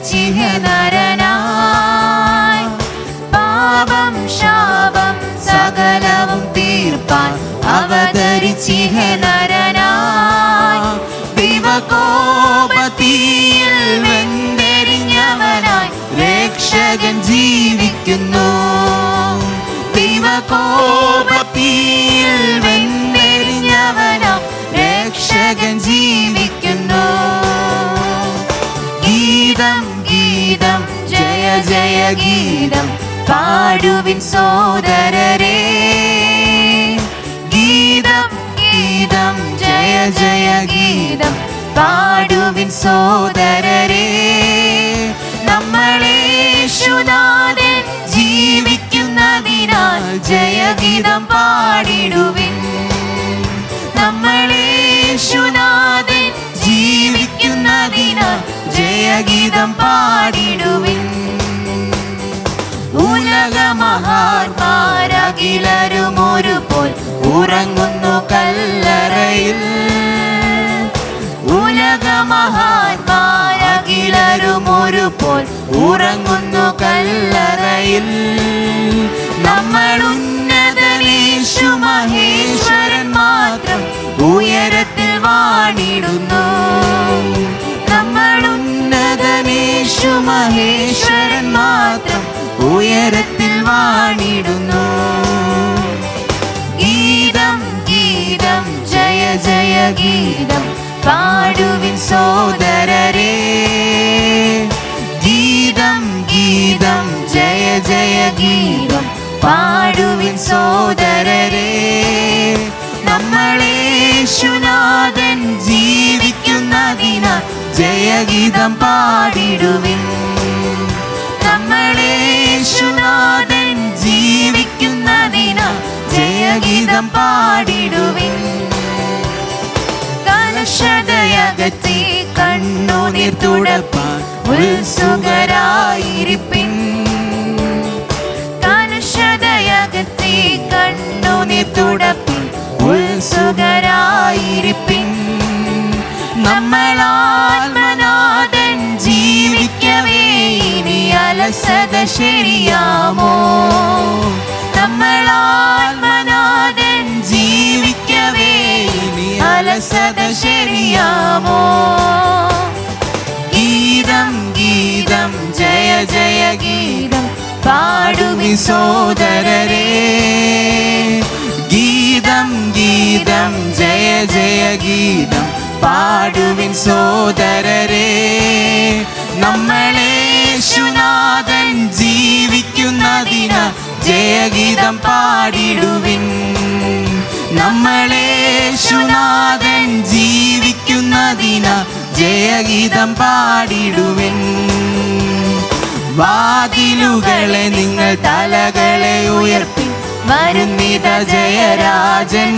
അവതരിച്ചിഹ നരനായി പാപം ശാപം സകലവും തീർപ്പാൻ അവതരിച്ചിഹ നരനായി ദൈവകോപതീയിൽ വെന്തെരിഞ്ഞവനായി രക്ഷകൻ ജീവിക്കുന്നു ദൈവകോപതീയിൽ വെന്തെരിഞ്ഞവനായി രക്ഷകൻ ജീവിക്കുന്നു ഗീതം ഗീതം ജയ ജയ ഗീതം പാടുവിൻ സോദരരേ ഗീതം ഗീതം ജയ ജയ ഗീതം പാടുവിൻ സോദരരേ നമ്മളേശുനാഥൻ ജീവിക്കുന്നതിനാൽ ജയഗീതം പാടിടുവിൻ നമ്മളേശുനാഥൻ ജീവിക്കുന്നതിനാൽ ജയഗീതം പാടിടുവിൻ ഉലകമഹാന്മാരകിലരും ഒരുപോൽ ഉറങ്ങുന്നു കല്ലറയിൽ ഉലകമഹാന്മാരകിലരും ഒരുപോൽ ഉറങ്ങുന്നു കല്ലറയിൽ നമ്മൾ ഉന്നതനേശു മഹേശ്വരൻ മാത്രം ഉയരത്തിൽ വാണിടുന്നു നമ്മൾ ഉന്നതനേശു മഹേശ്വരൻ മാത്രം ഉയരത്തിൽ വാണിടുന്നു ഗീതം ഗീതം ജയ ജയ ഗീതം പാടുവിൻ സോദരരേ ഗീതം ഗീതം ജയ ജയ ഗീതം പാടുവിൻ സോദരരേ നമ്മളേശുനാഥൻ ജീവിക്കുന്നതിനാൽ ജയഗീതം പാടിടുവിൻ നമ്മളേശുനാഥൻ ജീവിക്കുന്നതിനാൽ ജയഗീതം പാടിടുവിൻ കലശതയകറ്റി കണ്ണുനീർ തുടപ്പാൻ ഉത്സുകരായിരിപ്പിൻ കലശതയകറ്റി കണ്ണുനീർ തുടപ്പിൻ ഉത്സുകരായിരിപ്പിൻ നമ്മളാത്മനാഥൻ ജീവിക്കവേ ഇനി അലസത ശരിയാമോ നമ്മളാത്മനാഥൻ ജീവിക്കവേ ഇനി അലസത ശരിയാമോ ഗീതം ഗീതം ജയ ജയ ഗീതം പാടുവിൻ സോദരരേ ഗീതം ഗീതം ജയ ജയ ഗീതം പാടുവിൻ സോദരരേ നമ്മളേശുനാഥൻ ജീവിക്കുന്നതിനാൽ ജയഗീതം പാടിടുവിൻ നമ്മളേശുനാഥൻ ജീവിക്കുന്നതിനാൽ ജയഗീതം പാടിടുവിൻ വാതിലുകളെ നിങ്ങൾ തലകളെ ഉയർത്തി വരുന്നിത ജയരാജൻ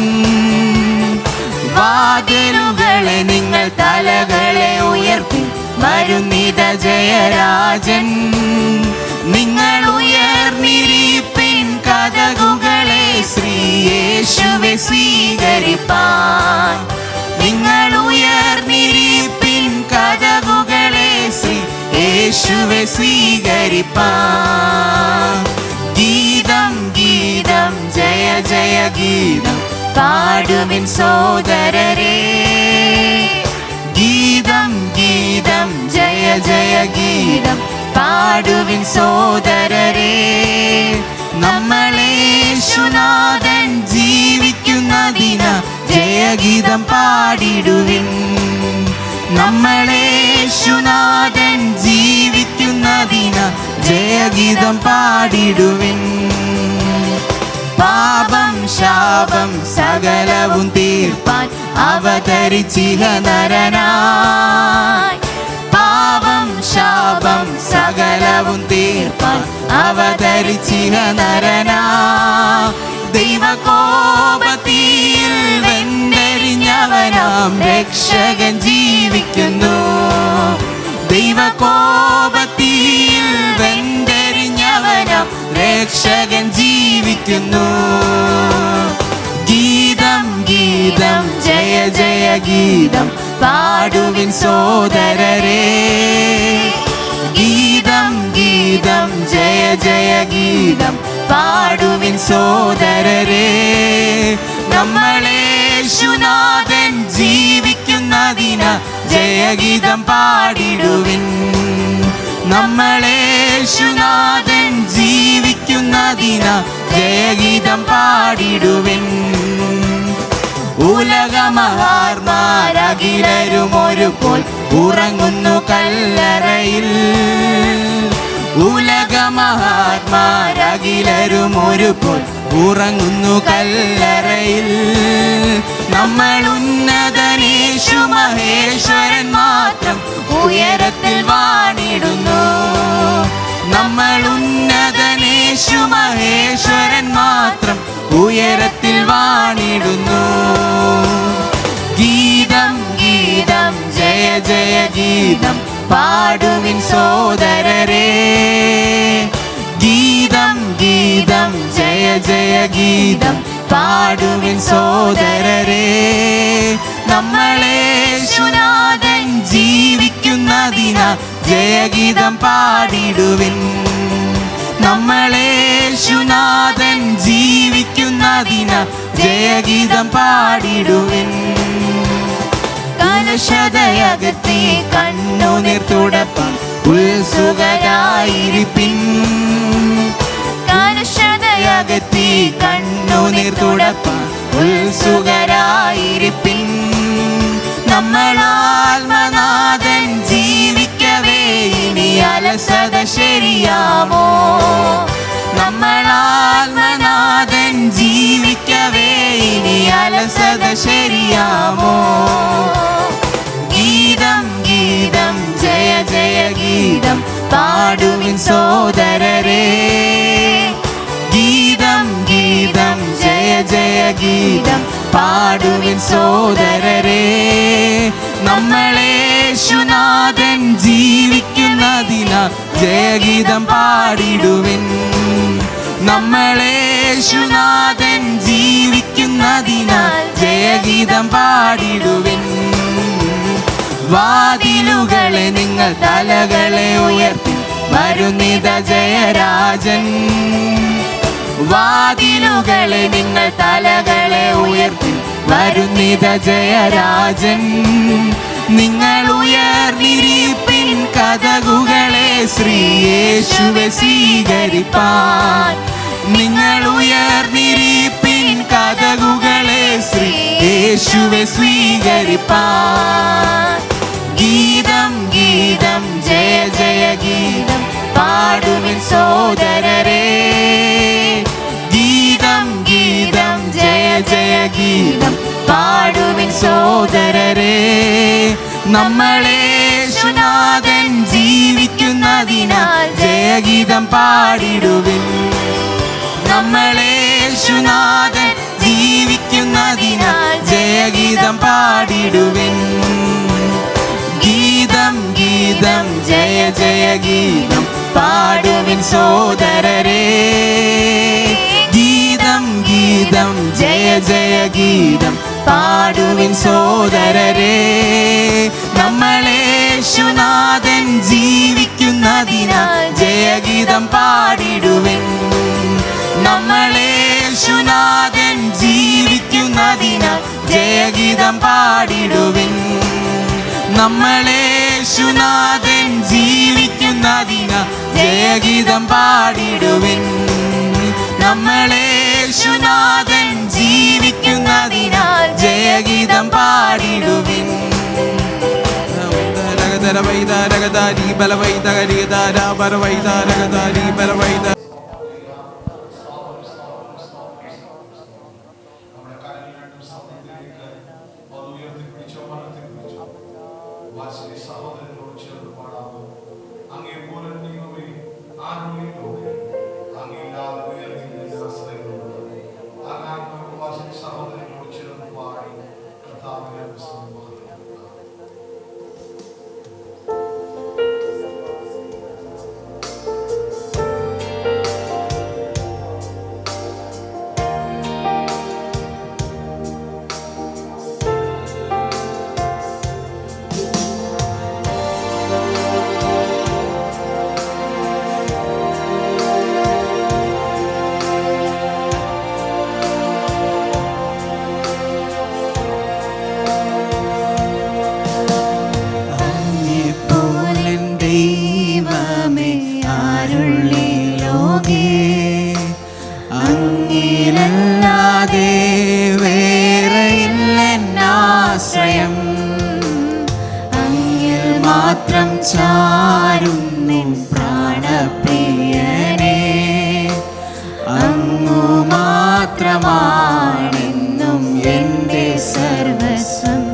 വാതിലുകളെ നിങ്ങൾ തലകളെ ഉയർത്തി വരുന്നിത ജയരാജൻ നിങ്ങൾ ഉയർന്നിരിപ്പിൻ കതകുകളെ ശ്രീയേശുവെ സ്വീകരിപ്പാൻ നിങ്ങൾ ഉയർന്നിരിപ്പിൻ കതകുകളെ ശ്രീയേശുവെ സ്വീകരിപ്പാൻ ഗീതം ഗീതം ജയ ജയ ഗീതം പാടുവിൻ സോദരരേ ഗീതം ഗീതം ജയ ജയ ഗീതം പാടുവിൻ സോദരരേ നമ്മളേശുനാഥൻ ജീവിക്കുന്നതിനാൽ ജയഗീതം പാടിടുവിൻ നമ്മളേശുനാഥൻ ജീവിക്കുന്നതിനാൽ ജയഗീതം പാടിടുവിൻ പാപം ശാപം സകലവും തീർപ്പാൻ അവതരിച്ചിഹ നരനായി പാപം ശാപം സകലവും തീർപ്പാൻ അവതരിച്ചിഹ നരനായി ദൈവകോപതീയിൽ വെന്തെരിഞ്ഞവനാം രക്ഷകൻ ജീവിക്കുന്നു ദൈവകോപതീയിൽ വെന്തെരിഞ്ഞവനാം രക്ഷകൻ ജീവിക്കുന്നു ഗീതം ഗീതം ജയ ജയ ഗീതം പാടുവിൻ സോദരരേ ഗീതം പാടുവിൻ സോദരരെ. നമ്മളേശുനാഥൻ ജീവിക്കുന്നതിന ജയഗീതം പാടിടുവിൻ. നമ്മളേശുനാഥൻ ജീവിക്കുന്നതിന ജയഗീതം പാടിടുവിൻ. ഉലകമഹാർമാരകിലരും ഒരുപോൽ ഉറങ്ങുന്നു കല്ലറയിൽ. ഉലകമഹാത്മാരകിലരും ഒരുപോൽ ഉറങ്ങുന്നു കല്ലറയിൽ. നമ്മൾ ഉന്നതനേശു മഹേശ്വരൻ മാത്രം ഉയരത്തിൽ വാണിടുന്നു. നമ്മൾ ഉന്നതനേശു മഹേശ്വരൻ മാത്രം ഉയരത്തിൽ വാണിടുന്നു. ഗീതം ഗീതം ജയ ജയ ഗീതം പാടുവിൻ സോദരരെ. ഗീതം ഗീതം ജയ ജയ ഗീതം പാടുവിൻ സോദരരെ. നമ്മളേശുനാഥൻ ജീവിക്കുന്നതിന ജയഗീതം പാടിടുവിൻ. നമ്മളേശുനാഥൻ ജീവിക്കുന്നതിന ജയഗീതം പാടിടുവിൻ. കലുഷതയകത്തി കണ്ണുനീർ തുടപ്പാൻ ഉത്സുകരായിരിപ്പിൻ. കലുഷതയകത്തി കണ്ണുനീർ തുടപ്പാൻ ഉത്സുകരായിരിപ്പിൻ. നമ്മളാത്മനാഥൻ ജീവിക്കവേ ഇനി അലസത ശരിയാമോ? നമ്മളാത്മനാഥൻ ജീവിക്കവേ ഇനി അലസത ശരിയാമോ? ഗീതം ഗീതം ജയ ജയ ഗീതം പാടുവിൻ സോദരരെ. ഗീതം ഗീതം ജയ ജയ ഗീതം പാടുവിൻ സോദരരെ. നമ്മളേശുനാഥൻ ജീവിക്കുന്നതിന ജയഗീതം പാടിടുവിൻ. നമ്മളേശുനാഥൻ ജീവിക്കുന്നതിന ജയഗീതം പാടിടുവിൻ. വാതിലുകളെ നിങ്ങൾ തലകളെ ഉയർത്തി വരുന്നിത ജയരാജൻ. വാതിലുകളെ നിങ്ങൾ തലകളെ ഉയർത്തി വരുന്നിത ജയരാജൻ. നിങ്ങൾ ഉയർന്നിരിപ്പിൻ കതകുകളെ ശ്രീയേശുവെ സ്വീകരിപ്പാൻ. നിങ്ങൾ ഉയർന്നിരിപ്പിൻ കതകുകളെ ശ്രീയേശുവെ സ്വീകരിപ്പാൻ. ഗീതം ഗീതം ജയ ജയ ഗീതം പാടുവിൻ സോദരരെ. ഗീതം ഗീതം ജയ ജയ ഗീതം പാടുവിൻ സോദരരെ. നമ്മളേശുനാഥൻ ജീവിക്കുന്നതിനാൽ ജയഗീതം പാടിടുവിൻ. നമ്മളേശുനാഥൻ ജീവിക്കുന്നതിനാൽ ജയഗീതം പാടിടുവിൻ. ഗീതം ഗീതം ജയ ജയ ഗീതം പാടുവിൻ സോദരരെ. ഗീതം ഗീതം ജയ ജയ ഗീതം പാടുവിൻ സോദരരെ. നമ്മളേശുനാഥൻ ജീവിക്കുന്നതിനാൽ ജയഗീതം പാടിടുവിൻ. നമ്മളേശുനാഥൻ ജീവിക്കുന്നതിനാൽ ജയഗീതം പാടിടുവിൻ. നമ്മളേശുനാഥൻ ജീവിക്കുന്നതിനാൽ ജയഗീതം പാടിടുവിൻ. നമ്മളേശുനാഥൻ ജീവിക്കുന്നതിനാൽ ജയഗീതം പാടിടുവിൻ. സഹോദരനോട് ചേർന്ന് പാടാമോ? അങ്ങേ പോലെ ദൈവമേ ആരുമില്ലോടെ അങ്ങയില്ലാതെ വേറെ ആശ്രയങ്ങളുണ്ട്. അങ്ങനെ നമുക്ക് വാസിനി സഹോദരനോട് ചേർന്ന് പാടി കർത്താവിനെ പ്രാണപ്രിയനേ, അങ്ങു മാത്രമാണെന്നും എൻ്റെ സർവസ്വം.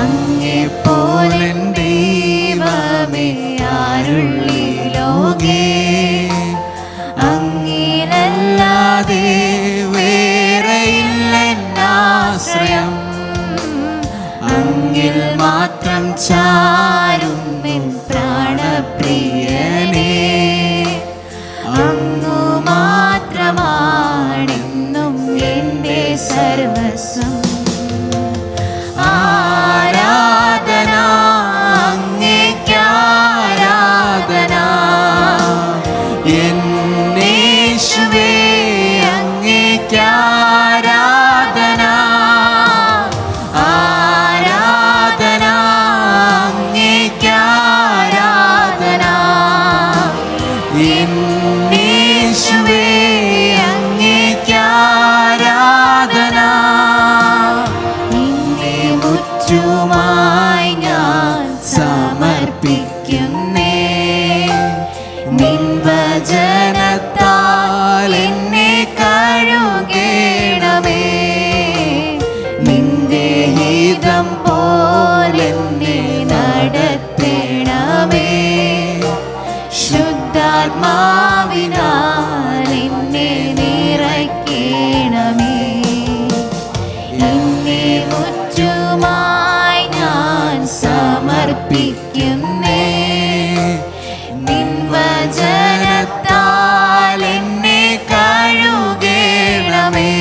അങ്ങെപ്പോലെൻ ദൈവമേ ആരുള്ളി ലോകേ, അങ്ങിലല്ലാതെ വേറെയില്ലെന്നാശ്രയം. അങ്ങിൽ മാത്രം ചാരും നിൻ പ്രാണപ്രിയനേ, അങ്ങു മാത്രമാണെന്നും എൻ്റെ സർവസ്വം. ആരാധന അങ്ങേക്കാരാധന, എന്നേശുവേ അങ്ങേക്കാരാധന. ആരാധന അങ്ങേക്കാരാധന, എന്നേശുവേ അങ്ങേക്കാരാധന. നിന്നെ മുറ്റുമായി ഞാൻ സമർപ്പിക്കുന്നേ, നിൻ വചനത്താൽ എന്നെ കഴുകണമേ. നിന്റെ ഹിതം പോലെന്നെ നടത്തണമേ. ശുദ്ധാത്മാവിനാൽ എന്നെ നിറയ്ക്കണമേ. നിന്നെ മുറ്റുമായി ഞാൻ സമർപ്പിക്കുന്നേ, നിൻ വചനത്താൽ എന്നെ കഴുകണമേ.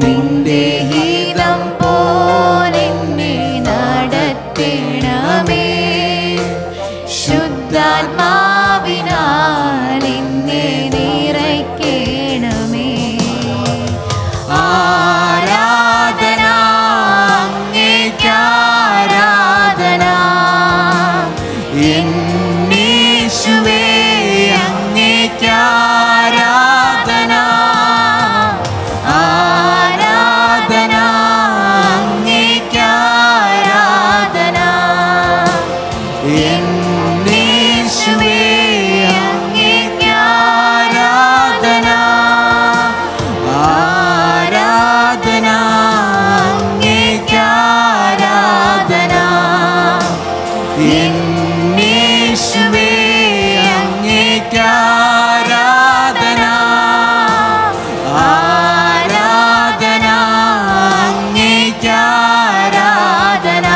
നിന്റെ ഹിതം പോലെന്നെ നടത്തണമേ. ശുദ്ധാത്മാവിനാൽ എന്നെ നിറയ്ക്കണമേ. ആരാധന അങ്ങേക്കാരാധന, എന്നേശുവേ അങ്ങേക്കാരാധന. ആരാധന അങ്ങേക്കാരാധന, എന്നേശുവേ അങ്ങേക്കാരാധന. ആരാധന അങ്ങേക്കാരാധന, എന്നേശുവേ അങ്ങേക്കാരാധന. ആരാധന അങ്ങേക്കാരാധന,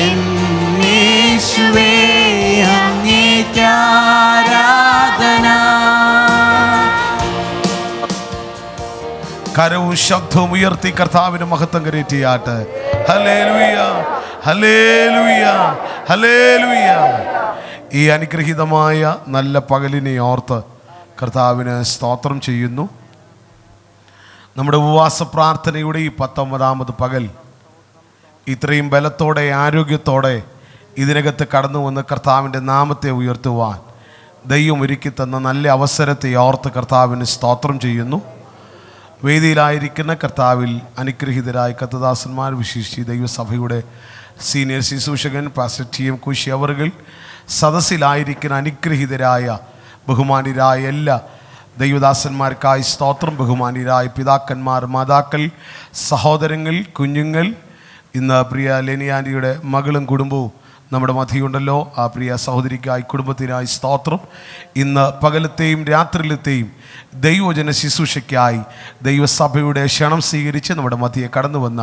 എന്നേശുവേ അങ്ങേക്കാരാധന. കരവും ശബ്ദവും ഉയർത്തി കർത്താവിന് മഹത്വം കരേറ്റിയാട്ട്. Hallelujah, hallelujah, hallelujah. ഈ അനുഗ്രഹീതമായ നല്ല പകലിനെ ഓർത്ത് കർത്താവിന് സ്തോത്രം ചെയ്യുന്നു. നമ്മുടെ ഉപവാസ പ്രാർത്ഥനയുടെ ഈ 19ാമത് പകൽ ഇത്രയും ബലത്തോടെ ആരോഗ്യത്തോടെ ഇതിനകത്ത് കടന്നു വന്ന് കർത്താവിൻ്റെ നാമത്തെ ഉയർത്തുവാൻ ദൈവം ഒരുക്കി തന്ന നല്ല അവസരത്തെ ഓർത്ത് കർത്താവിന് സ്തോത്രം ചെയ്യുന്നു. വേദിയിലായിരിക്കുന്ന കർത്താവിൽ അനുഗ്രഹീതരായ കർത്തദാസന്മാർ, വിശേഷിച്ച് ദൈവസഭയുടെ സീനിയർ ശുശ്രൂഷകൻ പാസ്റ്റർ TM കുശി അവർകൾ, സദസ്സിലായിരിക്കുന്ന അനുഗ്രഹീതരായ ബഹുമാന്യരായ എല്ലാ ദൈവദാസന്മാർക്കായി സ്തോത്രം. ബഹുമാന്യരായ പിതാക്കന്മാർ, മാതാക്കൾ, സഹോദരങ്ങൾ, കുഞ്ഞുങ്ങൾ, ഇന്ന് പ്രിയ ലെനിയാൻറ്റിയുടെ മകളും കുടുംബവും നമ്മുടെ മധ്യയുണ്ടല്ലോ. ആ പ്രിയ സഹോദരിക്കായി, കുടുംബത്തിനായി സ്തോത്രം. ഇന്ന് പകലത്തെയും രാത്രിയിലത്തെയും ദൈവജന ശുശ്രൂഷയ്ക്കായി ദൈവസഭയുടെ ക്ഷണം സ്വീകരിച്ച് നമ്മുടെ മധ്യയെ കടന്നു വന്ന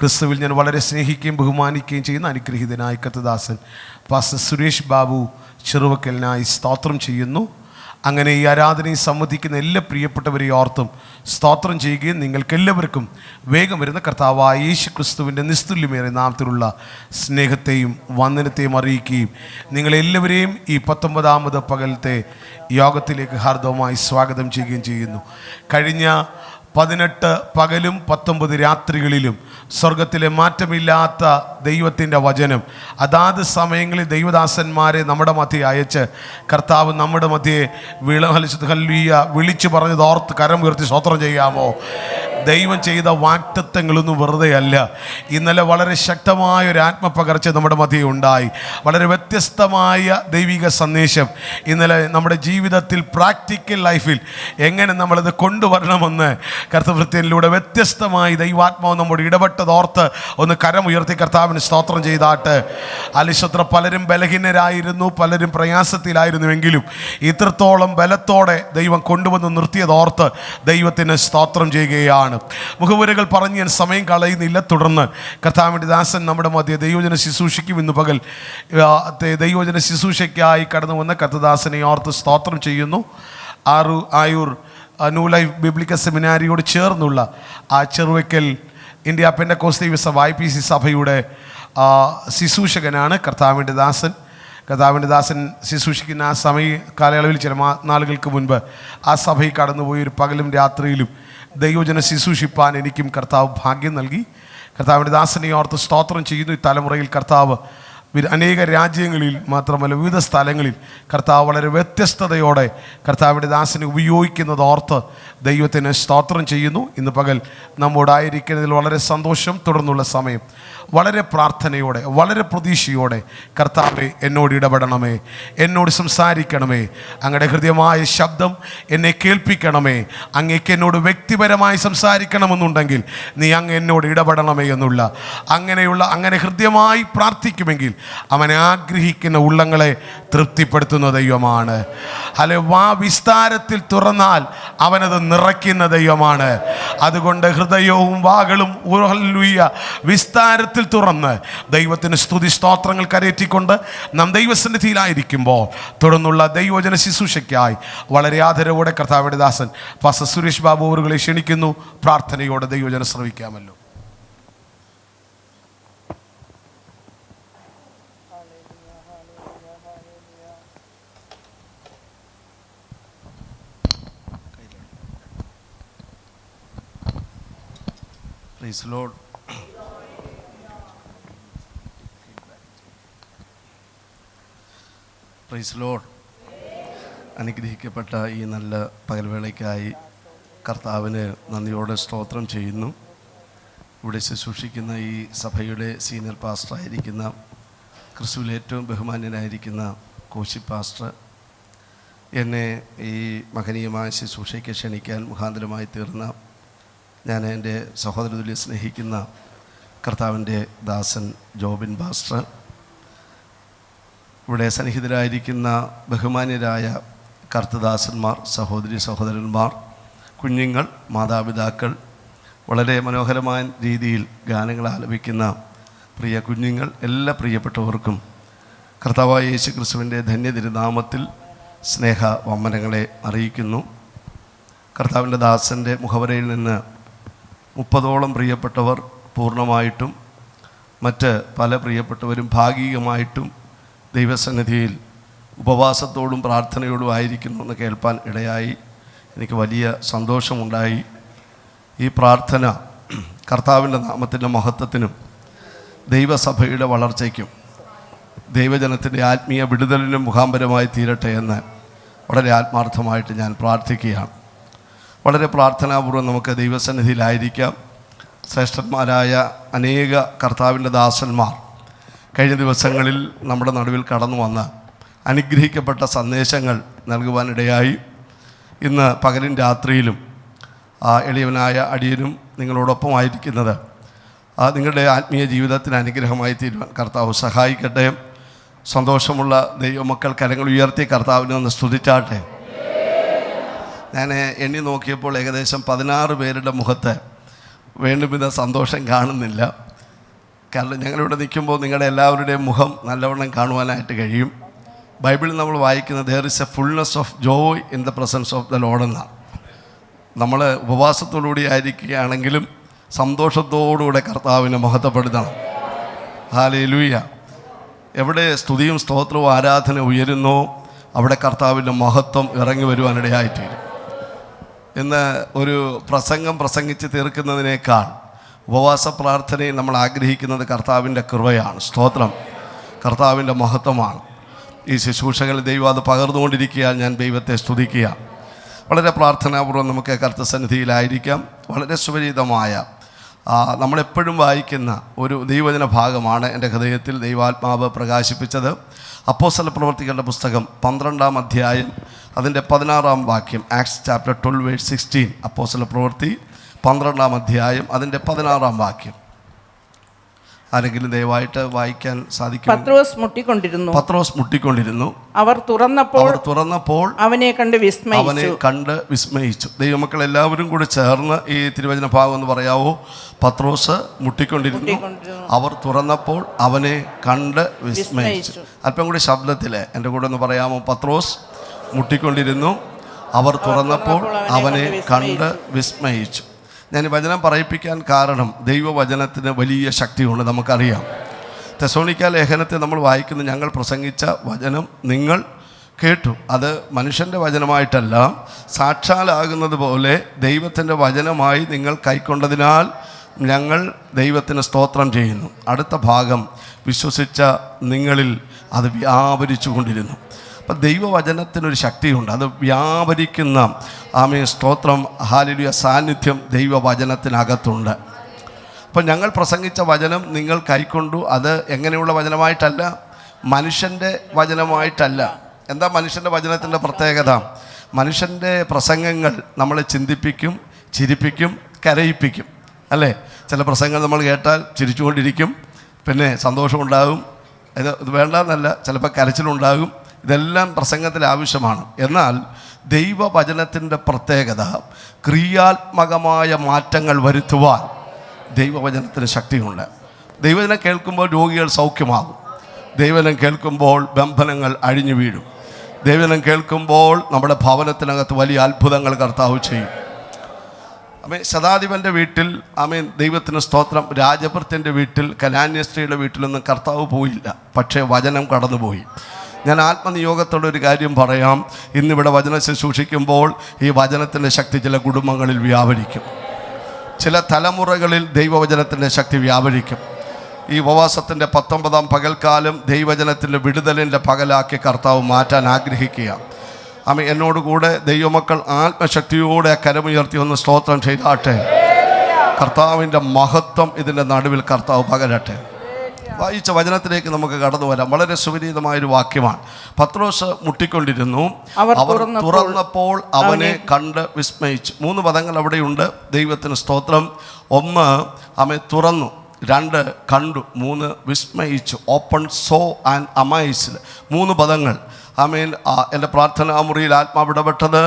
ക്രിസ്തുവിൽ ഞാൻ വളരെ സ്നേഹിക്കുകയും ബഹുമാനിക്കുകയും ചെയ്യുന്ന അനുഗ്രഹീതനായ കർത്തദാസൻ പാസ്റ്റർ സുരേഷ് ബാബു ചെറുവക്കലിനായി സ്തോത്രം ചെയ്യുന്നു. അങ്ങനെ ഈ ആരാധനയിൽ സംബന്ധിക്കുന്ന എല്ലാ പ്രിയപ്പെട്ടവരെ ഓർത്തും സ്തോത്രം ചെയ്യുകയും നിങ്ങൾക്കെല്ലാവർക്കും വേഗം വരുന്ന കർത്താവായ യേശു ക്രിസ്തുവിൻ്റെ നിസ്തുല്യമേറിയ നാമത്തിലുള്ള സ്നേഹത്തെയും വന്ദനത്തെയും അറിയിക്കുകയും നിങ്ങളെല്ലാവരെയും ഈ 19ാമത് പകലത്തെ യോഗത്തിലേക്ക് ഹാർദവമായി സ്വാഗതം ചെയ്യുകയും ചെയ്യുന്നു. കഴിഞ്ഞ 18 പകലും 19 രാത്രികളിലും സ്വർഗത്തിലെ മാറ്റമില്ലാത്ത ദൈവത്തിൻ്റെ വചനം അതാത് സമയങ്ങളിൽ ദൈവദാസന്മാരെ നമ്മുടെ മധ്യേ അയച്ച് കർത്താവ് നമ്മുടെ മധ്യേ വിളിച്ചു പറഞ്ഞത് ഓർത്ത് കരം ഉയർത്തി സ്തോത്രം ചെയ്യാമോ? ദൈവം ചെയ്ത വാഗ്ദത്തങ്ങളൊന്നും വെറുതെ അല്ല. ഇന്നലെ വളരെ ശക്തമായ ഒരു ആത്മപകർച്ച നമ്മുടെ മധ്യേ ഉണ്ടായി. വളരെ വ്യത്യസ്തമായ ദൈവിക സന്ദേശം ഇന്നലെ നമ്മുടെ ജീവിതത്തിൽ പ്രാക്ടിക്കൽ ലൈഫിൽ എങ്ങനെ നമ്മളത് കൊണ്ടുവരണമെന്ന് കർത്തവൃത്തിയിലൂടെ വ്യത്യസ്തമായി ദൈവാത്മാവ് നമ്മോട് ഇടപെട്ടതോർത്ത് ഒന്ന് കരമുയർത്തി കർത്താവിന് സ്തോത്രം ചെയ്താട്ട്. അലിശത്ര പലരും ബലഹീനരായിരുന്നു, പലരും പ്രയാസത്തിലായിരുന്നുവെങ്കിലും ഇത്രത്തോളം ബലത്തോടെ ദൈവം കൊണ്ടുവന്ന് നിർത്തിയതോർത്ത് ദൈവത്തിന് സ്തോത്രം ചെയ്യുകയാണ്. മുഖവുരകൾ പറഞ്ഞ് ഞാൻ സമയം കളയുന്നില്ല. തുടർന്ന് കർത്താവിൻ്റെ ദാസൻ നമ്മുടെ മധ്യ ദൈവജന ശുശ്രൂഷയ്ക്കും ഇന്ന് പകൽ ദൈവജന ശുശ്രൂഷയ്ക്കായി കടന്നു വന്ന കർത്തദാസനെ ഓർത്ത് സ്തോത്രം ചെയ്യുന്നു. ആയൂർ ന്യൂ ലൈഫ് ബിബ്ലിക്കൽ സെമിനാരിയോട് ചേർന്നുള്ള ആ ചെറുവയ്ക്കൽ ഇന്ത്യ പെന്തക്കോസ്ത് ദൈവസഭ IPC സഭയുടെ ശുശ്രൂഷകനാണ് കർത്താവിൻ്റെ ദാസൻ. കർത്താവിൻ്റെ ദാസൻ ശുശ്രൂഷിക്കുന്ന ആ സമയ കാലയളവിൽ ചില നാളുകൾക്ക് മുൻപ് ആ സഭയിൽ കടന്നുപോയി ഒരു പകലും രാത്രിയിലും ദൈവജന ശുശ്രൂഷിപ്പാൻ എനിക്കും കർത്താവ് ഭാഗ്യം നൽകി. കർത്താവിൻ്റെ ദാസനെ ഓർത്ത് സ്തോത്രം ചെയ്യുന്നു. ഈ തലമുറയിൽ കർത്താവ് അനേക രാജ്യങ്ങളിൽ മാത്രമല്ല വിവിധ സ്ഥലങ്ങളിൽ കർത്താവ് വളരെ വ്യത്യസ്തതയോടെ കർത്താവിൻ്റെ ദാസനെ ഉപയോഗിക്കുന്നത് ഓർത്ത് ദൈവത്തിന് സ്തോത്രം ചെയ്യുന്നു. ഇന്ന് പകൽ നമ്മോടായിരിക്കുന്നതിൽ വളരെ സന്തോഷം. തുടർന്നുള്ള സമയം വളരെ പ്രാർത്ഥനയോടെ വളരെ പ്രതീക്ഷയോടെ കർത്താവേ എന്നോട് ഇടപെടണമേ, എന്നോട് സംസാരിക്കണമേ, അങ്ങയുടെ ഹൃദ്യമായ ശബ്ദം എന്നെ കേൾപ്പിക്കണമേ, അങ്ങേക്ക് എന്നോട് വ്യക്തിപരമായി സംസാരിക്കണമെന്നുണ്ടെങ്കിൽ നീ അങ്ങ് എന്നോട് ഇടപെടണമേ എന്നുള്ള അങ്ങനെ ഹൃദ്യമായി പ്രാർത്ഥിക്കുമെങ്കിൽ അവൻ ആഗ്രഹിക്കുന്ന ഉള്ളങ്ങളെ തൃപ്തിപ്പെടുത്തുന്ന ദൈവമാണ്. അല്ലെ, വിസ്താരത്തിൽ തുറന്നാൽ അവനത് നിറയ്ക്കുന്ന ദൈവമാണ്. അതുകൊണ്ട് ഹൃദയവും വാകളും വിസ്താരത്തിൽ തുറന്ന് ദൈവത്തിന് സ്തുതി സ്തോത്രങ്ങൾ കരയേറ്റിക്കൊണ്ട് നാം ദൈവസന്നിധിയിലായിരിക്കുമ്പോൾ തുടർന്നുള്ള ദൈവജന ശുശ്രൂഷയ്ക്കായി വളരെ ആദരവോടെ കർത്താവിൻ്റെ ദാസൻ പാസ്റ്റർ സുരേഷ് ബാബു അവരുകളെ ക്ഷണിക്കുന്നു. പ്രാർത്ഥനയോടെ ദൈവജനം ശ്രവിക്കാമല്ലോ. Praise the Lord. Praise lord. അനുഗ്രഹിക്കപ്പെട്ട ഈ നല്ല പകൽവേളയ്ക്കായി കർത്താവിന് നന്ദിയോടെ സ്തോത്രം ചെയ്യുന്നു. ഇവിടെ ശുശ്രൂഷിക്കുന്ന ഈ സഭയുടെ സീനിയർ പാസ്റ്ററായിരിക്കുന്ന ക്രിസ്തുവിൽ ഏറ്റവും ബഹുമാന്യനായിരിക്കുന്ന കോശി പാസ്റ്റർ എന്നെ ഈ മഹനീയമായ ശുശ്രൂഷയ്ക്ക് ക്ഷണിക്കാൻ മുഖാന്തരമായി തീർന്ന ഞാൻ എൻ്റെ സഹോദരതുല്യ സ്നേഹിക്കുന്ന കർത്താവിൻ്റെ ദാസൻ ജോബിൻ പാസ്റ്റർ, ഇവിടെ സന്നിഹിതരായിരിക്കുന്ന ബഹുമാന്യരായ കർത്തദാസന്മാർ, സഹോദരി സഹോദരന്മാർ, കുഞ്ഞുങ്ങൾ, മാതാപിതാക്കൾ, വളരെ മനോഹരമായ രീതിയിൽ ഗാനങ്ങൾ ആലപിക്കുന്ന പ്രിയ കുഞ്ഞുങ്ങൾ, എല്ലാ പ്രിയപ്പെട്ടവർക്കും കർത്താവായ യേശു ക്രിസ്തുവിൻ്റെ ധന്യതിരുനാമത്തിൽ സ്നേഹ വന്ദനങ്ങളെ അറിയിക്കുന്നു. കർത്താവിൻ്റെ ദാസൻ്റെ മുഖവരയിൽ നിന്ന് 30ഓളം പ്രിയപ്പെട്ടവർ പൂർണ്ണമായിട്ടും മറ്റ് പല പ്രിയപ്പെട്ടവരും ഭാഗികമായിട്ടും ദൈവസന്നിധിയിൽ ഉപവാസത്തോടും പ്രാർത്ഥനയോടും ആയിരിക്കുന്നു എന്ന് കേൾപ്പാൻ ഇടയായി. എനിക്ക് വലിയ സന്തോഷമുണ്ടായി. ഈ പ്രാർത്ഥന കർത്താവിൻ്റെ നാമത്തിൻ്റെ മഹത്വത്തിനും ദൈവസഭയുടെ വളർച്ചയ്ക്കും ദൈവജനത്തിൻ്റെ ആത്മീയ വിടുതലിനും മുഖാന്തരമായി തീരട്ടെ എന്ന് വളരെ ആത്മാർത്ഥമായിട്ട് ഞാൻ പ്രാർത്ഥിക്കുകയാണ്. വളരെ പ്രാർത്ഥനാപൂർവ്വം നമുക്ക് ദൈവസന്നിധിയിലായിരിക്കാം. ശ്രേഷ്ഠന്മാരായ അനേക കർത്താവിൻ്റെ ദാസന്മാർ കഴിഞ്ഞ ദിവസങ്ങളിൽ നമ്മുടെ നടുവിൽ കടന്നു വന്ന് അനുഗ്രഹിക്കപ്പെട്ട സന്ദേശങ്ങൾ നൽകുവാനിടയായി. ഇന്ന് പകലും രാത്രിയിലും എളിയവനായ അടിയനും നിങ്ങളോടൊപ്പമായിരിക്കുന്നത് നിങ്ങളുടെ ആത്മീയ ജീവിതത്തിന് അനുഗ്രഹമായി തീരുവാൻ കർത്താവ് സഹായിക്കട്ടെ. സന്തോഷമുള്ള ദൈവമക്കൾ കരങ്ങൾ ഉയർത്തി കർത്താവിനെ ഒന്ന് സ്തുതിച്ചാട്ടെ. ഞാൻ എണ്ണി നോക്കിയപ്പോൾ ഏകദേശം 16 പേരുടെ മുഖത്ത് വേണ്ടുവിധ സന്തോഷം കാണുന്നില്ല. കാരണം ഞങ്ങളിവിടെ നിൽക്കുമ്പോൾ നിങ്ങളുടെ എല്ലാവരുടെയും മുഖം നല്ലവണ്ണം കാണുവാനായിട്ട് കഴിയും. ബൈബിളിൽ നമ്മൾ വായിക്കുന്നത് there is a fullness of joy in the presence of the lord എന്നാണ്. നമ്മൾ ഉപവാസത്തോടുകൂടി ആയിരിക്കുകയാണെങ്കിലും സന്തോഷത്തോടുകൂടെ കർത്താവിനെ മഹത്വപ്പെടുത്തണം. ഹല്ലേലൂയ. എവിടെ സ്തുതിയും സ്തോത്രവും ആരാധന ഉയരുന്നോ അവിടെ കർത്താവിൻ്റെ മഹത്വം ഇറങ്ങി വരുവാനിടയായിത്തീരും. ഇന്ന് ഒരു പ്രസംഗം പ്രസംഗിച്ച് തീർക്കുന്നതിനേക്കാൾ ഉപവാസ പ്രാർത്ഥനയിൽ നമ്മൾ ആഗ്രഹിക്കുന്നത് കർത്താവിൻ്റെ കൃപയാണ്. സ്തോത്രം. കർത്താവിൻ്റെ മഹത്വമാണ്. ഈ ശുശ്രൂഷകൾ ദൈവം അത് പകർന്നുകൊണ്ടിരിക്കുക. ഞാൻ ദൈവത്തെ സ്തുതിക്കുക. വളരെ പ്രാർത്ഥനാപൂർവ്വം നമുക്ക് കർത്തസന്നിധിയിലായിരിക്കാം. വളരെ സുപരിചിതമായ നമ്മളെപ്പോഴും വായിക്കുന്ന ഒരു ദൈവവചന ഭാഗമാണ് എൻ്റെ ഹൃദയത്തിൽ ദൈവാത്മാവ് പ്രകാശിപ്പിച്ചത്. അപ്പോസ്തല പ്രവൃത്തികളുടെ പുസ്തകം 12-ാം അധ്യായം അതിൻ്റെ 16-ാം വാക്യം. Acts chapter 12:16. അപ്പോസ്തല പ്രവൃത്തി 12-ാം അധ്യായം അതിൻ്റെ 16-ാം വാക്യം. ആരെങ്കിലും ദയവായിട്ട് വായിക്കാൻ സാധിക്കും? പത്രോസ് മുട്ടിക്കൊണ്ടിരുന്നു. അവർ തുറന്നപ്പോൾ അവനെ കണ്ട് വിസ്മയിച്ചു. ദൈവമക്കൾ എല്ലാവരും കൂടി ചേർന്ന് ഈ തിരുവചന ഭാഗം എന്ന് പറയാവോ? പത്രോസ് മുട്ടിക്കൊണ്ടിരുന്നു, അവർ തുറന്നപ്പോൾ അവനെ കണ്ട് വിസ്മയിച്ചു. അല്പം കൂടി ശബ്ദത്തിൽ എൻ്റെ കൂടെ ഒന്ന് പറയാമോ? പത്രോസ് മുട്ടിക്കൊണ്ടിരുന്നു, അവർ തുറന്നപ്പോൾ അവനെ കണ്ട് വിസ്മയിച്ചു. ഞാൻ ഈ വചനം പറയിപ്പിക്കാൻ കാരണം ദൈവവചനത്തിന് വലിയ ശക്തിയുണ്ട്. നമുക്കറിയാം, തെസ്സലോനിക്ക ലേഖനത്തെ നമ്മൾ വായിക്കുന്ന ഞങ്ങൾ പ്രസംഗിച്ച വചനം നിങ്ങൾ കേട്ടു. അത് മനുഷ്യൻ്റെ വചനമായിട്ടല്ല, സാക്ഷാലാകുന്നത് പോലെ ദൈവത്തിൻ്റെ വചനമായി നിങ്ങൾ കൈക്കൊണ്ടതിനാൽ ഞങ്ങൾ ദൈവത്തിന് സ്തോത്രം ചെയ്യുന്നു. അടുത്ത ഭാഗം, വിശ്വസിച്ച നിങ്ങളിൽ അത് വ്യാപരിച്ചു കൊണ്ടിരുന്നു. അപ്പം ദൈവവചനത്തിനൊരു ശക്തിയുണ്ട്, അത് വ്യാപരിക്കുന്ന സ്തോത്രം, ഹല്ലേലൂയ, സാന്നിധ്യം ദൈവവചനത്തിനകത്തുണ്ട്. അപ്പം ഞങ്ങൾ പ്രസംഗിച്ച വചനം നിങ്ങൾ കൈക്കൊണ്ടു. അത് എങ്ങനെയുള്ള വചനമായിട്ടല്ല, മനുഷ്യൻ്റെ വചനമായിട്ടല്ല. എന്താ മനുഷ്യൻ്റെ വചനത്തിൻ്റെ പ്രത്യേകത? മനുഷ്യൻ്റെ പ്രസംഗങ്ങൾ നമ്മളെ ചിന്തിപ്പിക്കും, ചിരിപ്പിക്കും, കരയിപ്പിക്കും, അല്ലേ? ചില പ്രസംഗങ്ങൾ നമ്മൾ കേട്ടാൽ ചിരിച്ചുകൊണ്ടിരിക്കും, പിന്നെ സന്തോഷമുണ്ടാകും. ഇത് വേണ്ടെന്നല്ല, ചിലപ്പോൾ കരച്ചിലുണ്ടാകും. ഇതെല്ലാം പ്രസംഗത്തിൽ ആവശ്യമാണ്. എന്നാൽ ദൈവവചനത്തിൻ്റെ പ്രത്യേകത, ക്രിയാത്മകമായ മാറ്റങ്ങൾ വരുത്തുവാൻ ദൈവവചനത്തിന് ശക്തിയുണ്ട്. ദൈവവചനം കേൾക്കുമ്പോൾ രോഗികൾ സൗഖ്യമാകും. ദൈവവചനം കേൾക്കുമ്പോൾ ബന്ധനങ്ങൾ അഴിഞ്ഞു വീഴും. ദൈവവചനം കേൾക്കുമ്പോൾ നമ്മുടെ ഭവനത്തിനകത്ത് വലിയ അത്ഭുതങ്ങൾ കർത്താവ് ചെയ്യും. ശതാധിപൻ്റെ വീട്ടിൽ ദൈവത്തിന് സ്തോത്രം, രാജഭൃത്യൻ്റെ വീട്ടിൽ, കനാന്യ സ്ത്രീയുടെ വീട്ടിലൊന്നും കർത്താവ് പോയില്ല, പക്ഷേ വചനം കടന്നുപോയി. ഞാൻ ആത്മനിയോഗത്തോടെ ഒരു കാര്യം പറയാം. ഇന്നിവിടെ വചനം ശുശ്രൂഷിക്കുമ്പോൾ ഈ വചനത്തിൻ്റെ ശക്തി ചില കുടുംബങ്ങളിൽ വ്യാപരിക്കും, ചില തലമുറകളിൽ ദൈവവചനത്തിൻ്റെ ശക്തി വ്യാപരിക്കും. ഈ ഉപവാസത്തിൻ്റെ 19-ാം പകൽക്കാലം ദൈവവചനത്തിൻ്റെ വിടുതലിൻ്റെ പകലാക്കി കർത്താവ് മാറ്റാൻ ആഗ്രഹിക്കുക. എന്നോടുകൂടെ ദൈവമക്കൾ ആത്മശക്തിയോടെ കരമുയർത്തി ഒന്ന് സ്തോത്രം ചെയ്താട്ടെ. കർത്താവിൻ്റെ മഹത്വം ഇതിൻ്റെ നടുവിൽ കർത്താവ് പകരട്ടെ. വായിച്ച വചനത്തിലേക്ക് നമുക്ക് കടന്നു വരാം. വളരെ സുപരിചിതമായൊരു വാക്യമാണ്. പത്രോസ് മുട്ടിക്കൊണ്ടിരുന്നു, അവർ തുറന്നപ്പോൾ അവനെ കണ്ട് വിസ്മയിച്ചു. 3 പദങ്ങൾ അവിടെയുണ്ട്. ദൈവത്തിന് സ്തോത്രം. 1 അവൻ തുറന്നു, 2 കണ്ടു, 3 വിസ്മയിച്ചു. Open, so and amazed. 3 പദങ്ങൾ. എൻ്റെ പ്രാർത്ഥനാ മുറിയിൽ ആത്മാവ് ഇടപെട്ടത്,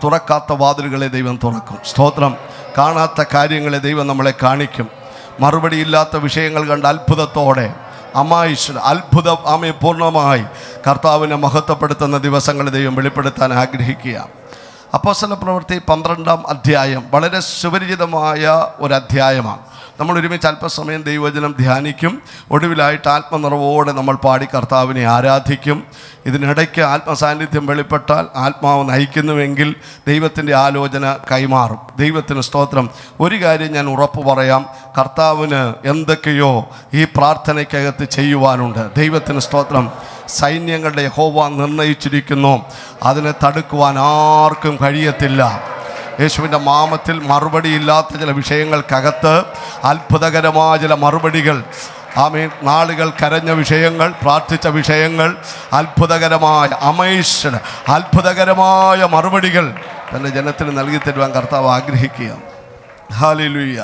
തുറക്കാത്ത വാതിലുകളെ ദൈവം തുറക്കും. സ്തോത്രം. കാണാത്ത കാര്യങ്ങളെ ദൈവം നമ്മളെ കാണിക്കും. മറുപടിയില്ലാത്ത വിഷയങ്ങൾ കണ്ട് അത്ഭുതത്തോടെ അത്ഭുതം പൂർണ്ണമായി കർത്താവിനെ മഹത്വപ്പെടുത്തുന്ന ദിവസങ്ങൾ ദൈവം വെളിപ്പെടുത്താൻ ആഗ്രഹിക്കുക. അപ്പോസ്തല പ്രവൃത്തി 12-ാം അധ്യായം വളരെ സുപരിചിതമായ ഒരു അധ്യായമാണ്. നമ്മൾ ഒരുമിച്ച് അല്പസമയം ദൈവവചനം ധ്യാനിക്കും. ഒടുവിലായിട്ട് ആത്മനിറവോടെ നമ്മൾ പാടി കർത്താവിനെ ആരാധിക്കും. ഇതിനിടയ്ക്ക് ആത്മസാന്നിധ്യം വെളിപ്പെട്ടാൽ, ആത്മാവ് നയിക്കുന്നുവെങ്കിൽ ദൈവത്തിൻ്റെ ആലോചന കൈമാറും. ദൈവത്തിന് സ്തോത്രം. ഒരു കാര്യം ഞാൻ ഉറപ്പ് പറയാം, കർത്താവിന് എന്തൊക്കെയോ ഈ പ്രാർത്ഥനയ്ക്കകത്ത് ചെയ്യുവാനുണ്ട്. ദൈവത്തിന് സ്തോത്രം. സൈന്യങ്ങളുടെ യഹോവ നിർണയിച്ചിരിക്കുന്നു, അതിനെ തടുക്കുവാൻ ആർക്കും കഴിയത്തില്ല. യേശുവിൻ്റെ നാമത്തിൽ മറുപടിയില്ലാത്ത ചില വിഷയങ്ങൾക്കകത്ത് അത്ഭുതകരമായ ചില മറുപടികൾ, നാളുകൾ കരഞ്ഞ വിഷയങ്ങൾ, പ്രാർത്ഥിച്ച വിഷയങ്ങൾ, അത്ഭുതകരമായ അത്ഭുതകരമായ മറുപടികൾ തൻ്റെ ജനത്തിന് നൽകി തരുവാൻ കർത്താവ് ആഗ്രഹിക്കുക. ഹല്ലേലൂയ.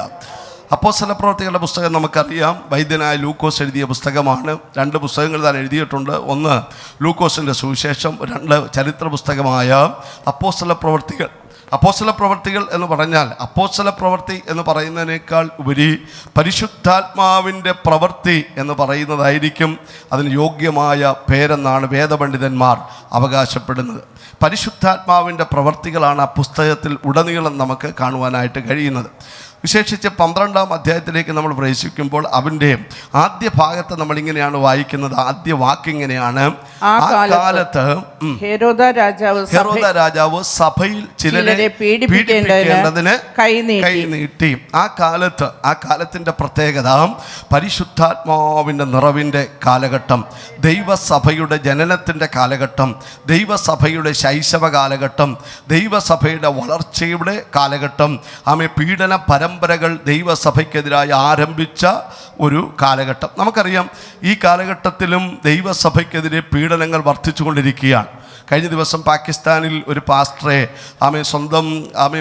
അപ്പോസ്തല പ്രവൃത്തികളുടെ പുസ്തകം നമുക്കറിയാം, വൈദ്യനായ ലൂക്കോസ് എഴുതിയ പുസ്തകമാണ്. 2 പുസ്തകങ്ങൾ താൻ എഴുതിയിട്ടുണ്ട്. 1 ലൂക്കോസിൻ്റെ സുവിശേഷം, 2 ചരിത്ര പുസ്തകമായ അപ്പോസ്തല പ്രവൃത്തികൾ. അപ്പോസ്തല പ്രവൃത്തികൾ എന്ന് പറഞ്ഞാൽ, അപ്പോസ്തല പ്രവൃത്തി എന്ന് പറയുന്നതിനേക്കാൾ ഉപരി പരിശുദ്ധാത്മാവിൻ്റെ പ്രവൃത്തി എന്ന് പറയുന്നതായിരിക്കും അതിന് യോഗ്യമായ പേരെന്നാണ് വേദപണ്ഡിതന്മാർ അവകാശപ്പെടുന്നത്. പരിശുദ്ധാത്മാവിൻ്റെ പ്രവൃത്തികളാണ് ആ പുസ്തകത്തിൽ ഉടനീളം നമുക്ക് കാണുവാനായിട്ട് കഴിയുന്നത്. വിശേഷിച്ച് 12-ാം അധ്യായത്തിലേക്ക് നമ്മൾ പ്രവേശിക്കുമ്പോൾ അവൻ്റെ ആദ്യ ഭാഗത്ത് നമ്മളിങ്ങനെയാണ് വായിക്കുന്നത്. ആദ്യ വാക്കിങ്ങനെയാണ്, ആ കാലത്ത് ഹെരോദ രാജാവ് സഭയിൽ ചിലരെ പീഡിപ്പിക്കേണ്ടതിന് കൈനീട്ടി. ആ കാലത്തിൻ്റെ പ്രത്യേകത പരിശുദ്ധാത്മാവിൻ്റെ നിറവിൻ്റെ കാലഘട്ടം, ദൈവസഭയുടെ ജനനത്തിൻ്റെ കാലഘട്ടം, ദൈവസഭയുടെ ശൈശവ കാലഘട്ടം, ദൈവസഭയുടെ വളർച്ചയുടെ കാലഘട്ടം. പീഡന പരമ്പരകൾ ദൈവസഭയ്ക്കെതിരായി ആരംഭിച്ച ഒരു കാലഘട്ടം. നമുക്കറിയാം, ഈ കാലഘട്ടത്തിലും ദൈവസഭയ്ക്കെതിരെ പീഡനങ്ങൾ വർദ്ധിച്ചുകൊണ്ടിരിക്കുകയാണ്. കഴിഞ്ഞ ദിവസം പാകിസ്ഥാനിൽ ഒരു പാസ്റ്ററെ സ്വന്തം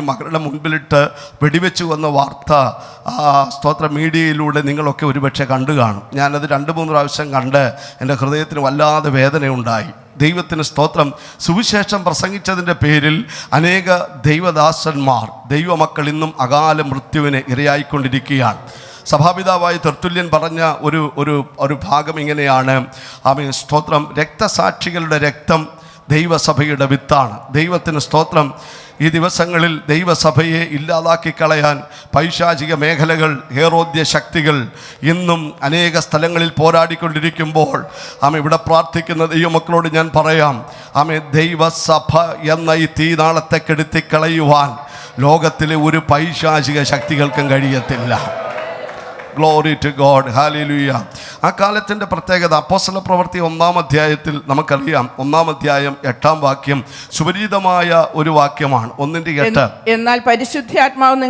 മകളുടെ മുൻപിലിട്ട് വെടിവെച്ച് വന്ന വാർത്ത സ്തോത്ര മീഡിയയിലൂടെ നിങ്ങളൊക്കെ ഒരുപക്ഷെ കണ്ടു കാണും. ഞാനത് 2-3 പ്രാവശ്യം കണ്ട് എൻ്റെ ഹൃദയത്തിന് വല്ലാതെ വേദനയുണ്ടായി. ദൈവത്തിന് സ്തോത്രം. സുവിശേഷം പ്രസംഗിച്ചതിൻ്റെ പേരിൽ അനേക ദൈവദാസന്മാർ, ദൈവമക്കൾ ഇന്നും അകാല മൃത്യുവിന് ഇരയായിക്കൊണ്ടിരിക്കുകയാണ്. സഭാപിതാവായ തെർത്തുല്യൻ പറഞ്ഞ ഒരു ഭാഗം ഇങ്ങനെയാണ്, സ്തോത്രം, രക്തസാക്ഷികളുടെ രക്തം ദൈവസഭയുടെ വിത്താണ്. ദൈവത്തിന് സ്തോത്രം. ഈ ദിവസങ്ങളിൽ ദൈവസഭയെ ഇല്ലാതാക്കി കളയാൻ പൈശാചിക മേഖലകൾ, ഹേറോദ്യ ശക്തികൾ ഇന്നും അനേക സ്ഥലങ്ങളിൽ പോരാടിക്കൊണ്ടിരിക്കുമ്പോൾ ഇവിടെ പ്രാർത്ഥിക്കുന്ന ദൈവമക്കളോട് ഞാൻ പറയാം, ദൈവസഭ എന്ന ഈ തീനാളത്തെ കെടുത്തിക്കളയുവാൻ ലോകത്തിലെ ഒരു പൈശാചിക ശക്തികൾക്കും കഴിയത്തില്ല. Glory to God, hallelujah. ആ കാലത്തിൻ്റെ പ്രത്യേകത അപ്പോസ്തല പ്രവൃത്തി 1-ാം അധ്യായത്തിൽ നമുക്കറിയാം. 1-ാം അധ്യായം 8-ാം വാക്യം സുപരിചിതമായ ഒരു വാക്യമാണ്. 1:8. എന്നാൽ പരിശുദ്ധാത്മാവ്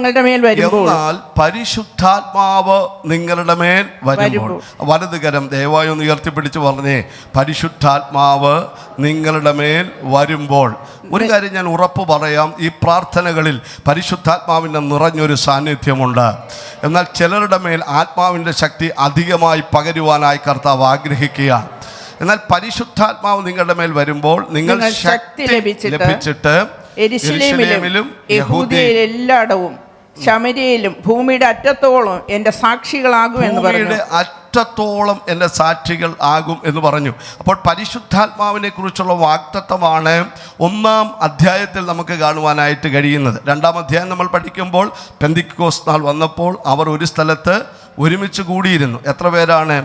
നിങ്ങളുടെ മേൽ വരുമ്പോൾ വലതുകരം ദയവായി ഒന്ന് ഉയർത്തിപ്പിടിച്ച് പറഞ്ഞേ, പരിശുദ്ധാത്മാവ് നിങ്ങളുടെ മേൽ വരുമ്പോൾ. ഒരു കാര്യം ഞാൻ ഉറപ്പ് പറയാം, ഈ പ്രാർത്ഥനകളിൽ പരിശുദ്ധാത്മാവിൻ്റെ നിറഞ്ഞൊരു സാന്നിധ്യമുണ്ട്. എന്നാൽ ചിലരുടെ മേൽ ആത്മാവിൻ്റെ ശക്തി അധികമായി പകരുവാനായി കർത്താവ് ആഗ്രഹിക്കുകയാണ്. എന്നാൽ പരിശുദ്ധാത്മാവ് നിങ്ങളുടെ മേൽ വരുമ്പോൾ നിങ്ങൾ ശക്തി ലഭിച്ചിട്ട് യെരൂശലേമിലും യഹൂദയിലും എല്ലായിടവും ശമര്യയിലും ഭൂമിയുടെ അറ്റത്തോളം എൻ്റെ സാക്ഷികളാകും എന്ന് പറഞ്ഞു. അറ്റത്തോളം എൻ്റെ സാക്ഷികൾ ആകും എന്ന് പറഞ്ഞു. അപ്പോൾ പരിശുദ്ധാത്മാവിനെ കുറിച്ചുള്ള വാഗ്ദത്തമാണ് 1-ാം അധ്യായത്തിൽ നമുക്ക് കാണുവാനായിട്ട് കഴിയുന്നത്. 2-ാം അധ്യായം നമ്മൾ പഠിക്കുമ്പോൾ പെന്തിക്കോസ്ത് നാൾ വന്നപ്പോൾ അവർ ഒരു സ്ഥലത്ത് ഒരുമിച്ച് കൂടിയിരുന്നു. എത്ര പേരാണ്?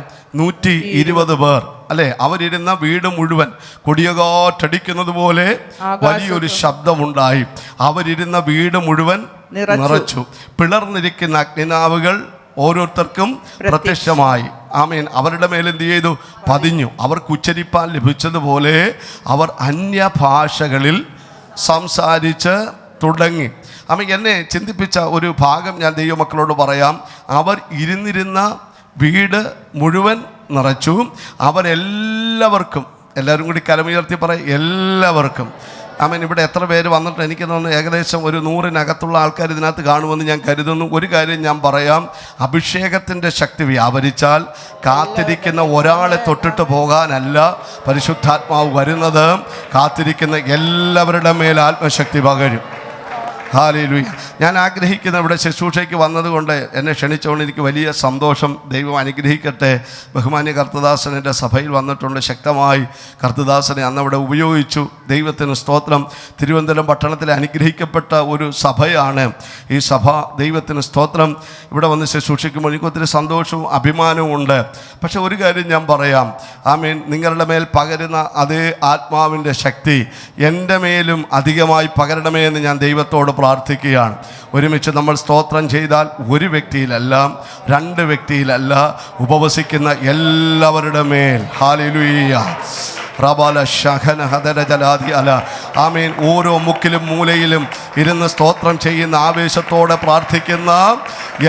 120 പേർ, അല്ലേ? അവരിരുന്ന വീട് മുഴുവൻ കൊടിയകാറ്റടിക്കുന്നത് പോലെ വലിയൊരു ശബ്ദമുണ്ടായി. അവരിരുന്ന വീട് മുഴുവൻ നിറച്ചു. പിളർന്നിരിക്കുന്ന അഗ്നിനാവുകൾ ഓരോരുത്തർക്കും പ്രത്യക്ഷമായി. അവരുടെ മേൽ എന്ത് ചെയ്തു? പതിഞ്ഞു. അവർക്ക് ഉച്ചരിപ്പാൻ ലഭിച്ചതുപോലെ അവർ അന്യഭാഷകളിൽ സംസാരിച്ച് തുടങ്ങി. എന്നെ ചിന്തിപ്പിച്ച ഒരു ഭാഗം ഞാൻ ദൈവമക്കളോട് പറയാം. അവർ ഇരുന്നിരുന്ന വീട് മുഴുവൻ നിറച്ചു. അവരെല്ലാവർക്കും, എല്ലാവരും കൂടി കരമുയർത്തി പറയും, എല്ലാവർക്കും. ഇവിടെ എത്ര പേര് വന്നിട്ട് എനിക്ക് തോന്നുന്നു ഏകദേശം ഒരു 100-നകത്തുള്ള ആൾക്കാർ ഇതിനകത്ത് കാണുമെന്ന് ഞാൻ കരുതുന്നു. ഒരു കാര്യം ഞാൻ പറയാം, അഭിഷേകത്തിൻ്റെ ശക്തി വ്യാപരിച്ചാൽ കാത്തിരിക്കുന്ന ഒരാളെ തൊട്ടിട്ട് പോകാനല്ല പരിശുദ്ധാത്മാവ് വരുന്നത്. കാത്തിരിക്കുന്ന എല്ലാവരുടെ മേൽ ആത്മശക്തി പകരും. ഹല്ലേലൂയ. ഞാൻ ആഗ്രഹിക്കുന്ന ഇവിടെ ശുശ്രൂഷയ്ക്ക് വന്നതുകൊണ്ട് എന്നെ ക്ഷണിച്ചുകൊണ്ട് എനിക്ക് വലിയ സന്തോഷം. ദൈവം അനുഗ്രഹിക്കട്ടെ. ബഹുമാന്യ കർത്തദാസൻ എൻ്റെ സഭയിൽ വന്നിട്ടുണ്ട്. ശക്തമായി കർത്തദാസനെ അന്നവിടെ ഉപയോഗിച്ചു. ദൈവത്തിന് സ്തോത്രം. തിരുവനന്തപുരം പട്ടണത്തിലെ അനുഗ്രഹിക്കപ്പെട്ട ഒരു സഭയാണ് ഈ സഭ. ദൈവത്തിന് സ്തോത്രം. ഇവിടെ വന്ന് ശുശ്രൂഷിക്കുമ്പോൾ എനിക്ക് ഒത്തിരി സന്തോഷവും അഭിമാനവും ഉണ്ട്. പക്ഷെ ഒരു കാര്യം ഞാൻ പറയാം, നിങ്ങളുടെ മേൽ പകരുന്ന അതേ ആത്മാവിൻ്റെ ശക്തി എൻ്റെ മേലും അധികമായി പകരണമേ എന്ന് ഞാൻ ദൈവത്തോട് പ്രാർത്ഥിക്കുകയാണ്. ഒരുമിച്ച് നമ്മൾ സ്തോത്രം ചെയ്താൽ ഒരു വ്യക്തിയിലല്ല, 2 വ്യക്തിയിലല്ല, ഉപവസിക്കുന്ന എല്ലാവരുടെ മേൽ. ഹല്ലേലൂയ. ഓരോ മുക്കിലും മൂലയിലും ഇരുന്ന് സ്തോത്രം ചെയ്യുന്ന, ആവേശത്തോടെ പ്രാർത്ഥിക്കുന്ന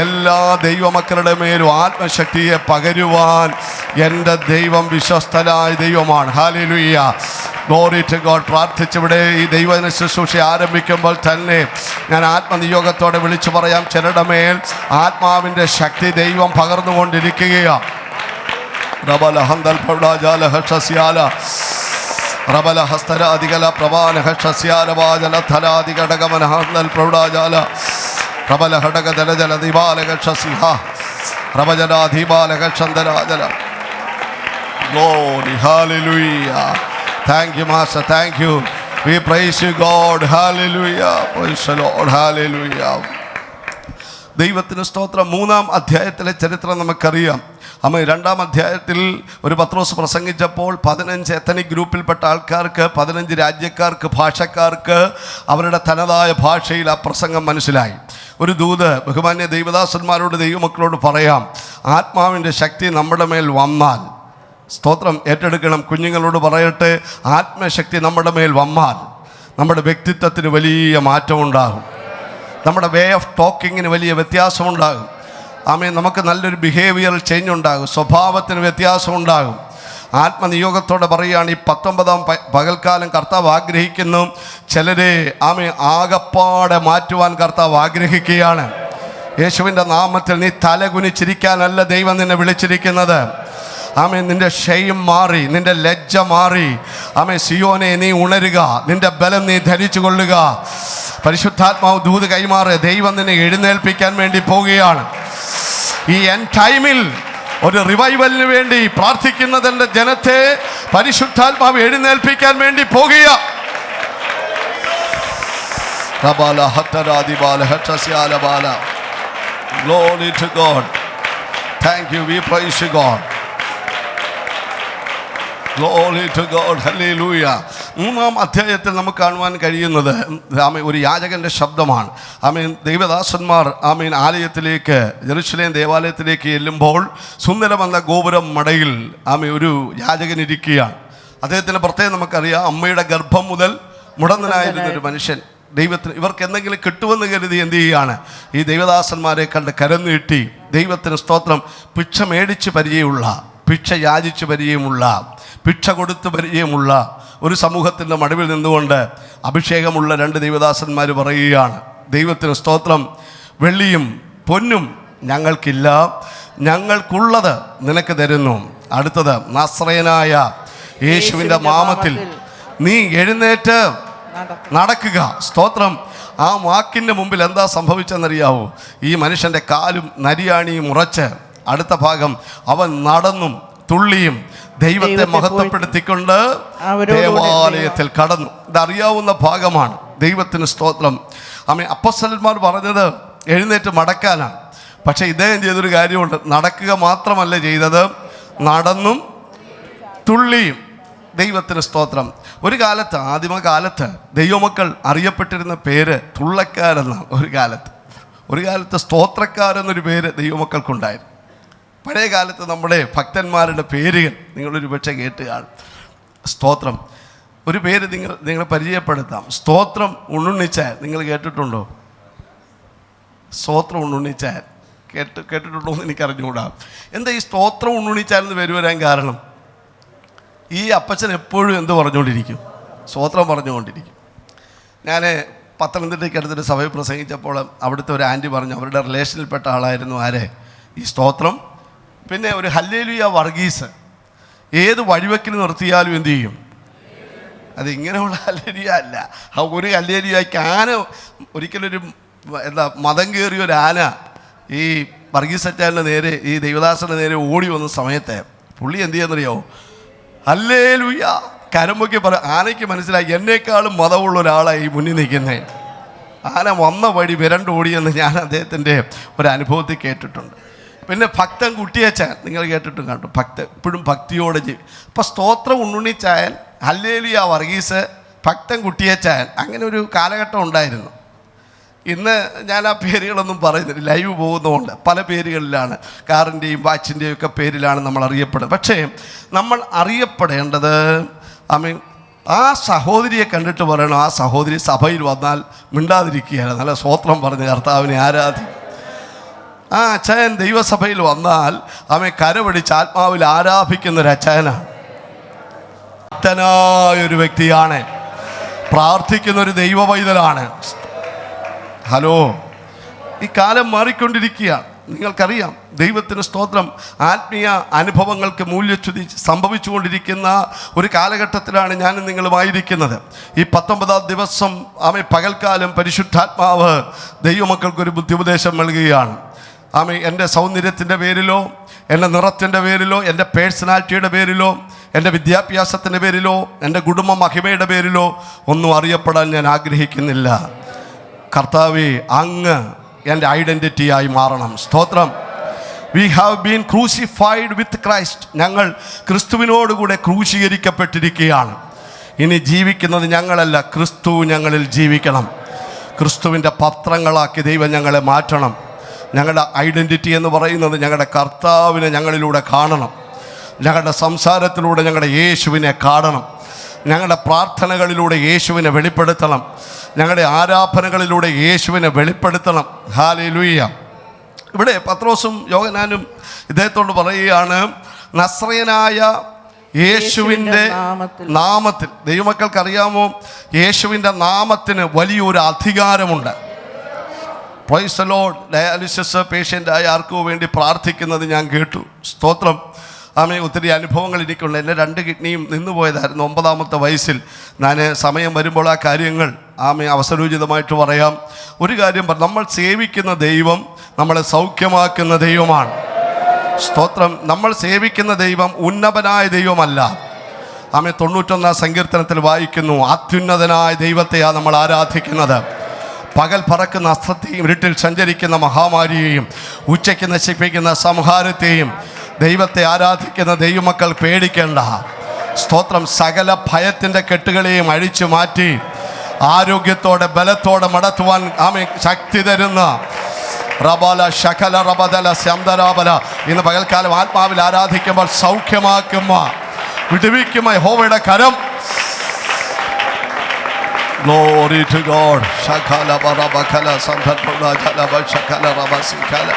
എല്ലാ ദൈവമക്കളുടെ മേലും ആത്മശക്തിയെ പകരുവാൻ എൻ്റെ ദൈവം വിശ്വസ്തനായ ദൈവമാണ്. ഹല്ലേലൂയ. Glory to God. പ്രാർത്ഥിച്ചിവിടെ ഈ ദൈവദിന ശുശ്രൂഷ ആരംഭിക്കുമ്പോൾ തന്നെ ഞാൻ ആത്മനിയോഗത്തോടെ വിളിച്ചു പറയാം, ചിലരുടെ മേൽ ആത്മാവിൻ്റെ ശക്തി ദൈവം പകർന്നുകൊണ്ടിരിക്കുകയാണ്. Glory, hallelujah. Thank you, Master. Thank you. We praise you, God. Hallelujah. Praise the Lord. Hallelujah. ദൈവത്തിന് സ്തോത്രം. 3-ാം അധ്യായത്തിലെ ചരിത്രം നമുക്കറിയാം. അമ്മ 2-ാം അധ്യായത്തിൽ ഒരു പത്രോസ് പ്രസംഗിച്ചപ്പോൾ 15 എത്തനിക് ഗ്രൂപ്പിൽപ്പെട്ട ആൾക്കാർക്ക്, 15 രാജ്യക്കാർക്ക്, ഭാഷക്കാർക്ക് അവരുടെ തനതായ ഭാഷയിൽ ആ പ്രസംഗം മനസ്സിലായി. ഒരു ദൂത് ബഹുമാന്യ ദൈവദാസന്മാരോട്, ദൈവമക്കളോട് പറയാം, ആത്മാവിൻ്റെ ശക്തി നമ്മുടെ മേൽ വന്നാൽ, സ്തോത്രം ഏറ്റെടുക്കണം. കുഞ്ഞുങ്ങളോട് പറയട്ടെ, ആത്മശക്തി നമ്മുടെ മേൽ വന്നാൽ നമ്മുടെ വ്യക്തിത്വത്തിന് വലിയ മാറ്റമുണ്ടാകും. നമ്മുടെ വേ ഓഫ് ടോക്കിങ്ങിന് വലിയ വ്യത്യാസമുണ്ടാകും. ആമേൻ. നമുക്ക് നല്ലൊരു ബിഹേവിയറൽ ചേഞ്ച് ഉണ്ടാകും. സ്വഭാവത്തിന് വ്യത്യാസമുണ്ടാകും. ആത്മനിയോഗത്തോടെ പറയുകയാണ്, ഈ 19-ാം പകൽക്കാലം കർത്താവ് ആഗ്രഹിക്കുന്നു, ചിലരെ ആകപ്പാടെ മാറ്റുവാൻ കർത്താവ് ആഗ്രഹിക്കുകയാണ്. യേശുവിൻ്റെ നാമത്തിൽ നീ തലകുനിച്ചിരിക്കാനല്ല ദൈവം നിന്നെ വിളിച്ചിരിക്കുന്നത്. ആമേൻ. നിന്റെ ഷെയിം മാറി, നിന്റെ ലജ്ജ മാറി. ആമേൻ. സിയോനെ നീ ഉണരുക, നിന്റെ ബലം നീ ധരിച്ചു കൊള്ളുക. പരിശുദ്ധാത്മാവ് ദൂത് കൈമാറ്. ദൈവം നിന്നെ എഴുന്നേൽപ്പിക്കാൻ വേണ്ടി പോവുകയാണ്. ഈ എൻഡ് ടൈമിൽ ഒരു റിവൈവലിന് വേണ്ടി പ്രാർത്ഥിക്കുന്നതിൻ്റെ ജനത്തെ പരിശുദ്ധാത്മാവ് എഴുന്നേൽപ്പിക്കാൻ വേണ്ടി പോകുക. Glory to God. Thank you. We praise you, God. Glory to God. Hallelujah. 3-ാം അധ്യായത്തിൽ നമുക്ക് കാണുവാൻ കഴിയുന്നത് ഒരു യാചകൻ്റെ ശബ്ദമാണ്. ദൈവദാസന്മാർ ആലയത്തിലേക്ക്, ജെറുസലേം ദേവാലയത്തിലേക്ക് ചെല്ലുമ്പോൾ സുന്ദരമെന്ന ഗോപുരം മടയിൽ ഒരു യാചകൻ ഇരിക്കുകയാണ്. അദ്ദേഹത്തിന് പ്രത്യേകം നമുക്കറിയാം, അമ്മയുടെ ഗർഭം മുതൽ മുടന്തനായിരുന്നൊരു മനുഷ്യൻ. ദൈവത്തിന് ഇവർക്ക് എന്തെങ്കിലും കിട്ടുമെന്ന് കരുതി എന്ത് ചെയ്യുകയാണ്, ഈ ദൈവദാസന്മാരെ കണ്ട് കരം നീട്ടി ദൈവത്തിന് സ്തോത്രം ഭിക്ഷ മേടിച്ച് പരിചയമുള്ള, ഭിക്ഷ യാചിച്ച് പരിചയമുള്ള, ഭിക്ഷ കൊടുത്ത് പരിചയമുള്ള ഒരു സമൂഹത്തിൻ്റെ മടുവിൽ നിന്നുകൊണ്ട് അഭിഷേകമുള്ള 2 ദൈവദാസന്മാർ പറയുകയാണ്, ദൈവത്തിന് സ്തോത്രം, വെള്ളിയും പൊന്നും ഞങ്ങൾക്കില്ല, ഞങ്ങൾക്കുള്ളത് നിനക്ക് തരുന്നു. അടുത്തത്, നസ്രയനായ യേശുവിൻ്റെ നാമത്തിൽ നീ എഴുന്നേറ്റ് നടക്കുക. സ്തോത്രം. ആ വാക്കിൻ്റെ മുമ്പിൽ എന്താ സംഭവിച്ചെന്നറിയാവോ? ഈ മനുഷ്യൻ്റെ കാലും നരിയാണിയും ഉറച്ച്, അടുത്ത ഭാഗം, അവൻ നടന്നും തുള്ളിയും ദൈവത്തെ മഹത്വപ്പെടുത്തിക്കൊണ്ട് ദേവാലയത്തിൽ കടന്നു. ഇതറിയാവുന്ന ഭാഗമാണ്. ദൈവത്തിന് സ്തോത്രം. അപ്പോസ്തലന്മാർ പറഞ്ഞത് എഴുന്നേറ്റ് മടക്കാനാണ്. പക്ഷേ ഇദ്ദേഹം ചെയ്തൊരു കാര്യമുണ്ട്. നടക്കുക മാത്രമല്ല ചെയ്തത്, നടന്നും തുള്ളിയും. ദൈവത്തിന് സ്തോത്രം. ഒരു കാലത്ത്, ആദിമകാലത്ത് ദൈവമക്കൾ അറിയപ്പെട്ടിരുന്ന പേര് തുള്ളക്കാരെന്ന. ഒരു കാലത്ത് സ്തോത്രക്കാരെന്നൊരു പേര് ദൈവമക്കൾക്കുണ്ടായിരുന്നു. പഴയ കാലത്ത് നമ്മുടെ ഭക്തന്മാരുടെ പേരുകൾ നിങ്ങളൊരു പക്ഷേ കേട്ട് കാണും. സ്തോത്രം. ഒരു പേര് നിങ്ങളെ പരിചയപ്പെടുത്താം. സ്തോത്രം ഉണ്ണുണ്ണിച്ചാൻ. നിങ്ങൾ കേട്ടിട്ടുണ്ടോ? സ്തോത്രം ഉണ്ണുണ്ണിച്ചാൻ കേട്ടിട്ടുണ്ടോ എന്ന് എനിക്കറിഞ്ഞുകൂടാ. എന്താ ഈ സ്തോത്രം ഉണ്ണുണ്ണിച്ചാൻ എന്ന് പേര് വരാൻ കാരണം? ഈ അപ്പച്ചൻ എപ്പോഴും എന്ത് പറഞ്ഞുകൊണ്ടിരിക്കും? സ്തോത്രം പറഞ്ഞുകൊണ്ടിരിക്കും. ഞാൻ പത്തനംതിട്ടയ്ക്ക് അടുത്തൊരു സഭയിൽ പ്രസംഗിച്ചപ്പോൾ അവിടുത്തെ ഒരു ആൻറ്റി പറഞ്ഞു, അവരുടെ റിലേഷനിൽപ്പെട്ട ആളായിരുന്നു ആരെ? ഈ സ്തോത്രം. പിന്നെ ഒരു ഹല്ലേലൂയ വർഗീസ്. ഏത് വഴിവെക്കിൽ നിർത്തിയാലും എന്തു ചെയ്യും? അത് ഇങ്ങനെയുള്ള ഹല്ലേലൂയ അല്ല. ഒരു ഹല്ലേലൂയയ്ക്ക് ആന, ഒരിക്കലൊരു മതം കയറിയ ഒരു ആന ഈ വർഗീസ് അച്ചാലിൻ്റെ നേരെ, ഈ ദൈവദാസൻ്റെ നേരെ ഓടി വന്ന സമയത്ത് പുള്ളി എന്ത് ചെയ്യാന്നറിയോ? ഹല്ലേലൂയ കരമ്പൊക്കെ പറ. ആനയ്ക്ക് മനസ്സിലായി എന്നേക്കാളും മതമുള്ള ഒരാളായി ഈ മുന്നിൽ നിൽക്കുന്നത്. ആന വന്ന വഴി വിരണ്ടോടിയെന്ന് ഞാൻ അദ്ദേഹത്തിൻ്റെ ഒരു അനുഭവത്തിൽ കേട്ടിട്ടുണ്ട്. പിന്നെ ഭക്തൻ കുട്ടിയച്ചാൻ നിങ്ങൾ കേട്ടിട്ടും കണ്ടു. എപ്പോഴും ഭക്തിയോടെ അപ്പോൾ സ്തോത്രം ഉണ്ണുണ്ണിച്ചായൻ, ഹല്ലേലൂയ വർഗീസ്, ഭക്തൻ കുട്ടിയച്ചായൻ, അങ്ങനെ ഒരു കാലഘട്ടം ഉണ്ടായിരുന്നു. ഇന്ന് ഞാൻ ആ പേരുകളൊന്നും പറയുന്നില്ല, ലൈവ് പോകുന്നതുകൊണ്ട് പല പേരുകളിലാണ്, കാറിൻ്റെയും വാച്ചിൻ്റെയും ഒക്കെ പേരിലാണ് നമ്മൾ അറിയപ്പെടുന്നത്. പക്ഷേ നമ്മൾ അറിയപ്പെടേണ്ടത് ആ സഹോദരിയെ കണ്ടിട്ട് പറയണം, ആ സഹോദരി സഭയിൽ വന്നാൽ മിണ്ടാതിരിക്കുകയാണ്, നല്ല സ്തോത്രം പറഞ്ഞ് കർത്താവിനെ ആരാധിക്കും. ആ അച്ചായൻ ദൈവസഭയിൽ വന്നാൽ കരപിടിച്ച് ആത്മാവിൽ ആരാധിക്കുന്നൊരു അച്ചായനാണ്. ഭക്തനായൊരു വ്യക്തിയാണ്, പ്രാർത്ഥിക്കുന്നൊരു ദൈവ പൈതലാണ്. ഹലോ, ഈ കാലം മാറിക്കൊണ്ടിരിക്കുകയാണ്. നിങ്ങൾക്കറിയാം, ദൈവത്തിന് സ്തോത്രം, ആത്മീയ അനുഭവങ്ങൾക്ക് മൂല്യച്യുതി സംഭവിച്ചുകൊണ്ടിരിക്കുന്ന ഒരു കാലഘട്ടത്തിലാണ് ഞാനും നിങ്ങളുമായിരിക്കുന്നത്. ഈ 19-ാം ദിവസം പകൽക്കാലം പരിശുദ്ധാത്മാവ് ദൈവമക്കൾക്കൊരു ബുദ്ധിപദേശം നൽകുകയാണ്. എൻ്റെ സൗന്ദര്യത്തിൻ്റെ പേരിലോ, എൻ്റെ നിറത്തിൻ്റെ പേരിലോ, എൻ്റെ പേഴ്സണാലിറ്റിയുടെ പേരിലോ, എൻ്റെ വിദ്യാഭ്യാസത്തിൻ്റെ പേരിലോ, എൻ്റെ കുടുംബ മഹിമയുടെ പേരിലോ ഒന്നും അറിയപ്പെടാൻ ഞാൻ ആഗ്രഹിക്കുന്നില്ല. കർത്താവേ, അങ്ങ് എൻ്റെ ഐഡൻറ്റിറ്റിയായി മാറണം. സ്തോത്രം. We have been crucified with Christ. ഞങ്ങൾ ക്രിസ്തുവിനോടുകൂടെ ക്രൂശീകരിക്കപ്പെട്ടിരിക്കുകയാണ്. ഇനി ജീവിക്കുന്നത് ഞങ്ങളല്ല, ക്രിസ്തു ഞങ്ങളിൽ ജീവിക്കണം. ക്രിസ്തുവിൻ്റെ പത്രങ്ങളാക്കി ദൈവം ഞങ്ങളെ മാറ്റണം. ഞങ്ങളുടെ ഐഡൻറ്റിറ്റി എന്ന് പറയുന്നത് ഞങ്ങളുടെ കർത്താവിനെ ഞങ്ങളിലൂടെ കാണണം. ഞങ്ങളുടെ സംസാരത്തിലൂടെ ഞങ്ങളുടെ യേശുവിനെ കാണണം. ഞങ്ങളുടെ പ്രാർത്ഥനകളിലൂടെ യേശുവിനെ വെളിപ്പെടുത്തണം. ഞങ്ങളുടെ ആരാധനകളിലൂടെ യേശുവിനെ വെളിപ്പെടുത്തണം. ഹല്ലേലൂയ. ഇവിടെ പത്രോസും യോഹന്നാനും ഇദ്ദേഹത്തോട് പറയുകയാണ്, നസ്രയനായ യേശുവിൻ്റെ നാമത്തിൽ. ദൈവമക്കൾക്കറിയാമോ, യേശുവിൻ്റെ നാമത്തിന് വലിയൊരു അധികാരമുണ്ട്. Praise the Lord. ഡയാലിസിസ് പേഷ്യൻ്റായ ആർക്കോ വേണ്ടി പ്രാർത്ഥിക്കുന്നത് ഞാൻ കേട്ടു. സ്തോത്രം. ഒത്തിരി അനുഭവങ്ങൾ എനിക്കുണ്ട്. എൻ്റെ 2 കിഡ്നിയും നിന്നുപോയതായിരുന്നു 9ാമത്തെ വയസ്സിൽ. ഞാൻ സമയം വരുമ്പോൾ ആ കാര്യങ്ങൾ അവസരോചിതമായിട്ട് പറയാം. ഒരു കാര്യം നമ്മൾ സേവിക്കുന്ന ദൈവം നമ്മളെ സൗഖ്യമാക്കുന്ന ദൈവമാണ്. സ്തോത്രം. നമ്മൾ സേവിക്കുന്ന ദൈവം ഉന്നതനായ ദൈവമല്ല. 91 സങ്കീർത്തനത്തിൽ വായിക്കുന്നു, അത്യുന്നതനായ ദൈവത്തെയാണ് നമ്മൾ ആരാധിക്കുന്നത്. പകൽ പറക്കുന്ന അസ്ത്രത്തെയും ഇരുട്ടിൽ സഞ്ചരിക്കുന്ന മഹാമാരിയെയും ഉച്ചയ്ക്ക് നശിപ്പിക്കുന്ന സംഹാരത്തെയും ദൈവത്തെ ആരാധിക്കുന്ന ദൈവമക്കൾ പേടിക്കേണ്ട. സ്തോത്രം. സകല ഭയത്തിൻ്റെ കെട്ടുകളെയും അഴിച്ചു മാറ്റി ആരോഗ്യത്തോടെ ബലത്തോടെ മടത്തുവാൻ ശക്തി തരുന്ന റബല ശകല റബദല ശംദരാബല ഇന്ന് പകൽക്കാലം ആത്മാവിൽ ആരാധിക്കുമ്പോൾ സൗഖ്യമാക്കുമ്മ, വിടുവിക്കുമ്മ യഹോവയുടെ കരം. Glory to God. Shakala barabakala sambhatula jalaba shakala rabasikala.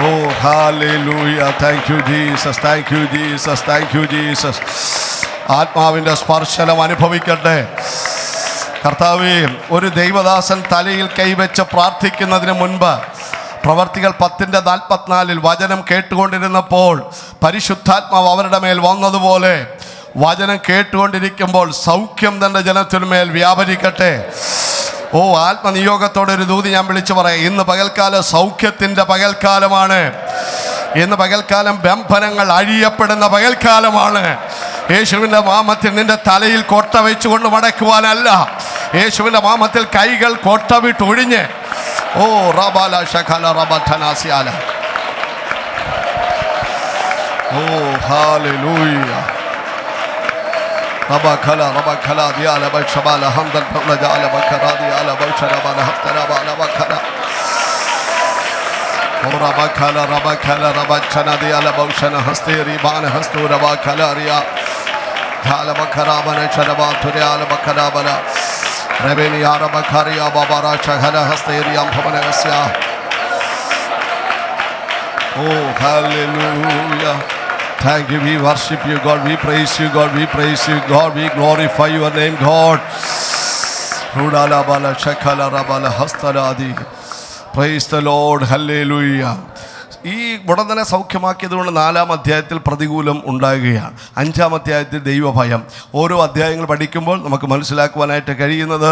Oh, hallelujah. Thank you, Jesus. Thank you, Jesus. Thank you, Jesus. ആത്മാവിൻ്റെ സ്പർശനം അനുഭവിക്കട്ടെ. കർത്താവേ, ഒരു ദൈവദാസൻ തലയിൽ കൈവച്ച് പ്രാർത്ഥിക്കുന്നതിന് മുൻപ് പ്രവർത്തികൾ 10:44 വചനം കേട്ടുകൊണ്ടിരുന്നപ്പോൾ പരിശുദ്ധാത്മാവ് അവരുടെ മേൽ വന്നതുപോലെ വചനം കേട്ടുകൊണ്ടിരിക്കുമ്പോൾ സൗഖ്യം തൻ്റെ ജനത്തിന്മേൽ വ്യാപരിക്കട്ടെ. ഓ, ആത്മനിയോഗത്തോടെ ഒരു ദൂതി ഞാൻ വിളിച്ചു പറയാം. ഇന്ന് പകൽക്കാലം സൗഖ്യത്തിൻ്റെ പകൽക്കാലമാണ്. ഇന്ന് പകൽക്കാലം ബന്ധനങ്ങൾ അഴിയപ്പെടുന്ന പകൽക്കാലമാണ്. യേശുവിൻ്റെ നാമത്തിൽ നിന്റെ തലയിൽ കൊട്ട വെച്ചുകൊണ്ട് മടക്കുവാനല്ല, യേശുവിൻ്റെ നാമത്തിൽ കൈകൾ കൊട്ട വിട്ടൊഴിഞ്ഞ് ഓ റബാല ശഖല റബഠനാസിയാല. ഓ hallelujah. Rabakala rabakala diala bashabala hamdan prajala bakara diala basharabala haftarabala bakara. Oh rabakala rabakala rabachana diala baushana hasteri bana hastu rabakala riya. Dhala bakara bana sharaba turiala bakara bana. Rebeni ara bakariya babara shagala hasteri amphamana gasya. Oh hallelujah. Thank you. We worship you, God. We praise you, God. We praise you, God. We glorify your name, God. Rudala bala shakala rabala hastaradi. Praise the Lord. Hallelujah. ഈ ഉടനെ സൗഖ്യമാക്കിയതുകൊണ്ട് 4-ാം അധ്യായത്തിൽ പ്രതികൂലം ഉണ്ടാകുകയാണ്. 5-ാം അധ്യായത്തിൽ ദൈവഭയം. ഓരോ അധ്യായങ്ങൾ പഠിക്കുമ്പോൾ നമുക്ക് മനസ്സിലാക്കുവാനായിട്ട് കഴിയുന്നത്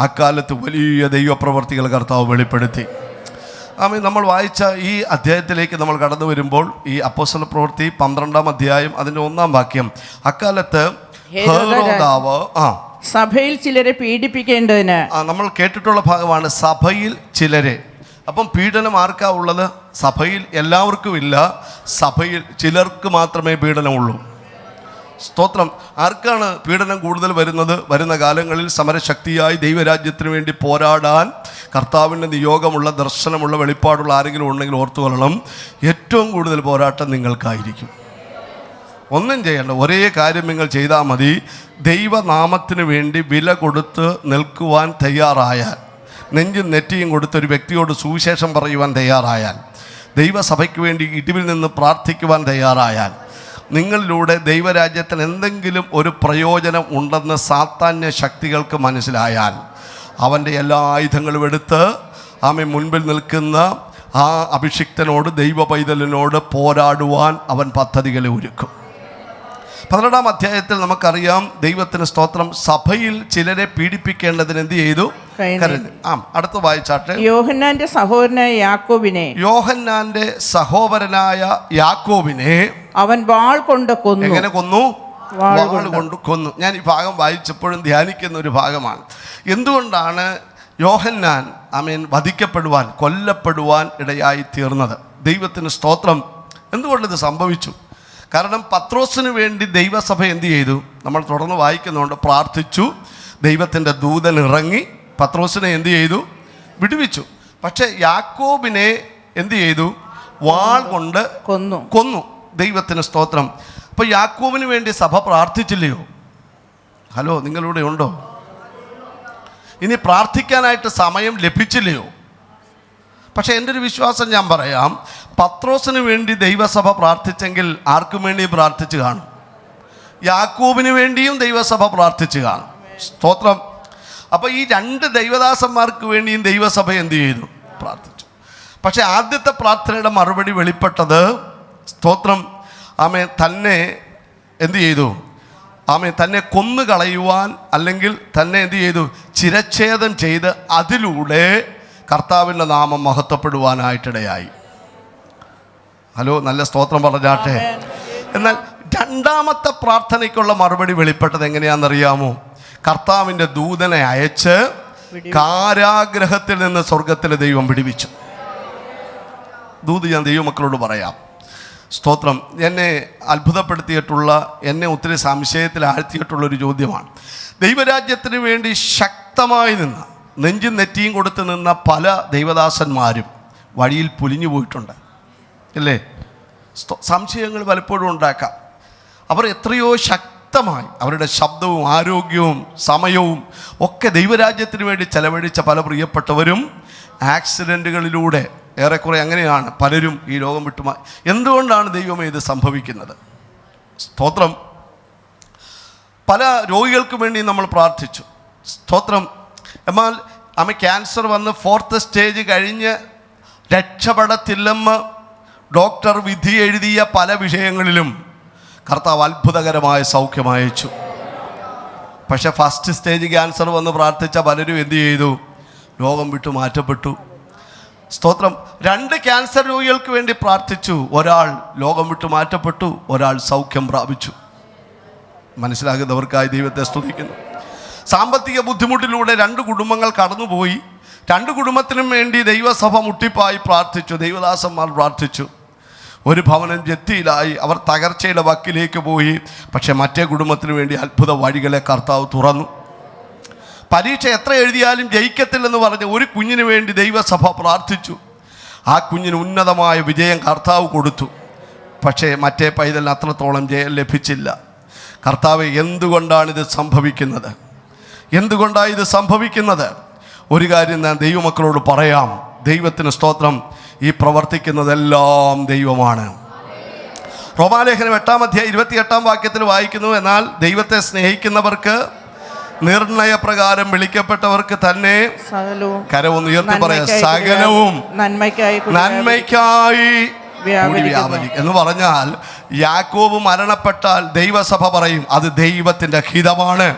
അക്കാലത്ത് വലിയ ദൈവപ്രവർത്തികൾ കർത്താവ് വെളിപ്പെടുത്തി. നമ്മൾ വായിച്ച ഈ അധ്യായത്തിലേക്ക് നമ്മൾ കടന്നു വരുമ്പോൾ ഈ അപ്പോസ്തല പ്രവൃത്തി 12-ാം അധ്യായം അതിൻ്റെ 1-ാം വാക്യം, അക്കാലത്ത് ഹെരോദാവ് സഭയിൽ ചിലരെ പീഡിപ്പിക്കേണ്ടതിന്. നമ്മൾ കേട്ടിട്ടുള്ള ഭാഗമാണ് സഭയിൽ ചിലരെ. അപ്പം പീഡനം ആർക്കാ ഉള്ളത്? സഭയിൽ എല്ലാവർക്കും ഇല്ല, സഭയിൽ ചിലർക്ക് മാത്രമേ പീഡനമുള്ളൂ. സ്തോത്രം. ആർക്കാണ് പീഡനം കൂടുതൽ വരുന്നത്? വരുന്ന കാലങ്ങളിൽ സമരശക്തിയായി ദൈവരാജ്യത്തിന് വേണ്ടി പോരാടാൻ കർത്താവിൻ്റെ നിയോഗമുള്ള ദർശനമുള്ള വെളിപ്പാടുള്ള ആരെങ്കിലും ഉണ്ടെങ്കിൽ ഓർത്തുകൊള്ളണം, ഏറ്റവും കൂടുതൽ പോരാട്ടം നിങ്ങൾക്കായിരിക്കും. ഒന്നും ചെയ്യേണ്ട, ഒരേ കാര്യം നിങ്ങൾ ചെയ്താൽ മതി. ദൈവനാമത്തിന് വേണ്ടി വില കൊടുത്ത് നിൽക്കുവാൻ തയ്യാറായാൽ, നെഞ്ചും നെറ്റിയും കൊടുത്തൊരു വ്യക്തിയോട് സുവിശേഷം പറയുവാൻ തയ്യാറായാൽ, ദൈവസഭയ്ക്ക് വേണ്ടി ഇടിവിൽ നിന്ന് പ്രാർത്ഥിക്കുവാൻ തയ്യാറായാൽ, നിങ്ങളിലൂടെ ദൈവരാജ്യത്തിന് എന്തെങ്കിലും ഒരു പ്രയോജനം ഉണ്ടെന്ന് സാത്താന്യ ശക്തികൾക്ക് മനസ്സിലായാൽ, അവൻ്റെ എല്ലാ ആയുധങ്ങളും എടുത്ത് മുൻപിൽ നിൽക്കുന്ന ആ അഭിഷിക്തനോട്, ദൈവ പൈതലിനോട് പോരാടുവാൻ അവൻ പദ്ധതികളെ ഒരുക്കും. 12-ാം അധ്യായത്തിൽ നമുക്കറിയാം, ദൈവത്തിന് സ്തോത്രം, സഭയിൽ ചിലരെ പീഡിപ്പിക്കേണ്ടതിന് എന്ത് ചെയ്തു? അടുത്ത വായിച്ചാട്ടെ. യോഹന്നാന്റെ സഹോദരനായ യാക്കോബിനെ അവൻ വാൾ കൊണ്ട് കൊന്നു. എങ്ങനെ കൊന്നു? വാൾ കൊണ്ട് കൊന്നു. ഞാൻ ഈ ഭാഗം വായിച്ചപ്പോഴും ധ്യാനിക്കുന്ന ഒരു ഭാഗമാണ്. എന്തുകൊണ്ടാണ് യോഹന്നാൻ വധിക്കപ്പെടുവാൻ, കൊല്ലപ്പെടുവാൻ ഇടയായി തീർന്നത്. ദൈവത്തിന് സ്തോത്രം. എന്തുകൊണ്ടിത് സംഭവിച്ചു? കാരണം പത്രോസിന് വേണ്ടി ദൈവസഭ എന്ത് ചെയ്തു? നമ്മൾ തുടർന്ന് വായിക്കുന്നുണ്ട്, പ്രാർത്ഥിച്ചു. ദൈവത്തിൻ്റെ ദൂതൻ ഇറങ്ങി പത്രോസിനെ എന്ത് ചെയ്തു? വിടുവിച്ചു. പക്ഷേ യാക്കോബിനെ എന്ത് ചെയ്തു? വാൾ കൊണ്ട് കൊന്നു. ദൈവത്തിന് സ്തോത്രം. അപ്പോൾ യാക്കോബിന് വേണ്ടി സഭ പ്രാർത്ഥിച്ചില്ലയോ? ഹലോ, നിങ്ങളിവിടെ ഉണ്ടോ? ഇനി പ്രാർത്ഥിക്കാനായിട്ട് സമയം ലഭിച്ചില്ലയോ? പക്ഷേ എൻ്റെ ഒരു വിശ്വാസം ഞാൻ പറയാം, പത്രോസിന് വേണ്ടി ദൈവസഭ പ്രാർത്ഥിച്ചെങ്കിൽ ആർക്കും വേണ്ടി പ്രാർത്ഥിച്ചു കാണും? യാക്കോബിന് വേണ്ടിയും ദൈവസഭ പ്രാർത്ഥിച്ചു കാണും. സ്തോത്രം. അപ്പോൾ ഈ രണ്ട് ദൈവദാസന്മാർക്ക് വേണ്ടിയും ദൈവസഭ എന്ത് ചെയ്തു? പ്രാർത്ഥിച്ചു. പക്ഷേ ആദ്യത്തെ പ്രാർത്ഥനയുടെ മറുപടി വെളിപ്പെട്ടത്, സ്തോത്രം, തന്നെ എന്ത് ചെയ്തു? തന്നെ കൊന്നുകളയുവാൻ, അല്ലെങ്കിൽ തന്നെ എന്ത് ചെയ്തു? ചിരച്ഛേദം ചെയ്ത് അതിലൂടെ കർത്താവിൻ്റെ നാമം മഹത്വപ്പെടുവാനായിട്ടിടയായി. ഹലോ, നല്ല സ്തോത്രം പറഞ്ഞാട്ടെ. എന്നാൽ രണ്ടാമത്തെ പ്രാർത്ഥനയ്ക്കുള്ള മറുപടി വെളിപ്പെട്ടത് എങ്ങനെയാണെന്നറിയാമോ? കർത്താവിൻ്റെ ദൂതനെ അയച്ച് കാരാഗ്രഹത്തിൽ നിന്ന് സ്വർഗത്തിലെ ദൈവം വിടുവിച്ചു. ദൂത് ഞാൻ ദൈവമക്കളോട് പറയാം. സ്തോത്രം. എന്നെ അത്ഭുതപ്പെടുത്തിയിട്ടുള്ള, എന്നെ ഒത്തിരി സംശയത്തിൽ ആഴ്ത്തിയിട്ടുള്ളൊരു ചോദ്യമാണ്. ദൈവരാജ്യത്തിന് വേണ്ടി ശക്തമായി നിന്ന് നെഞ്ചും നെറ്റിയും കൊടുത്ത് നിന്ന പല ദൈവദാസന്മാരും വഴിയിൽ പുലിഞ്ഞു പോയിട്ടുണ്ട്, അല്ലേ? സംശയങ്ങൾ പലപ്പോഴും ഉണ്ടാക്കാം. അവർ എത്രയോ ശക്തമായി അവരുടെ ശബ്ദവും ആരോഗ്യവും സമയവും ഒക്കെ ദൈവരാജ്യത്തിന് വേണ്ടി ചെലവഴിച്ച പല പ്രിയപ്പെട്ടവരും ആക്സിഡൻറ്റുകളിലൂടെ, ഏറെക്കുറെ അങ്ങനെയാണ് പലരും ഈ ലോകം വിട്ടുമായി. എന്തുകൊണ്ടാണ് ദൈവമേ ഇത് സംഭവിക്കുന്നത്? സ്തോത്രം. പല രോഗികൾക്ക് വേണ്ടി നമ്മൾ പ്രാർത്ഥിച്ചു. സ്തോത്രം. എന്നാൽ ക്യാൻസർ വന്ന് 4th സ്റ്റേജ് കഴിഞ്ഞ് രക്ഷപ്പെടത്തില്ലെന്ന് ഡോക്ടർ വിധി എഴുതിയ പല വിഷയങ്ങളിലും കർത്താവ് അത്ഭുതകരമായ സൗഖ്യം അയച്ചു. പക്ഷെ 1st സ്റ്റേജ് ക്യാൻസർ വന്ന് പ്രാർത്ഥിച്ച പലരും എന്ത് ചെയ്തു? രോഗം വിട്ടു മാറ്റപ്പെട്ടു. സ്തോത്രം. 2 ക്യാൻസർ രോഗികൾക്ക് വേണ്ടി പ്രാർത്ഥിച്ചു. ഒരാൾ ലോകം വിട്ടു മാറ്റപ്പെട്ടു, ഒരാൾ സൗഖ്യം പ്രാപിച്ചു. മനസ്സിലാകുന്നവർക്കായി ദൈവത്തെ സ്തുതിക്കുന്നു. സാമ്പത്തിക ബുദ്ധിമുട്ടിലൂടെ 2 കുടുംബങ്ങൾ കടന്നുപോയി. 2 കുടുംബത്തിനും വേണ്ടി ദൈവസഭ മുട്ടിപ്പായി പ്രാർത്ഥിച്ചു, ദൈവദാസന്മാർ പ്രാർത്ഥിച്ചു. ഒരു ഭവനം ജപ്തിയിലായി, അവർ തകർച്ചയുടെ വക്കിലേക്ക് പോയി. പക്ഷെ മറ്റേ കുടുംബത്തിന് വേണ്ടി അത്ഭുത വഴികളെ കർത്താവ് തുറന്നു. പരീക്ഷ എത്ര എഴുതിയാലും ജയിക്കത്തില്ലെന്ന് പറഞ്ഞ് ഒരു കുഞ്ഞിന് വേണ്ടി ദൈവസഭ പ്രാർത്ഥിച്ചു. ആ കുഞ്ഞിന് ഉന്നതമായ വിജയം കർത്താവ് കൊടുത്തു. പക്ഷേ മറ്റേ പൈതലിന് അത്രത്തോളം ജയം ലഭിച്ചില്ല. കർത്താവ്, എന്തുകൊണ്ടാണിത് സംഭവിക്കുന്നത്? എന്തുകൊണ്ടാണ് ഇത് സംഭവിക്കുന്നത്? ഒരു കാര്യം ഞാൻ ദൈവമക്കളോട് പറയാം. ദൈവത്തിന് സ്തോത്രം. ഈ പ്രവർത്തിക്കുന്നതെല്ലാം ദൈവമാണ്. റോമാലേഖനം 8-ാം അധ്യായം 28-ാം വാക്യത്തിൽ വായിക്കുന്നു, എന്നാൽ ദൈവത്തെ സ്നേഹിക്കുന്നവർക്ക് നിർണയപ്രകാരം വിളിക്കപ്പെട്ടവർക്ക് തന്നെ കരമൊന്ന് ഉയർത്തി പറയാം, സകലവും നന്മയ്ക്കായി വ്യാപരിക്കും എന്ന് പറഞ്ഞാൽ, യാക്കോബ് മരണപ്പെട്ടാൽ ദൈവസഭ പറയും അത് ദൈവത്തിൻ്റെ ഹിതമാണ്.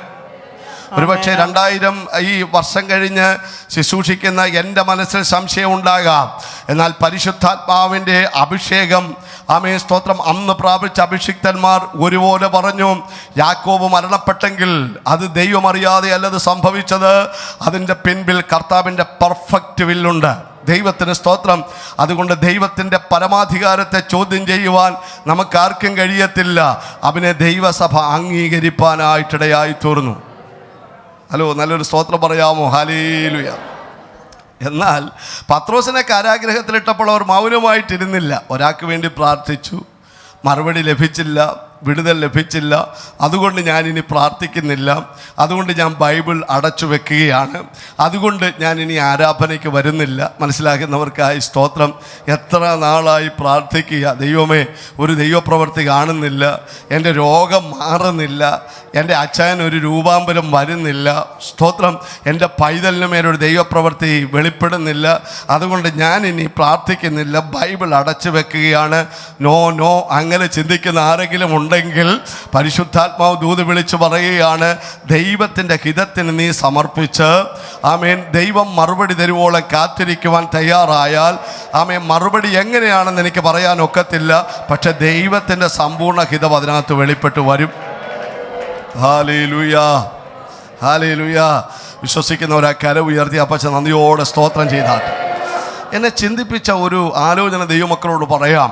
ഒരുപക്ഷെ 2000 ഈ വർഷം കഴിഞ്ഞ് ശുശ്രൂഷിക്കുന്ന എൻ്റെ മനസ്സിൽ സംശയം ഉണ്ടാകാം. എന്നാൽ പരിശുദ്ധാത്മാവിൻ്റെ അഭിഷേകം, സ്തോത്രം, അന്ന് പ്രാപിച്ച അഭിഷിക്തന്മാർ ഒരുപോലെ പറഞ്ഞു, യാക്കോബ് മരണപ്പെട്ടെങ്കിൽ അത് ദൈവം അറിയാതെ അല്ലത് സംഭവിച്ചത്. അതിൻ്റെ പിൻപിൽ കർത്താവിൻ്റെ പെർഫെക്റ്റ് വില്ലുണ്ട്. ദൈവത്തിന് സ്തോത്രം. അതുകൊണ്ട് ദൈവത്തിൻ്റെ പരമാധികാരത്തെ ചോദ്യം ചെയ്യുവാൻ നമുക്കാർക്കും കഴിയത്തില്ല. അവനെ ദൈവസഭ അംഗീകരിപ്പാനായിട്ടിടയായി തീർന്നു. ഹലോ, നല്ലൊരു സ്തോത്രം പറയാമോ? ഹല്ലേലൂയ. എന്നാൽ പത്രോസിനെ കാരാഗ്രഹത്തിലിട്ടപ്പോൾ അവർ മൗനമായിട്ടിരുന്നില്ല. ഒരാൾക്ക് വേണ്ടി പ്രാർത്ഥിച്ചു, മറുപടി ലഭിച്ചില്ല, വിടുതൽ ലഭിച്ചില്ല. അതുകൊണ്ട് ഞാനിനി പ്രാർത്ഥിക്കുന്നില്ല, അതുകൊണ്ട് ഞാൻ ബൈബിൾ അടച്ചു വെക്കുകയാണ്, അതുകൊണ്ട് ഞാനിനി ആരാധനയ്ക്ക് വരുന്നില്ല. മനസ്സിലാക്കുന്നവർക്കായി സ്തോത്രം. എത്ര നാളായി പ്രാർത്ഥിക്കുക, ദൈവമേ ഒരു ദൈവപ്രവൃത്തി കാണുന്നില്ല, എൻ്റെ രോഗം മാറുന്നില്ല, എൻ്റെ അച്ഛനൊരു രൂപാന്തരം വരുന്നില്ല, സ്തോത്രം, എൻ്റെ പൈതലിന് മേലൊരു ദൈവപ്രവൃത്തി വെളിപ്പെടുന്നില്ല, അതുകൊണ്ട് ഞാനിനി പ്രാർത്ഥിക്കുന്നില്ല, ബൈബിൾ അടച്ചു വെക്കുകയാണ്. നോ നോ, അങ്ങനെ ചിന്തിക്കുന്ന ആരെങ്കിലും ഉണ്ടെങ്കിൽ പരിശുദ്ധാത്മാവ് ദൂത് വിളിച്ച് പറയുകയാണ്, ദൈവത്തിൻ്റെ ഹിതത്തിന് നീ സമർപ്പിച്ച് ദൈവം മറുപടി തരുവോളം കാത്തിരിക്കുവാൻ തയ്യാറായാൽ മറുപടി എങ്ങനെയാണെന്ന് എനിക്ക് പറയാൻ ഒക്കത്തില്ല, പക്ഷെ ദൈവത്തിൻ്റെ സമ്പൂർണ്ണ ഹിതം അതിനകത്ത് വെളിപ്പെട്ട് വരും. Hallelujah, hallelujah. വിശ്വസിക്കുന്നവരാ കര ഉയർത്തി അപ്പച്ച നന്ദിയോടെ സ്തോത്രം ചെയ്താട്ടെ. എന്നെ ചിന്തിപ്പിച്ച ഒരു ആലോചന ദൈവമക്കളോട് പറയാം.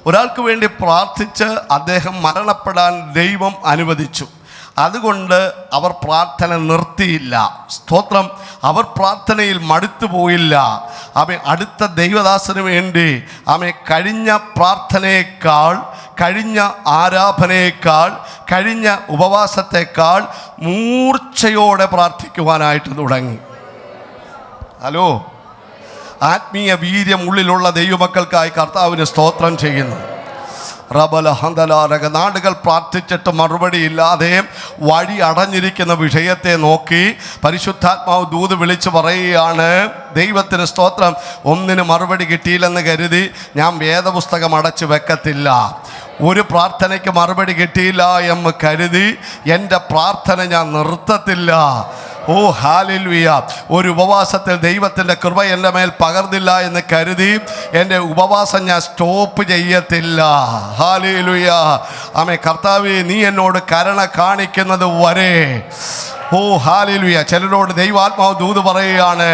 ഒരാൾക്ക് വേണ്ടി പ്രാർത്ഥിച്ച് അദ്ദേഹം മരണപ്പെടാൻ ദൈവം അനുവദിച്ചു. അതുകൊണ്ട് അവർ പ്രാർത്ഥന നിർത്തിയില്ല. സ്തോത്രം. അവർ പ്രാർത്ഥനയിൽ മടുത്തു പോയില്ല. അടുത്ത ദൈവദാസന് വേണ്ടി കഴിഞ്ഞ പ്രാർത്ഥനയേക്കാൾ, കഴിഞ്ഞ ആരാധനയേക്കാൾ, കഴിഞ്ഞ ഉപവാസത്തേക്കാൾ മൂർച്ചയോടെ പ്രാർത്ഥിക്കുവാനായിട്ട് തുടങ്ങി. ഹലോ, ആത്മീയ വീര്യം ഉള്ളിലുള്ള ദൈവമക്കൾക്കായി കർത്താവിന് സ്തോത്രം ചെയ്യുന്നു. നാടുകൾ പ്രാർത്ഥിച്ചിട്ട് മറുപടിയില്ലാതെ വഴി അടഞ്ഞിരിക്കുന്ന വിഷയത്തെ നോക്കി പരിശുദ്ധാത്മാവ് ദൂത് വിളിച്ച് പറയുകയാണ്, ദൈവത്തിന് സ്തോത്രം, ഒന്നിന് മറുപടി കിട്ടിയില്ലെന്ന് കരുതി ഞാൻ വേദപുസ്തകം അടച്ചു വെക്കത്തില്ല. ഒരു പ്രാർത്ഥനയ്ക്ക് മറുപടി കിട്ടിയില്ല എന്ന് കരുതി എൻ്റെ പ്രാർത്ഥന ഞാൻ നിർത്തത്തില്ല. ഓ ഹല്ലേലൂയ. ഒരു ഉപവാസത്തിൽ ദൈവത്തിൻ്റെ കൃപ എൻ്റെ മേൽ പകർന്നില്ല എന്ന് കരുതി എൻ്റെ ഉപവാസം ഞാൻ സ്റ്റോപ്പ് ചെയ്യത്തില്ല. ഹല്ലേലൂയ. കർത്താവേ, നീ എന്നോട് കരുണ കാണിക്കുന്നത് വരെ. ഓ ഹല്ലേലൂയ. ചിലരോട് ദൈവാത്മാവ് ദൂത് പറയുകയാണ്,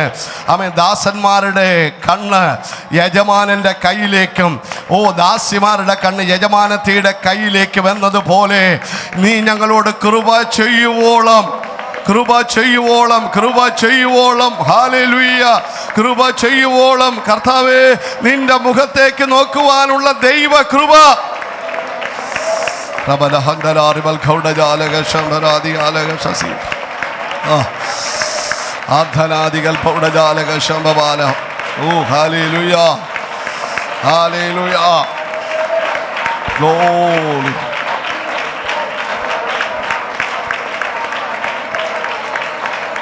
ദാസന്മാരുടെ കണ്ണ് യജമാനൻ്റെ കയ്യിലേക്കും ദാസിമാരുടെ കണ്ണ് യജമാനത്തിയുടെ കയ്യിലേക്കും എന്നതുപോലെ നീ ഞങ്ങളോട് കൃപ ചെയ്യുവോളം, കൃപ ചെയ്യുവോളം, കൃപ ചെയ്യുവോളം, ഹല്ലേലൂയ, കൃപ ചെയ്യുവോളം കർത്താവേ നിന്റെ മുഖത്തേക്ക് നോക്കുവാനുള്ള ദൈവ കൃപ. ആധനാദികൾ പൗഡജാലക ശംഭവാല. Oh hallelujah, hallelujah, glory.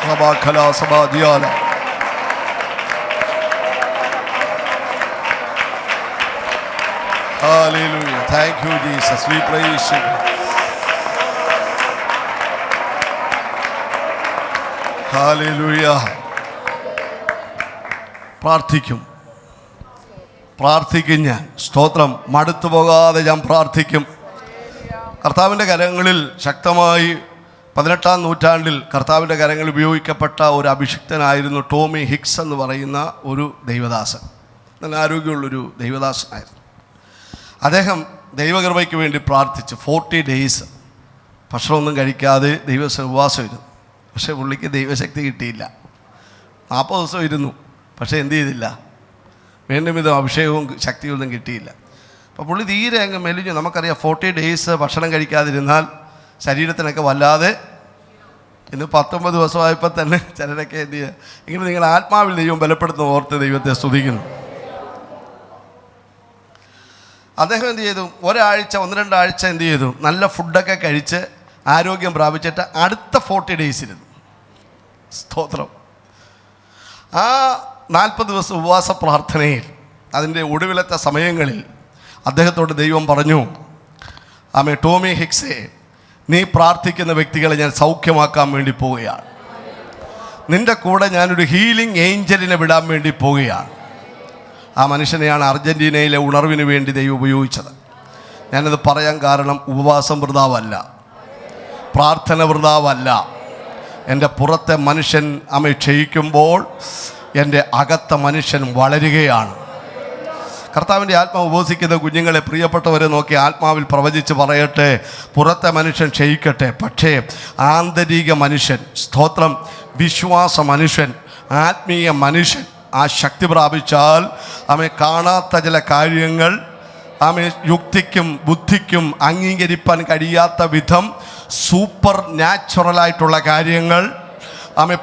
സബാഖല സബാദിയാല. Hallelujah. Thank you, Jesus. We praise you. Hallelujah. പ്രാർത്ഥിക്കും ഞാൻ. സ്തോത്രം. മടുത്തു പോകാതെ ഞാൻ പ്രാർത്ഥിക്കും. കർത്താവിൻ്റെ കരങ്ങളിൽ ശക്തമായി 18-ാം നൂറ്റാണ്ടിൽ കർത്താവിൻ്റെ കരങ്ങളിൽ ഉപയോഗിക്കപ്പെട്ട ഒരു അഭിഷിക്തനായിരുന്നു ടോമി ഹിക്സ് എന്ന് പറയുന്ന ഒരു ദൈവദാസൻ. നല്ല ആരോഗ്യമുള്ളൊരു ദൈവദാസനായിരുന്നു. അദ്ദേഹം ദൈവകൃപയ്ക്ക് വേണ്ടി പ്രാർത്ഥിച്ച് 40 days ഭക്ഷണമൊന്നും കഴിക്കാതെ ഉപവാസം ഇരുന്നു. പക്ഷേ പുള്ളിക്ക് ദൈവശക്തി കിട്ടിയില്ല. 40 ദിവസം ഇരുന്നു, പക്ഷേ എന്ത് ചെയ്തില്ല, വീണ്ടും വിധം അഭിഷേകവും ശക്തിയൊന്നും കിട്ടിയില്ല. അപ്പോൾ പുള്ളി തീരെ അങ്ങ് മെലിഞ്ഞു. നമുക്കറിയാം 40 days ഭക്ഷണം കഴിക്കാതിരുന്നാൽ ശരീരത്തിനൊക്കെ വല്ലാതെ. ഇന്ന് 19 ദിവസമായപ്പോൾ തന്നെ ചിലരൊക്കെ എന്ത് ചെയ്യുക, ഇങ്ങനെ നിങ്ങൾ ആത്മാവിൽ ദൈവം ബലപ്പെടുത്തുന്ന ഓർത്ത് ദൈവത്തെ സ്തുതിക്കുന്നു. അദ്ദേഹം എന്ത് ചെയ്തു, 1-2 ആഴ്ച എന്ത് ചെയ്തു, നല്ല ഫുഡൊക്കെ കഴിച്ച് ആരോഗ്യം പ്രാപിച്ചിട്ട് അടുത്ത 40 days ഇരുന്നു. സ്തോത്രം. ആ 40 ദിവസം ഉപവാസ പ്രാർത്ഥനയിൽ അതിൻ്റെ ഒടുവിലത്തെ സമയങ്ങളിൽ അദ്ദേഹത്തോട് ദൈവം പറഞ്ഞു, ടോമി ഹിക്സേ, നീ പ്രാർത്ഥിക്കുന്ന വ്യക്തികളെ ഞാൻ സൗഖ്യമാക്കാൻ വേണ്ടി പോവുകയാണ്. നിൻ്റെ കൂടെ ഞാനൊരു ഹീലിംഗ് ഏഞ്ചലിനെ വിടാൻ വേണ്ടി പോവുകയാണ്. ആ മനുഷ്യനെയാണ് അർജൻറ്റീനയിലെ ഉണർവിന് വേണ്ടി ദൈവം ഉപയോഗിച്ചത്. ഞാനത് പറയാൻ കാരണം ഉപവാസം വൃതാവല്ല, പ്രാർത്ഥന വൃതാവല്ല. എൻ്റെ പുറത്തെ മനുഷ്യൻ ക്ഷയിക്കുമ്പോൾ എൻ്റെ അകത്തെ മനുഷ്യൻ വളരുകയാണ്. കർത്താവിൻ്റെ ആത്മാവ് ഉപവസിക്കുന്ന കുഞ്ഞുങ്ങളെ, പ്രിയപ്പെട്ടവരെ നോക്കി ആത്മാവിൽ പ്രവചിച്ച് പറയട്ടെ, പുറത്തെ മനുഷ്യൻ ക്ഷയിക്കട്ടെ, പക്ഷേ ആന്തരിക മനുഷ്യൻ, സ്തോത്രം, വിശ്വാസ മനുഷ്യൻ, ആത്മീയ മനുഷ്യൻ ആ ശക്തി പ്രാപിച്ചാൽ കാണാത്ത ചില കാര്യങ്ങൾ യുക്തിക്കും ബുദ്ധിക്കും അംഗീകരിക്കാൻ കഴിയാത്ത വിധം സൂപ്പർ നാച്ചുറലായിട്ടുള്ള കാര്യങ്ങൾ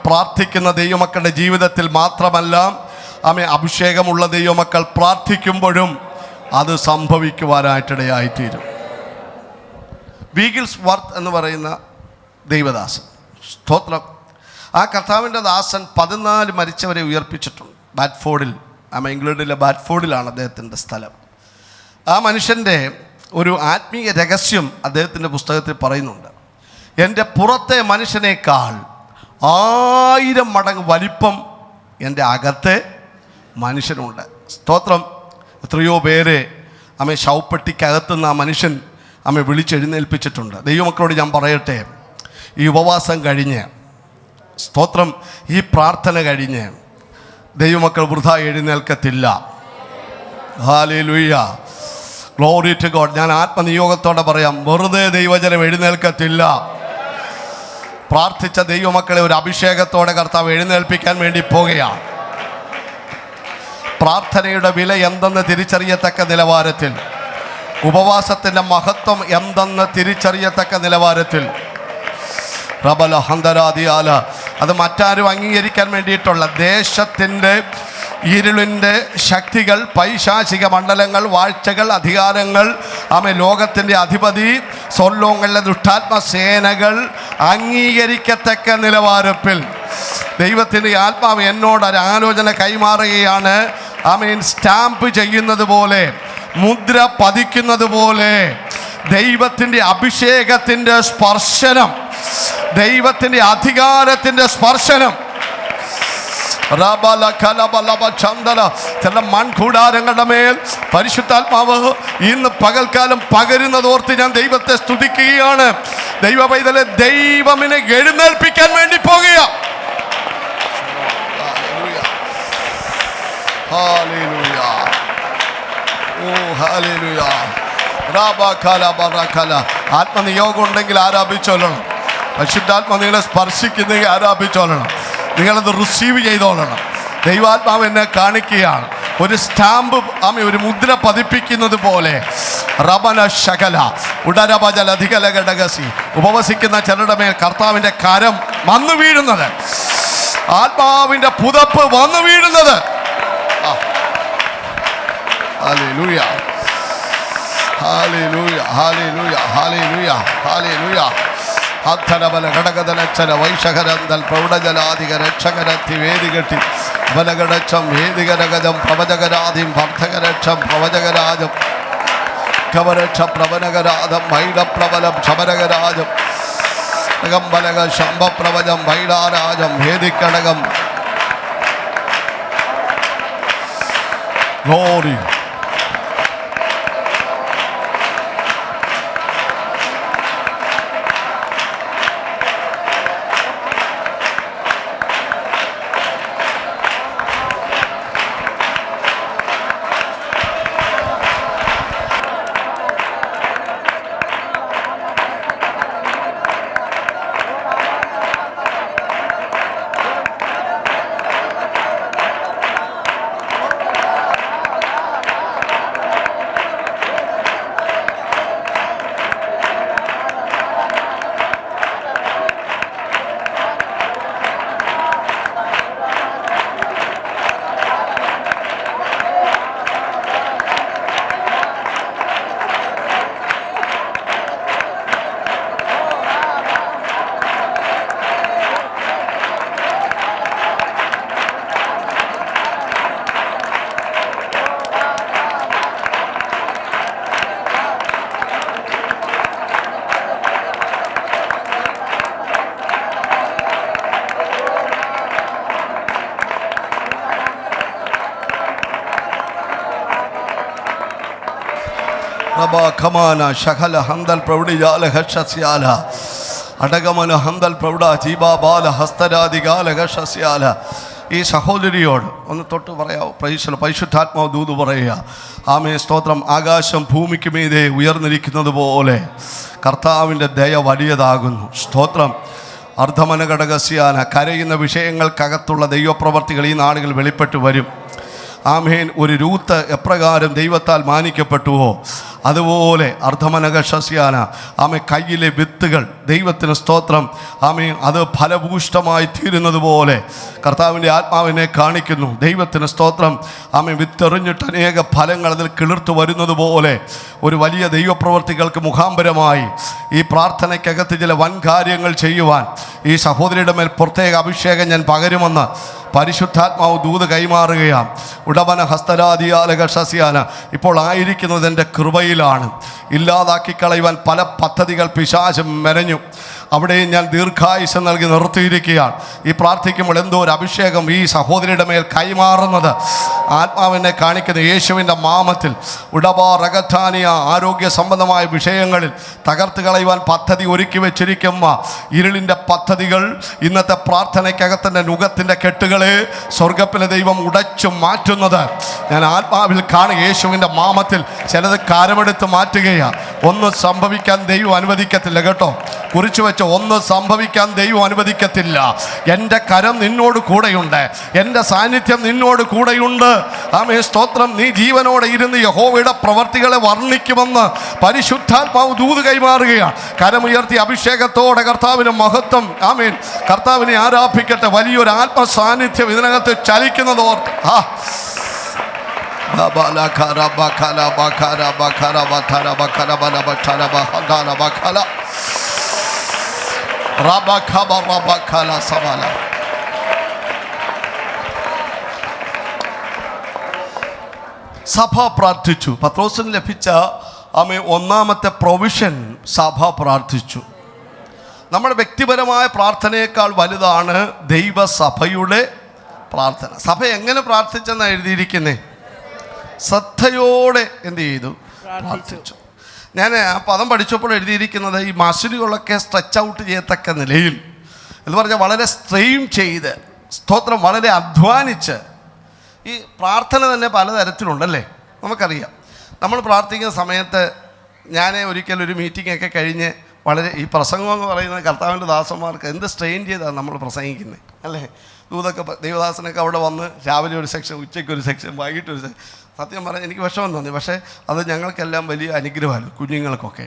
പ്രാർത്ഥിക്കുന്ന ദൈവമക്കളുടെ ജീവിതത്തിൽ മാത്രമല്ല, അഭിഷേകമുള്ള ദൈവമക്കൾ പ്രാർത്ഥിക്കുമ്പോഴും അത് സംഭവിക്കുവാനായിട്ടിടയായിത്തീരും. വീഗിൾസ് വർത്ത് എന്ന് പറയുന്ന ദൈവദാസൻ, സ്തോത്രം, ആ കർത്താവിൻ്റെ ദാസൻ 14 മരിച്ചവരെ ഉയർപ്പിച്ചിട്ടുണ്ട്. ബാറ്റ്ഫോർഡിൽ, ഇംഗ്ലണ്ടിലെ ബാറ്റ്ഫോർഡിലാണ് അദ്ദേഹത്തിൻ്റെ സ്ഥലം. ആ മനുഷ്യൻ്റെ ഒരു ആത്മീയ രഹസ്യം അദ്ദേഹത്തിൻ്റെ പുസ്തകത്തിൽ പറയുന്നുണ്ട്. എൻ്റെ പുറത്തെ മനുഷ്യനേക്കാൾ 1000 മടങ്ങ് വലിപ്പം എൻ്റെ അകത്തെ മനുഷ്യനുണ്ട്. സ്തോത്രം. എത്രയോ പേരെ ശവപ്പെട്ടിക്കകത്തുനിന്ന് ആ മനുഷ്യൻ വിളിച്ചെഴുന്നേൽപ്പിച്ചിട്ടുണ്ട്. ദൈവമക്കളോട് ഞാൻ പറയട്ടെ, ഈ ഉപവാസം കഴിഞ്ഞ് സ്തോത്രം. ഈ പ്രാർത്ഥന കഴിഞ്ഞ് ദൈവമക്കൾ വൃഥ എഴുന്നേൽക്കത്തില്ല. Hallelujah, glory to God. ഞാൻ ആത്മനിയോഗത്തോടെ പറയാം, വെറുതെ ദൈവജനം എഴുന്നേൽക്കത്തില്ല. പ്രാർത്ഥിച്ച ദൈവമക്കളെ ഒരു അഭിഷേകത്തോടെ കർത്താവ് എഴുന്നേൽപ്പിക്കാൻ വേണ്ടി പോകുകയാണ്. പ്രാർത്ഥനയുടെ വില എന്തെന്ന് തിരിച്ചറിയത്തക്ക നിലവാരത്തിൽ, ഉപവാസത്തിൻ്റെ മഹത്വം എന്തെന്ന് തിരിച്ചറിയത്തക്ക നിലവാരത്തിൽ റബല ഹന്തരാദിയാല, അത് മറ്റാരും അംഗീകരിക്കാൻ വേണ്ടിയിട്ടുള്ള ദേശത്തിൻ്റെ ഇരുളിൻ്റെ ശക്തികൾ, പൈശാചിക മണ്ഡലങ്ങൾ, വാഴ്ചകൾ, അധികാരങ്ങൾ, ലോകത്തിൻ്റെ അധിപതി, സ്വർലോകങ്ങളിലെ ദുഷ്ടാത്മസേനകൾ അംഗീകരിക്കത്തക്ക നിലവാരത്തിൽ ദൈവത്തിൻ്റെ ആത്മാവ് എന്നോട് ഒരു ആലോചന കൈമാറുകയാണ്. സ്റ്റാമ്പ് ചെയ്യുന്നത് പോലെ, മുദ്ര പതിക്കുന്നത് പോലെ ദൈവത്തിൻ്റെ അഭിഷേകത്തിൻ്റെ സ്പർശനം, ദൈവത്തിൻ്റെ അധികാരത്തിൻ്റെ സ്പർശനം ചില മൺകൂടാരങ്ങളുടെ മേൽ പരിശുദ്ധാത്മാവ് ഇന്ന് പകൽക്കാലം പകരുന്നതോർത്ത് ഞാൻ ദൈവത്തെ സ്തുതിക്കുകയാണ്. ദൈവ പൈതലെ, ദൈവമിനെ എഴുന്നേൽപ്പിക്കാൻ വേണ്ടി പോകുക. ആത്മനിയോഗം ഉണ്ടെങ്കിൽ ആരാപിച്ചോളണം. പരിശുദ്ധാത്മ നിങ്ങളെ സ്പർശിക്കുന്നെങ്കിൽ ആരാപിച്ചോളണം. നിങ്ങളത് റിസീവ് ചെയ്തോളണം. ദൈവാത്മാവ് എന്നെ കാണിക്കുകയാണ്. ഒരു സ്റ്റാമ്പ് ഒരു മുദ്ര പതിപ്പിക്കുന്നത് പോലെ റബന ശകല ഉടരബജല അധികല ഘടകസി, ഉപവസിക്കുന്ന ചിലരുടെ മേൽ കർത്താവിൻ്റെ കരം വന്നു വീഴുന്നത്, ആത്മാവിൻ്റെ പുതപ്പ് വന്നു വീഴുന്നത്. Hallelujah, hallelujah, hallelujah, hallelujah, hallelujah. അധരബല ഘടകതലച്ചല വൈശകരന്തൽ പ്രൗഢജലാധിക രക്ഷകരത്തി വേദികെട്ടി ബലഘടക്ഷം വേദികരഗജം പ്രവചകരാധിം ഭർദ്ധകരക്ഷം പ്രവചകരാജം കവരക്ഷ പ്രവനകരാധം വൈഡപ്രബലം ശബരകരാജം ബലക ശംഭപ്രവചം വൈഡാരാജം വേദിക്കടകം. ഗ്ലോറി. ഖമാന ശഖല ഹന്തൽ പ്രൗഢിജാല ഹർഷസ്യാല അടകമന ഹന്തൽ പ്രൗഢ ജീബാബാല ഹസ്തരാദികാല ഹർഷസ്യാല. ഈ സഹോദരിയോട് ഒന്ന് തൊട്ട് പറയാമോ? പരിശുദ്ധാത്മാവ് ദൂത് പറയുക. ആമേ സ്തോത്രം. ആകാശം ഭൂമിക്ക് മീതെ ഉയർന്നിരിക്കുന്നത് പോലെ കർത്താവിൻ്റെ ദയ വലിയതാകുന്നു. സ്തോത്രം. അർദ്ധമനഘടകസ്യാന, കരയുന്ന വിഷയങ്ങൾക്കകത്തുള്ള ദൈവപ്രവർത്തികൾ ഈ നാടുകൾ വെളിപ്പെട്ടു വരും. ആമേൻ. ഒരു രൂത്ത് എപ്രകാരം ദൈവത്താൽ മാനിക്കപ്പെട്ടുവോ അതുപോലെ അർദ്ധമനകശസ്യാന കയ്യിലെ വിത്തുകൾ ദൈവത്തിന് സ്തോത്രം അത് ഫലഭൂഷ്ടമായി തീരുന്നത് പോലെ കർത്താവിൻ്റെ ആത്മാവിനെ കാണിക്കുന്നു. ദൈവത്തിന് സ്തോത്രം. വിത്തെറിഞ്ഞിട്ട് അനേക ഫലങ്ങൾ അതിൽ കിളിർത്തു വരുന്നത് പോലെ ഒരു വലിയ ദൈവപ്രവർത്തികൾക്ക് മുഖാന്തരമായി ഈ പ്രാർത്ഥനയ്ക്കകത്ത് ചില വൻ കാര്യങ്ങൾ ചെയ്യുവാൻ ഈ സഹോദരിയുടെ മേൽ പ്രത്യേക അഭിഷേകം ഞാൻ പകരുമെന്ന് പരിശുദ്ധാത്മാവ് ദൂത് കൈമാറുകയാണ്. ഉടമന ഹസ്തരാദിയാലകശസ്യാന. ഇപ്പോൾ ആയിരിക്കുന്നത് എൻ്റെ കൃപയിലാണ്. ഇല്ലാതാക്കി കളയുവാൻ പല പദ്ധതികൾ പിശാച് മെനഞ്ഞു. അവിടെയും ഞാൻ ദീർഘായുസ് നൽകി നിർത്തിയിരിക്കുകയാണ്. ഈ പ്രാർത്ഥിക്കുമ്പോൾ എന്തോ ഒരു അഭിഷേകം ഈ സഹോദരിയുടെ മേൽ കൈമാറുന്നത് ആത്മാവിനെ കാണിക്കുന്ന യേശുവിൻ്റെ നാമത്തിൽ ഉടബാറകറ്റാനിയ ആരോഗ്യ സംബന്ധമായ വിഷയങ്ങളിൽ തകർത്ത് കളയുവാൻ പദ്ധതി ഒരുക്കി വെച്ചിരിക്കുന്ന ഇരുളിൻ്റെ പദ്ധതികൾ ഇന്നത്തെ പ്രാർത്ഥനയ്ക്കകത്തിൻ്റെ നുഖത്തിൻ്റെ കെട്ടുകളെ സ്വർഗ്ഗത്തിലെ ദൈവം ഉടച്ചു മാറ്റുന്നത് ഞാൻ ആത്മാവിൽ കാണുക. യേശുവിൻ്റെ നാമത്തിൽ ചിലത് കാരമെടുത്ത് മാറ്റുകയാണ്. ഒന്നും സംഭവിക്കാൻ ദൈവം അനുവദിക്കത്തില്ല കേട്ടോ. കുറിച്ചു വെച്ച ഒന്നും സംഭവിക്കാൻ ദൈവം അനുവദിക്കത്തില്ല. എൻ്റെ കരം നിന്നോട് കൂടെയുണ്ട്, എൻ്റെ സാന്നിധ്യം നിന്നോട് കൂടെയുണ്ട്. ആമേ സ്തോത്രം. നീ ജീവനോടെ ഇരുന്ന് യഹോവയുടെ പ്രവർത്തികളെ വർണ്ണിക്കുമെന്ന് പരിശുദ്ധാത്മാവ് ദൂത് കൈമാറുകയാണ്. കരമുയർത്തി അഭിഷേകത്തോടെ കർത്താവിന് മഹത്വം. ആമേൻ. കർത്താവിനെ ആരാധിക്കട്ടെ. വലിയൊരു ആത്മസാന്നിധ്യം ഇതിനകത്ത് ചലിക്കുന്നതോർത്ത് സഭ പ്രാർത്ഥിച്ചു. പത്രോസിന് ലഭിച്ച ഒന്നാമത്തെ പ്രൊവിഷൻ സഭ പ്രാർത്ഥിച്ചു. നമ്മുടെ വ്യക്തിപരമായ പ്രാർത്ഥനയേക്കാൾ വലുതാണ് ദൈവസഭയുടെ പ്രാർത്ഥന. സഭ എങ്ങനെ പ്രാർത്ഥിച്ചെന്നാണ് എഴുതിയിരിക്കുന്നത്? ശ്രദ്ധയോടെ എന്ത് ചെയ്തു? പ്രാർത്ഥിച്ചു. ഞാൻ ആ പദം പഠിച്ചപ്പോൾ എഴുതിയിരിക്കുന്നത് ഈ മസിലുകളൊക്കെ സ്ട്രെച്ച് ഔട്ട് ചെയ്യത്തക്ക നിലയിൽ എന്ന് പറഞ്ഞാൽ വളരെ സ്ട്രെയിൻ ചെയ്ത് സ്തോത്രം വളരെ അധ്വാനിച്ച്. ഈ പ്രാർത്ഥന തന്നെ പലതരത്തിലുണ്ടല്ലേ, നമുക്കറിയാം. നമ്മൾ പ്രാർത്ഥിക്കുന്ന സമയത്ത് ഞാൻ ഒരിക്കലൊരു മീറ്റിങ്ങൊക്കെ കഴിഞ്ഞ് വളരെ ഈ പ്രസംഗം എന്ന് പറയുന്നത് കർത്താവിൻ്റെ ദാസന്മാർക്ക് എന്ത് സ്ട്രെയിൻ ചെയ്താണ് നമ്മൾ പ്രസംഗിക്കുന്നത് അല്ലേ. ദൂതൊക്കെ ദൈവദാസനൊക്കെ അവിടെ വന്ന് രാവിലെ ഒരു സെക്ഷൻ, ഉച്ചയ്ക്കൊരു സെക്ഷൻ, വൈകിട്ടൊരു സെക്ഷൻ. സത്യം പറഞ്ഞാൽ എനിക്ക് വിഷമം തോന്നി. പക്ഷേ അത് ഞങ്ങൾക്കെല്ലാം വലിയ അനുഗ്രഹമായിരുന്നു, കുഞ്ഞുങ്ങൾക്കൊക്കെ.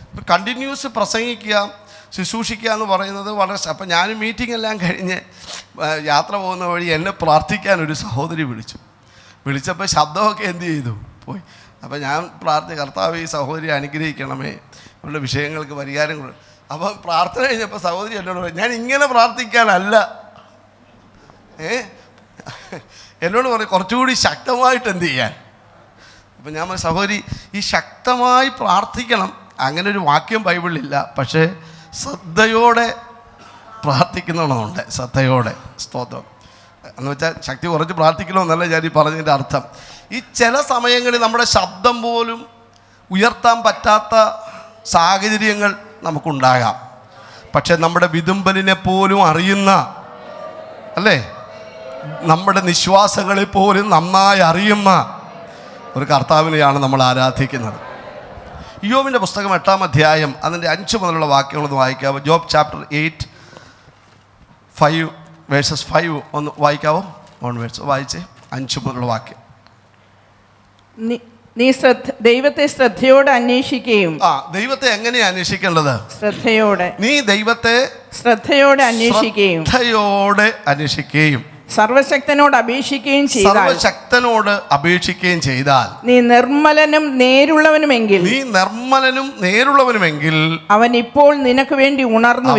ഇപ്പം കണ്ടിന്യൂസ് പ്രസംഗിക്കുക, ശുശ്രൂഷിക്കുക എന്ന് പറയുന്നത് വളരെ. അപ്പം ഞാൻ മീറ്റിംഗ് എല്ലാം കഴിഞ്ഞ് യാത്ര പോകുന്ന വഴി എന്നെ പ്രാർത്ഥിക്കാൻ ഒരു സഹോദരി വിളിച്ചപ്പോൾ ശബ്ദമൊക്കെ എന്ത് ചെയ്തു പോയി. അപ്പം ഞാൻ കർത്താവ് ഈ സഹോദരി അനുഗ്രഹിക്കണമേ, അവരുടെ വിഷയങ്ങൾക്ക് പരിഹാരം കൊടുക്കും. അപ്പം പ്രാർത്ഥന കഴിഞ്ഞപ്പോൾ സഹോദരി എന്നോട് പറയും, ഞാൻ ഇങ്ങനെ പ്രാർത്ഥിക്കാനല്ല, എന്നോട് പറയും കുറച്ചുകൂടി ശക്തമായിട്ട് എന്ത് ചെയ്യാൻ. അപ്പം ഞാൻ സഹോദരി ഈ ശക്തമായി പ്രാർത്ഥിക്കണം, അങ്ങനെ ഒരു വാക്യം ബൈബിളിലില്ല. പക്ഷേ ശ്രദ്ധയോടെ പ്രാർത്ഥിക്കണമെന്നുണ്ട്. ശ്രദ്ധയോടെ. സ്തോത്രം എന്ന് വെച്ചാൽ ശക്തി കുറച്ച് പ്രാർത്ഥിക്കണമെന്നല്ല ഞാൻ ഈ പറഞ്ഞതിൻ്റെ അർത്ഥം. ഈ ചില സമയങ്ങളിൽ നമ്മുടെ ശബ്ദം പോലും ഉയർത്താൻ പറ്റാത്ത സാഹചര്യങ്ങൾ നമുക്കുണ്ടാകാം. പക്ഷെ നമ്മുടെ വിതുമ്പലിനെ പോലും അറിയുന്ന അല്ലേ, നമ്മുടെ നിശ്വാസങ്ങളെ പോലും നന്നായി അറിയുന്ന ഒരു കർത്താവിനെയാണ് നമ്മൾ ആരാധിക്കുന്നത്. യോബിൻ്റെ പുസ്തകം 8-ാം അധ്യായം അതിൻ്റെ 5 മുതലുള്ള വാക്യങ്ങളൊന്ന് വായിക്കാവോ? ജോബ് ചാപ്റ്റർ 8:5 വേഴ്സസ് 5 ഒന്ന് വായിക്കാവോ? 1 വേഴ്സ് വായിച്ചേ. 5 മുതലുള്ള വാക്യം. നീ ദൈവത്തെ ശ്രദ്ധയോടെ അന്വേഷിക്കുകയും. ദൈവത്തെ എങ്ങനെയാണ് അന്വേഷിക്കേണ്ടത്? ശ്രദ്ധയോടെ. നീ ദൈവത്തെ ശ്രദ്ധയോടെ അന്വേഷിക്കുകയും സർവശക്തനോട് അപേക്ഷിക്കുകയും ചെയ്താൽ നീ നിർമ്മലനും നേരുള്ളവനുമെങ്കിൽ അവൻ ഇപ്പോൾ നിനക്ക് വേണ്ടി ഉണർന്നു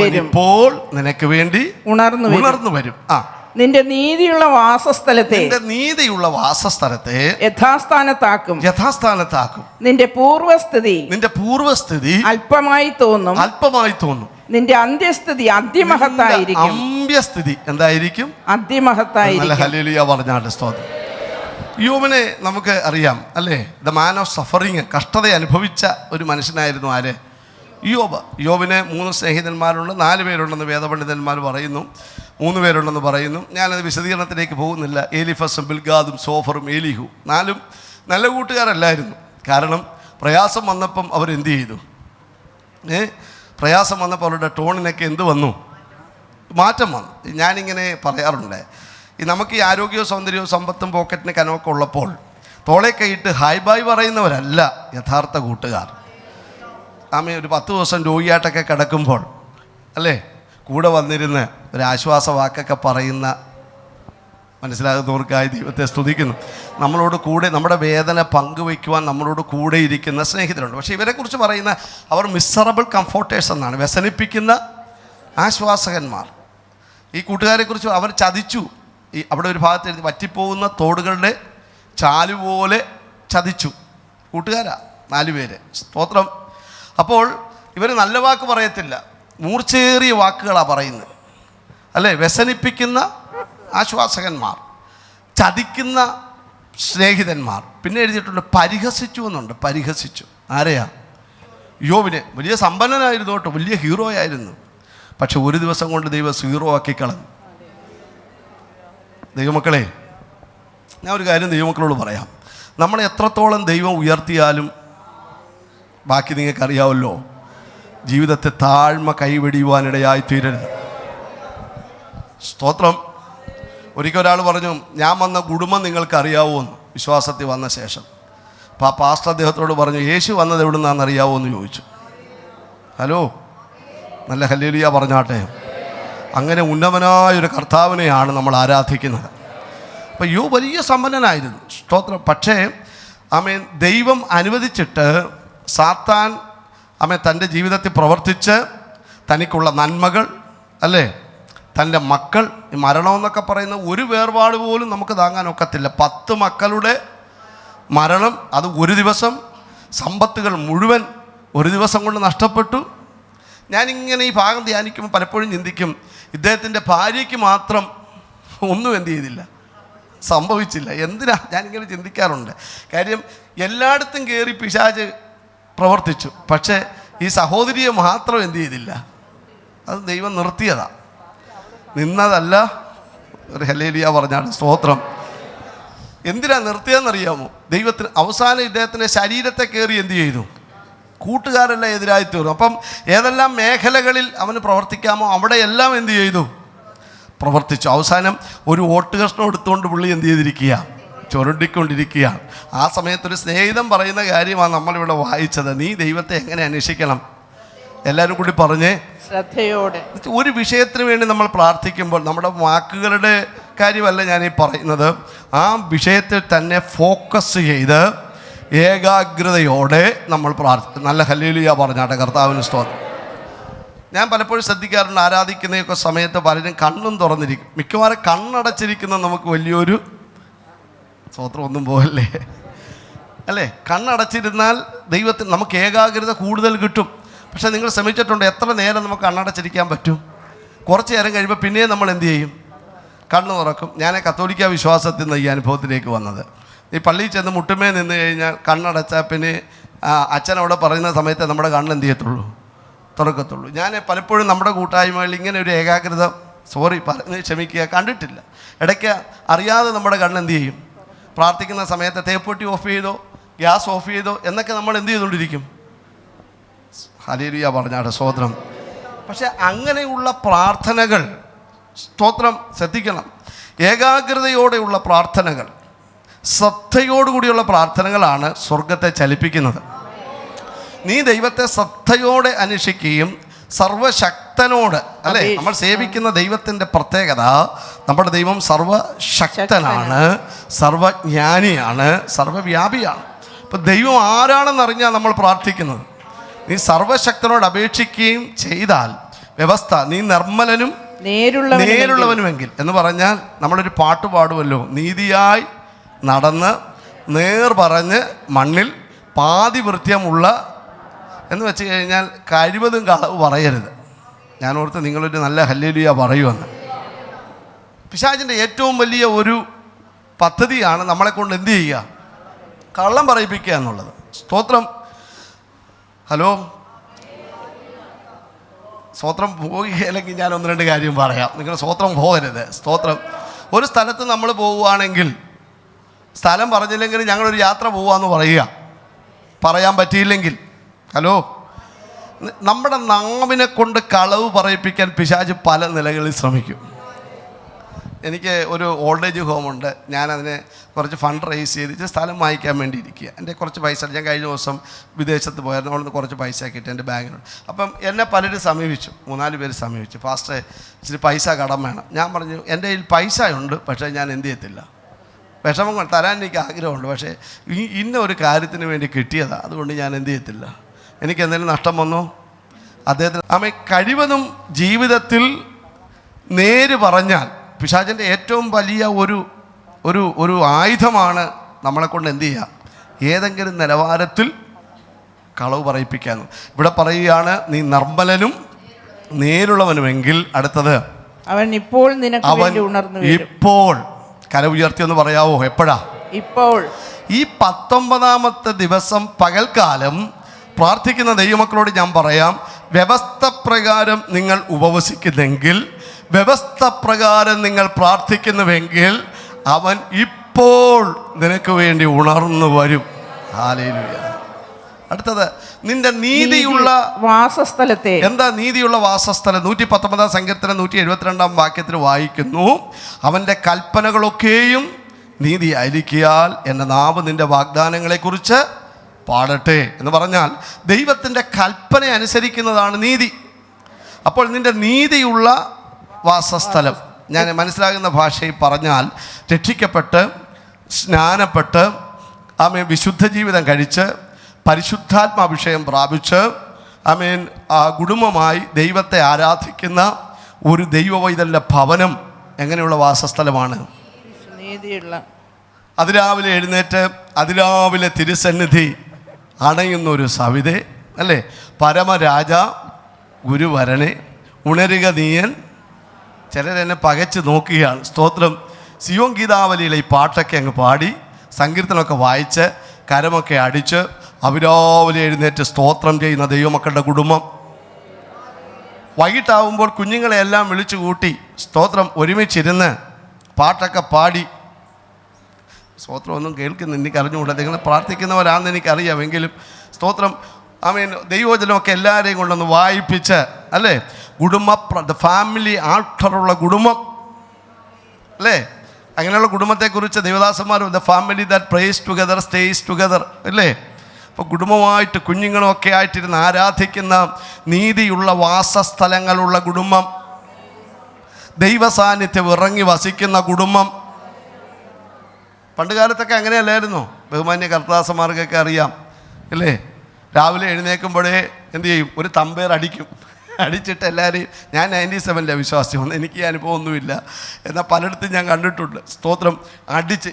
വരും. നിന്റെ നീതിയുള്ള വാസസ്ഥലത്തെ യഥാസ്ഥാനത്താക്കും. നിന്റെ പൂർവസ്ഥിതി അല്പമായി തോന്നും. നിന്റെ അന്ത്യസ്ഥിതി അതിമഹത്തായിരിക്കും. എന്തായിരിക്കും? അതിമഹത്തായിരിക്കും. ഹല്ലേലൂയ പറഞ്ഞാൽ സ്തോത്രം. യോബിനെ നമുക്ക് അറിയാം അല്ലേ, ദ മാൻ ഓഫ് സഫറിങ്, കഷ്ടത അനുഭവിച്ച ഒരു മനുഷ്യനായിരുന്നു ആര്? യോബിന് 3 സ്നേഹിതന്മാരുണ്ട്, 4 പേരുണ്ടെന്ന് വേദപണ്ഡിതന്മാർ പറയുന്നു, 3 പേരുണ്ടെന്ന് പറയുന്നു. ഞാനത് വിശദീകരണത്തിലേക്ക് പോകുന്നില്ല. ഏലിഫസും ബിൽഗാദും സോഫറും ഏലിഹു 4 നല്ല കൂട്ടുകാരല്ലായിരുന്നു. കാരണം പ്രയാസം വന്നപ്പം അവരെന്ത് ചെയ്തു? പ്രയാസം വന്നപ്പോൾ അവരുടെ ടോണിനൊക്കെ എന്ത് വന്നു? മാറ്റം വന്നു. ഞാനിങ്ങനെ പറയാറുണ്ട്, നമുക്ക് ഈ ആരോഗ്യവും സൗന്ദര്യവും സമ്പത്തും പോക്കറ്റിന് കനമൊക്കെ ഉള്ളപ്പോൾ തോളെ കൈയിട്ട് ഹായ് ബായ് പറയുന്നവരല്ല യഥാർത്ഥ കൂട്ടുകാർ. ഒരു 10 ദിവസം രോഗിയായിട്ടൊക്കെ കിടക്കുമ്പോൾ അല്ലേ കൂടെ വന്നിരുന്ന് ഒരു ആശ്വാസ വാക്കൊക്കെ പറയുന്ന, മനസ്സിലാകുന്നവർക്കായി ദൈവത്തെ സ്തുതിക്കുന്നു. നമ്മളോട് കൂടെ നമ്മുടെ വേദന പങ്കുവയ്ക്കുവാൻ നമ്മളോട് കൂടെ ഇരിക്കുന്ന സ്നേഹിതരുണ്ട്. പക്ഷേ ഇവരെക്കുറിച്ച് പറയുന്ന അവർ മിസറബിൾ കംഫോർട്ടേഴ്സ് എന്നാണ്, വ്യസനിപ്പിക്കുന്ന ആശ്വാസകന്മാർ. ഈ കൂട്ടുകാരെക്കുറിച്ച് അവർ ചതിച്ചു. അവിടെ ഒരു ഭാഗത്ത് എഴുതി വറ്റിപ്പോകുന്ന തോടുകളുടെ ചാലുപോലെ ചതിച്ചു. കൂട്ടുകാരാ 4 പേര്. സ്തോത്രം. അപ്പോൾ ഇവർ നല്ല വാക്ക് പറയത്തില്ല, മൂർച്ചേറിയ വാക്കുകളാണ് പറയുന്നത്, അല്ലേ? വ്യസനിപ്പിക്കുന്ന ആശ്വാസകന്മാർ, ചതിക്കുന്ന സ്നേഹിതന്മാർ. പിന്നെ എഴുതിയിട്ടുണ്ട് പരിഹസിച്ചു എന്നുണ്ട്. പരിഹസിച്ചു ആരെയാ? യോബിനെ. വലിയ സമ്പന്നനായിരുന്നു കേട്ടോ, വലിയ ഹീറോ ആയിരുന്നു. പക്ഷെ ഒരു ദിവസം കൊണ്ട് ദൈവം സീറോ ആക്കി കളഞ്ഞു. ദൈവമക്കളെ, ഞാൻ ഒരു കാര്യം ദൈവമക്കളോട് പറയാം. നമ്മളെ എത്രത്തോളം ദൈവം ഉയർത്തിയാലും ബാക്കി നിങ്ങൾക്കറിയാമല്ലോ, ജീവിതത്തെ താഴ്മ കൈവെടിയുവാനിടയായി തീരരുത്. സ്തോത്രം. ഒരിക്കൽ ഒരാൾ പറഞ്ഞു, ഞാൻ വന്ന കുടുംബം നിങ്ങൾക്കറിയാവോ എന്ന്, വിശ്വാസത്തിൽ വന്ന ശേഷം. അപ്പോൾ ആ പാസ്റ്റർ അദ്ദേഹത്തോട് പറഞ്ഞു, യേശു വന്നത് എവിടെ നിന്നാണെന്ന് അറിയാവോ എന്ന് ചോദിച്ചു. ഹലോ, നല്ല ഹല്ലേലൂയ പറഞ്ഞാട്ടെ. അങ്ങനെ ഉന്നതനായൊരു കർത്താവിനെയാണ് നമ്മൾ ആരാധിക്കുന്നത്. അപ്പോൾ യോ വലിയ സമ്പന്നനായിരുന്നു, സ്തോത്രം. പക്ഷേ ആമേൻ, ദൈവം അനുവദിച്ചിട്ട് സാത്താൻ ആമേൻ തൻ്റെ ജീവിതത്തിൽ പ്രവർത്തിച്ച് തനിക്കുള്ള നന്മകൾ, അല്ലേ, തൻ്റെ മക്കൾ, മരണമെന്നൊക്കെ പറയുന്ന ഒരു വേർപാട് പോലും നമുക്ക് താങ്ങാനൊക്കത്തില്ല. 10 മക്കളുടെ മരണം, അത് ഒരു ദിവസം, സമ്പത്തുകൾ മുഴുവൻ ഒരു ദിവസം കൊണ്ട് നഷ്ടപ്പെട്ടു. ഞാനിങ്ങനെ ഈ ഭാഗം ധ്യാനിക്കുമ്പോൾ പലപ്പോഴും ചിന്തിക്കും, ഇദ്ദേഹത്തിൻ്റെ ഭാര്യയ്ക്ക് മാത്രം ഒന്നും എന്ത് ചെയ്തില്ല, സംഭവിച്ചില്ല. എന്തിനാ ഞാനിങ്ങനെ ചിന്തിക്കാറുണ്ട്. കാര്യം എല്ലായിടത്തും കയറി പിശാച് പ്രവർത്തിച്ചു, പക്ഷേ ഈ സഹോദരിയെ മാത്രം എന്ത് ചെയ്തില്ല, അത് ദൈവം നിർത്തിയതാണ്, നിന്നതല്ല. ഒരു ഹല്ലേലൂയ പറഞ്ഞാണ്, സ്തോത്രം. എന്തിനാ നിർത്തിയതെന്നറിയാമോ? ദൈവത്തിന് അവസാനം ഇദ്ദേഹത്തിൻ്റെ ശരീരത്തെ കയറി എന്ത് ചെയ്തു? കൂട്ടുകാരെല്ലാം എതിരായി തീർന്നു. അപ്പം ഏതെല്ലാം മേഖലകളിൽ അവന് പ്രവർത്തിക്കാമോ അവിടെയെല്ലാം എന്ത് ചെയ്തു? പ്രവർത്തിച്ചു. അവസാനം ഒരു ഓട്ട് കഷ്ണം എടുത്തുകൊണ്ട് പുള്ളി എന്ത് ചെയ്തിരിക്കുക? ചുരുണ്ടിക്കൊണ്ടിരിക്കുക. ആ സമയത്തൊരു സ്നേഹിതൻ പറയുന്ന കാര്യമാണ് നമ്മളിവിടെ വായിച്ചത്. നീ ദൈവത്തെ എങ്ങനെ അന്വേഷിക്കണം? എല്ലാവരും കൂടി പറഞ്ഞേ, ശ്രദ്ധയോടെ. ഒരു വിഷയത്തിന് വേണ്ടി നമ്മൾ പ്രാർത്ഥിക്കുമ്പോൾ നമ്മുടെ വാക്കുകളുടെ കാര്യമല്ല ഞാനീ പറയുന്നത്, ആ വിഷയത്തിൽ തന്നെ ഫോക്കസ് ചെയ്ത് ഏകാഗ്രതയോടെ നമ്മൾ പ്രാർത്ഥിക്കും. നല്ല ഹല്ലേലൂയ പറഞ്ഞാട്ടെ, കർത്താവിന് സ്തോത്രം. ഞാൻ പലപ്പോഴും ശ്രദ്ധിക്കാറുണ്ട്, ആരാധിക്കുന്നതൊക്കെ സമയത്ത് പലരും കണ്ണും തുറന്നിരിക്കും. മിക്കവാറും കണ്ണടച്ചിരിക്കുന്ന നമുക്ക് വലിയൊരു സ്തോത്രം ഒന്നും പോകല്ലേ, അല്ലേ? കണ്ണടച്ചിരുന്നാൽ ദൈവത്തിന് നമുക്ക് ഏകാഗ്രത കൂടുതൽ കിട്ടും. പക്ഷേ നിങ്ങൾ ശ്രമിച്ചിട്ടുണ്ട്, എത്ര നേരം നമുക്ക് കണ്ണടച്ചിരിക്കാൻ പറ്റും? കുറച്ച് നേരം കഴിയുമ്പോൾ പിന്നെയും നമ്മൾ എന്ത് ചെയ്യും? കണ്ണ് തുറക്കും. ഞാൻ കത്തോലിക്ക വിശ്വാസത്തിൽ നിന്ന് ഈ അനുഭവത്തിലേക്ക് വന്നത്, ഈ പള്ളിയിൽ ചെന്ന് മുട്ടുമേ നിന്ന് കഴിഞ്ഞാൽ കണ്ണടച്ചാൽ പിന്നെ അച്ഛൻ അവിടെ പറയുന്ന സമയത്ത് നമ്മുടെ കണ്ണ് എന്ത് ചെയ്യത്തുള്ളൂ? തുറക്കത്തുള്ളൂ. ഞാൻ പലപ്പോഴും നമ്മുടെ കൂട്ടായ്മകളിൽ ഇങ്ങനെ ഒരു ഏകാഗ്രത, സോറി പറഞ്ഞ് ക്ഷമിക്കുക, കണ്ടിട്ടില്ല. ഇടയ്ക്ക് അറിയാതെ നമ്മുടെ കണ്ണ് എന്ത് ചെയ്യും? പ്രാർത്ഥിക്കുന്ന സമയത്ത് തേപ്പൊട്ടി ഓഫ് ചെയ്തോ, ഗ്യാസ് ഓഫ് ചെയ്തോ എന്നൊക്കെ നമ്മൾ എന്ത് ചെയ്തുകൊണ്ടിരിക്കും? ഹല്ലേലൂയ പറഞ്ഞാട്ടെ, സ്തോത്രം. പക്ഷെ അങ്ങനെയുള്ള പ്രാർത്ഥനകൾ, സ്തോത്രം, ശ്രദ്ധിക്കണം. ഏകാഗ്രതയോടെയുള്ള പ്രാർത്ഥനകൾ, ശ്രദ്ധയോടുകൂടിയുള്ള പ്രാർത്ഥനകളാണ് സ്വർഗത്തെ ചലിപ്പിക്കുന്നത്. നീ ദൈവത്തെ ശ്രദ്ധയോടെ അന്വേഷിക്കുകയും സർവശക്തനോട്, അല്ലേ? നമ്മൾ സേവിക്കുന്ന ദൈവത്തിൻ്റെ പ്രത്യേകത, നമ്മുടെ ദൈവം സർവശക്തനാണ്, സർവജ്ഞാനിയാണ്, സർവവ്യാപിയാണ്. ഇപ്പം ദൈവം ആരാണെന്നറിഞ്ഞാൽ നമ്മൾ പ്രാർത്ഥിക്കുന്നത്. നീ സർവശക്തനോട് അപേക്ഷിക്കുകയും ചെയ്താൽ വ്യവസ്ഥ, നീ നിർമ്മലനും നേരുള്ളവനുമെങ്കിൽ എന്ന് പറഞ്ഞാൽ നമ്മളൊരു പാട്ട് പാടുമല്ലോ, നീതിയായി നടന്ന് നേർ പറഞ്ഞ് മണ്ണിൽ പാതിവൃത്യമുള്ള എന്ന് വെച്ച് കഴിഞ്ഞാൽ കഴിവതും കളവ് പറയരുത്. ഞാൻ ഓർത്ത് നിങ്ങളൊരു നല്ല ഹല്ലേലൂയ പറയുമെന്ന്. പിശാചിൻ്റെ ഏറ്റവും വലിയ ഒരു പദ്ധതിയാണ് നമ്മളെ കൊണ്ട് എന്ത് ചെയ്യുക? കള്ളം പറയിപ്പിക്കുക എന്നുള്ളത്. സ്തോത്രം. ഹലോ, സ്തോത്രം പോവുകയില്ലെങ്കിൽ ഞാൻ 1-2 കാര്യം പറയാം. നിങ്ങൾ സ്തോത്രം പോകരുത്. സ്തോത്രം. ഒരു സ്ഥലത്ത് നമ്മൾ പോവുകയാണെങ്കിൽ, സ്ഥലം പറഞ്ഞില്ലെങ്കിൽ ഞങ്ങളൊരു യാത്ര പോവാന്ന് പറയുക, പറയാൻ പറ്റിയില്ലെങ്കിൽ, ഹലോ, നമ്മുടെ നാവിനെ കൊണ്ട് കളവ് പറയിപ്പിക്കാൻ പിശാച് പല നിലകളിൽ ശ്രമിക്കും. എനിക്ക് ഒരു ഓൾഡ് ഏജ് ഹോമുണ്ട്. ഞാനതിന് കുറച്ച് ഫണ്ട് റേസ് ചെയ്തിട്ട് സ്ഥലം വാങ്ങിക്കാൻ വേണ്ടി ഇരിക്കുക. എൻ്റെ കുറച്ച് പൈസ, ഞാൻ കഴിഞ്ഞ ദിവസം വിദേശത്ത് പോയായിരുന്നു, അവിടെ നിന്ന് കുറച്ച് പൈസ കിട്ടി എൻ്റെ ബാങ്കിനുണ്ട്. അപ്പം എന്നെ പലരും സമീപിച്ചു, 3-4 പേര് സമീപിച്ചു, ഫാസ്റ്റേ ഇച്ചിരി പൈസ കടം വേണം. ഞാൻ പറഞ്ഞു, എൻ്റെ കയ്യിൽ പൈസ ഉണ്ട്, പക്ഷേ ഞാൻ എന്ത് ചെയ്യത്തില്ല, വിഷമങ്ങൾ തരാൻ എനിക്ക് ആഗ്രഹമുണ്ട്, പക്ഷേ ഇന്ന ഒരു കാര്യത്തിന് വേണ്ടി കിട്ടിയതാണ്, അതുകൊണ്ട് ഞാൻ എന്ത് ചെയ്യത്തില്ല. എനിക്ക് എന്തെങ്കിലും നഷ്ടം വന്നോ? അദ്ദേഹത്തിന് ആമേ കഴിവതും ജീവിതത്തിൽ നേര് പറഞ്ഞാൽ, പിശാചിൻ്റെ ഏറ്റവും വലിയ ഒരു ആയുധമാണ് നമ്മളെ കൊണ്ട് എന്ത് ചെയ്യുക? ഏതെങ്കിലും നിലവാരത്തിൽ കളവ് പറയിപ്പിക്കാന്ന്. ഇവിടെ പറയുകയാണ്, നീ നിർമ്മലനും നേരുള്ളവനുമെങ്കിൽ അടുത്തത് അവൻ ഇപ്പോൾ നിനക്ക് അവൻ വേണ്ടി ഉണർന്നു വരും. ഇപ്പോൾ കര ഉയർത്തി എന്ന് പറയാവോ? എപ്പോഴാ? ഇപ്പോൾ. ഈ 19-ാമത്തെ ദിവസം പകൽക്കാലം പ്രാർത്ഥിക്കുന്ന ദൈവമക്കളോട് ഞാൻ പറയാം, വ്യവസ്ഥ പ്രകാരം നിങ്ങൾ ഉപവസിക്കുന്നെങ്കിൽ, വ്യവസ്ഥ പ്രകാരം നിങ്ങൾ പ്രാർത്ഥിക്കുന്നുവെങ്കിൽ അവൻ ഇപ്പോൾ നിനക്ക് വേണ്ടി ഉണർന്നു വരും. ഹല്ലേലൂയ. അടുത്തത് നിന്റെ നീതിയുള്ള വാസസ്ഥലത്തെ. എന്താ നീതിയുള്ള വാസസ്ഥലം? 119 സങ്കീർത്തനം 172 വാക്യത്തിൽ വായിക്കുന്നു, അവൻ്റെ കൽപ്പനകളൊക്കെയും നീതിയായിരിക്കാൽ എൻ്റെ നാവ് നിൻ്റെ വാഗ്ദാനങ്ങളെക്കുറിച്ച് പാടട്ടെ എന്ന് പറഞ്ഞാൽ ദൈവത്തിൻ്റെ കൽപ്പന അനുസരിക്കുന്നതാണ് നീതി. അപ്പോൾ നിൻ്റെ നീതിയുള്ള വാസസ്ഥലം, ഞാൻ മനസ്സിലാകുന്ന ഭാഷയിൽ പറഞ്ഞാൽ, രക്ഷിക്കപ്പെട്ട് സ്നാനപ്പെട്ട് ആമേൻ വിശുദ്ധ ജീവിതം കഴിച്ച് പരിശുദ്ധാത്മാഭിഷേകം പ്രാപിച്ച് ആമേൻ കുടുംബമായി ദൈവത്തെ ആരാധിക്കുന്ന ഒരു ദൈവവൈതലിൻ്റെ ഭവനം എങ്ങനെയുള്ള വാസസ്ഥലമാണ്? നീതിയുള്ള. അതിരാവിലെ എഴുന്നേറ്റ് അതിരാവിലെ തിരുസന്നിധി അണയുന്നൊരു സവിതേ അല്ലേ? പരമരാജ ഗുരുവരനെ ഉണരുക നീയൻ. ചിലരെന്നെ പകച്ച് നോക്കുകയാണ്. സ്തോത്രം. സിയോൻ ഗീതാവലിയിലെ ഈ പാട്ടൊക്കെ അങ്ങ് പാടി സങ്കീർത്തനമൊക്കെ വായിച്ച് കരമൊക്കെ അടിച്ച് അവിരാവിലെ എഴുന്നേറ്റ് സ്തോത്രം ചെയ്യുന്ന ദൈവമക്കളുടെ കുടുംബം. വൈകിട്ടാവുമ്പോൾ കുഞ്ഞുങ്ങളെല്ലാം വിളിച്ചു കൂട്ടി സ്തോത്രം ഒരുമിച്ചിരുന്ന് പാട്ടൊക്കെ പാടി, സ്തോത്രം ഒന്നും കേൾക്കുന്ന എനിക്ക് അറിഞ്ഞുകൂടാ, നിങ്ങൾ പ്രാർത്ഥിക്കുന്നവരാണെന്ന് എനിക്കറിയാമെങ്കിലും സ്തോത്രം ആമേൻ ദൈവവചനമൊക്കെ എല്ലാവരെയും കൊണ്ടൊന്ന് വായിപ്പിച്ച് അല്ലേ, ഫാമിലി ആൾട്ടറുള്ള കുടുംബം അല്ലേ, അങ്ങനെയുള്ള കുടുംബത്തെക്കുറിച്ച് ദേവദാസന്മാർ the family that prays together stays together അല്ലേ. അപ്പോൾ കുടുംബമായിട്ട് കുഞ്ഞുങ്ങളൊക്കെ ആയിട്ടിരുന്ന് ആരാധിക്കുന്ന നീതിയുള്ള വാസസ്ഥലങ്ങളുള്ള കുടുംബം, ദൈവസാന്നിധ്യം ഇറങ്ങി വസിക്കുന്ന കുടുംബം. പണ്ട് കാലത്തൊക്കെ അങ്ങനെയല്ലായിരുന്നോ? ബഹുമാന്യ കർത്താസന്മാർക്കൊക്കെ അറിയാം അല്ലേ? രാവിലെ എഴുന്നേൽക്കുമ്പോഴേ എന്തു ചെയ്യും? ഒരു തമ്പേർ അടിക്കും. അടിച്ചിട്ട് എല്ലാവരെയും, ഞാൻ 97 വിശ്വാസിയാണ്, എനിക്ക് ഈ അനുഭവം ഒന്നുമില്ല, എന്നാൽ പലയിടത്തും ഞാൻ കണ്ടിട്ടുണ്ട്. സ്തോത്രം. അടിച്ച്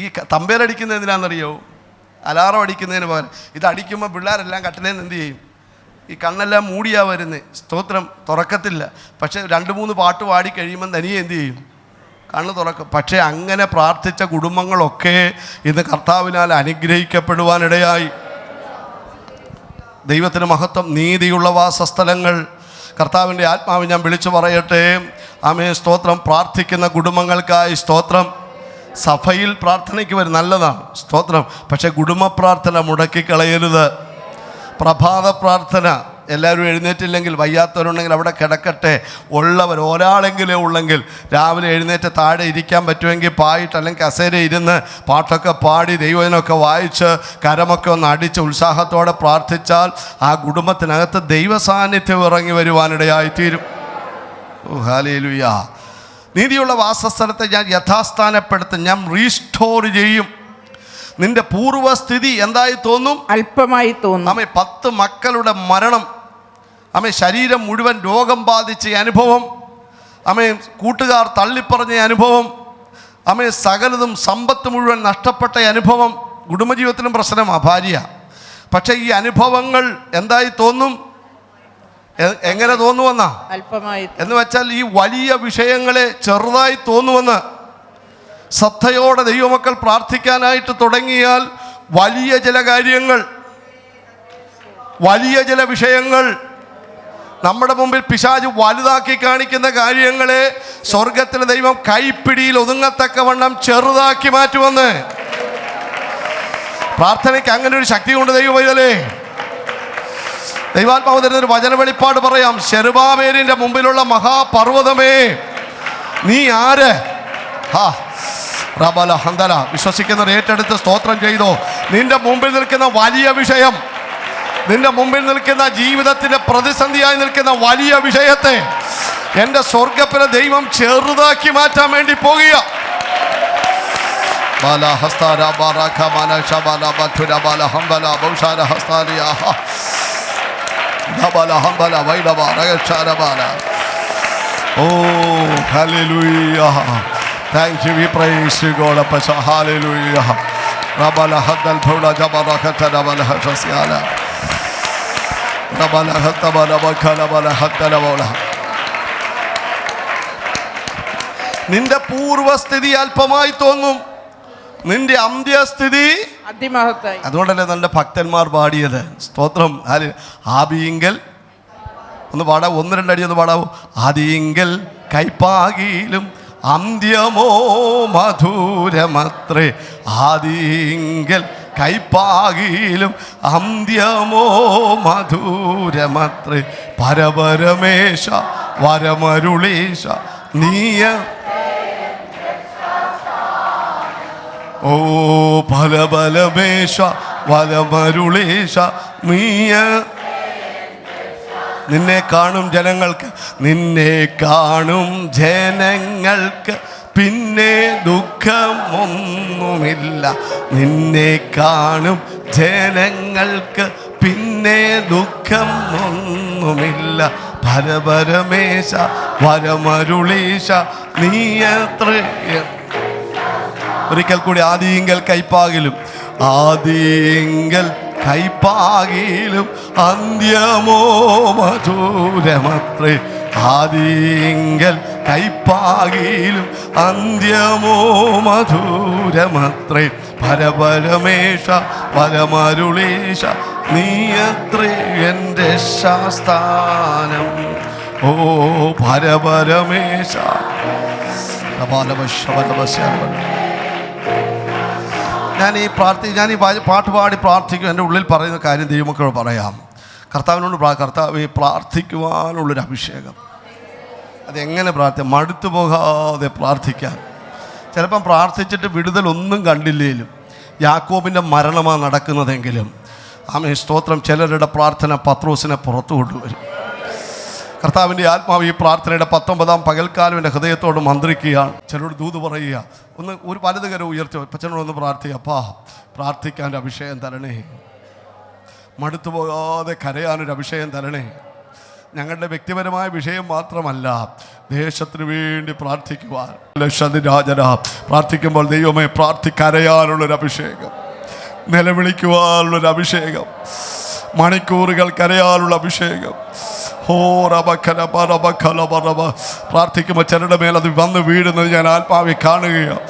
ഈ തമ്പേരടിക്കുന്നത് എന്തിനാണെന്നറിയോ? അലാറം അടിക്കുന്നതിന് പകരം ഇത് അടിക്കുമ്പോൾ പിള്ളേരെല്ലാം കട്ടിലേന്ന് എന്ത് ചെയ്യും? ഈ കണ്ണെല്ലാം മൂടിയാ വരുന്നത്. സ്തോത്രം. തുറക്കത്തില്ല. പക്ഷേ 2-3 പാട്ട് പാടി കഴിയുമ്പം തനിയെ എന്തു ചെയ്യും? കണ്ണ് തുറക്കും. പക്ഷേ അങ്ങനെ പ്രാർത്ഥിച്ച കുടുംബങ്ങളൊക്കെ ഇന്ന് കർത്താവിനാൽ അനുഗ്രഹിക്കപ്പെടുവാനിടയായി. ദൈവത്തിന് മഹത്വം. നീതിയുള്ള വാസസ്ഥലങ്ങൾ. കർത്താവിൻ്റെ ആത്മാവ് ഞാൻ വിളിച്ചു പറയട്ടെ. ആമേൻ. സ്തോത്രം. പ്രാർത്ഥിക്കുന്ന കുടുംബങ്ങൾക്കായി സ്തോത്രം. സഭയിൽ പ്രാർത്ഥനയ്ക്ക് വരും, നല്ലതാണ് സ്തോത്രം. പക്ഷേ കുടുംബ പ്രാർത്ഥന മുടക്കിക്കളയരുത്. പ്രഭാത പ്രാർത്ഥന എല്ലാവരും എഴുന്നേറ്റില്ലെങ്കിൽ, വയ്യാത്തവരുണ്ടെങ്കിൽ അവിടെ കിടക്കട്ടെ. ഉള്ളവർ ഒരാളെങ്കിലും ഉള്ളെങ്കിൽ രാവിലെ എഴുന്നേറ്റ് താഴെ ഇരിക്കാൻ പറ്റുമെങ്കിൽ പായിട്ട് അല്ലെങ്കിൽ കസേര ഇരുന്ന് പാട്ടൊക്കെ പാടി ദൈവത്തിനൊക്കെ വായിച്ച് കരമൊക്കെ ഒന്ന് അടിച്ച് ഉത്സാഹത്തോടെ പ്രാർത്ഥിച്ചാൽ ആ കുടുംബത്തിനകത്ത് ദൈവസാന്നിധ്യം ഇറങ്ങി വരുവാനിടയായിത്തീരും. ഹല്ലേലൂയ. നീതിയുള്ള വാസസ്ഥലത്തെ ഞാൻ യഥാസ്ഥാനപ്പെടുത്തും, ഞാൻ റീസ്റ്റോർ ചെയ്യും. നിന്റെ പൂർവ്വസ്ഥിതി എന്തായി തോന്നും? അല്പമായി തോന്നും. അമ്മേ 10 മക്കളുടെ മരണം, അമ്മേ ശരീരം മുഴുവൻ രോഗം ബാധിച്ച അനുഭവം, അമ്മേ കൂട്ടുകാർ തള്ളിപ്പറഞ്ഞ അനുഭവം, അമ്മേ സകലതും സമ്പത്ത് മുഴുവൻ നഷ്ടപ്പെട്ട അനുഭവം. കുടുംബജീവിതത്തിലും പ്രശ്നമാണ് ഭാര്യ. പക്ഷേ ഈ അനുഭവങ്ങൾ എന്തായി തോന്നും? എങ്ങനെ തോന്നുമെന്നാ? അല്പമായി എന്ന് വെച്ചാൽ ഈ വലിയ വിഷയങ്ങളെ ചെറുതായി തോന്നുമെന്ന്. ശ്രദ്ധയോടെ ദൈവമക്കൾ പ്രാർത്ഥിക്കാനായിട്ട് തുടങ്ങിയാൽ വലിയ ചില കാര്യങ്ങൾ, വലിയ ചില വിഷയങ്ങൾ നമ്മുടെ മുമ്പിൽ പിശാച് വലുതാക്കി കാണിക്കുന്ന കാര്യങ്ങളെ സ്വർഗത്തിലെ ദൈവം കൈപ്പിടിയിൽ ഒതുങ്ങത്തക്കവണ്ണം ചെറുതാക്കി മാറ്റുമെന്ന്. പ്രാർത്ഥനയ്ക്ക് അങ്ങനെ ഒരു ശക്തി കൊണ്ട് ദൈവമേ. ദൈവാത്മാവ് തരുന്നൊരു വചന വെളിപ്പാട് പറയാം. ശെരുബാബേലിന്റെ മുമ്പിലുള്ള മഹാപർവ്വതമേ നീ ആര്? റബല ഹന്തല. വിശ്വസിക്കുന്നവർ ഏറ്റെടുത്ത് സ്തോത്രം ചെയ്തോ. നിന്റെ മുമ്പിൽ നിൽക്കുന്ന വലിയ വിഷയം, നിന്റെ മുമ്പിൽ നിൽക്കുന്ന ജീവിതത്തിന്റെ പ്രതിസന്ധിയായി നിൽക്കുന്ന വലിയ വിഷയത്തെ എൻ്റെ സ്വർഗ്ഗത്തിലെ ദൈവം ചെറുതാക്കി മാറ്റാൻ വേണ്ടി പോകുക. Thank you, we praise you, God. Hallelujah. Rabala hadal bhula jabara khatara bala hasasiala. നിന്റെ പൂർവസ്ഥിതി അല്പമായി തോന്നും, നിന്റെ അന്ത്യസ്ഥിതി അതിമഹത്തായി. അതുകൊണ്ടല്ലേ നല്ല ഭക്തന്മാർ പാടിയത്. സ്തോത്രം. ആദിയിങ്കൽ ഒന്ന് പാടാ, ഒന്ന് രണ്ടടി ഒന്ന് പാടാവോ. ആദിയിങ്കൽ കൈപ്പാകിയിലും അന്ത്യമോ മധുരമത്രേ. ആദിയിങ്കൽ കൈപ്പാകിയിലും അന്ത്യമോ മധുരമത്രേ. പരപരമേശ വരമരുളീശ നീയ ഓ ഫലബലമേശ വലമരുളീശ നീയ. നിന്നെ കാണും ജനങ്ങൾക്ക്, നിന്നെ കാണും ജനങ്ങൾക്ക് പിന്നെ ദുഃഖമൊന്നുമില്ല. നിന്നെ കാണും ജനങ്ങൾക്ക് പിന്നെ ദുഃഖമൊന്നുമില്ല. പരപരമേശ വരമരുളീശ നീയത്ര. ഒരിക്കൽ കൂടി. ആദിയിങ്കൽ കൈപ്പാകിലും ആദിയിങ്കൽ കൈപ്പാകിലും അന്ത്യമോ മധുരമത്രേ. ആദിയിങ്കൽ കൈപ്പാകിലും അന്ത്യമോ മധുരമത്രേ. പരപരമേശ പരമരുളീശ നീയത്രേ എൻ്റെ ശാസ്ഥാനം. ഓ പരപരമേശ. ഞാൻ ഈ പാട്ട് പാടി പ്രാർത്ഥിക്കും. എൻ്റെ ഉള്ളിൽ പറയുന്ന കാര്യം ദൈവമക്കളോട് പറയാം. കർത്താവിനോട് കർത്താവ് പ്രാർത്ഥിക്കുവാനുള്ളൊരു അഭിഷേകം. അതെങ്ങനെ പ്രാർത്ഥിക്കാം? മടുത്തു പോകാതെ പ്രാർത്ഥിക്കാൻ. ചിലപ്പം പ്രാർത്ഥിച്ചിട്ട് വിടുതലൊന്നും കണ്ടില്ലേലും, യാക്കോബിൻ്റെ മരണമാണ് നടക്കുന്നതെങ്കിലും ആമേൻ സ്തോത്രം, ചിലരുടെ പ്രാർത്ഥന പത്രോസിനെ പുറത്തു കൊണ്ടുവരും. കർത്താവിൻ്റെ ആത്മാവ് ഈ പ്രാർത്ഥനയുടെ 19-ാം പകൽക്കാലം എൻ്റെ ഹൃദയത്തോട് മന്ത്രിക്കുകയാണ്. ചിലരോട് ദൂത് പറയുക, ഒരു വലതുകരം ഉയർത്തി അപ്പച്ചനോടൊന്ന് പ്രാർത്ഥിക്കുക. അപ്പാ, പ്രാർത്ഥിക്കാനൊരു അഭിഷേകം തരണേ, മടുത്തു പോകാതെ കരയാനൊരു അഭിഷേകം തരണേ. ഞങ്ങളുടെ വ്യക്തിപരമായ വിഷയം മാത്രമല്ല, ദേശത്തിന് വേണ്ടി പ്രാർത്ഥിക്കുവാൻ. രാജന പ്രാർത്ഥിക്കുമ്പോൾ ദൈവമേ കരയാനുള്ളൊരു അഭിഷേകം, നിലവിളിക്കുവാനുള്ളൊരു അഭിഷേകം, മണിക്കൂറുകൾ കരയാനുള്ള അഭിഷേകം. പ്രാർത്ഥിക്കുമ്പോൾ ചിലരുടെ മേൽ അത് വന്ന് വീഴുന്നത് ഞാൻ ആത്മാവിൽ കാണുകയാണ്.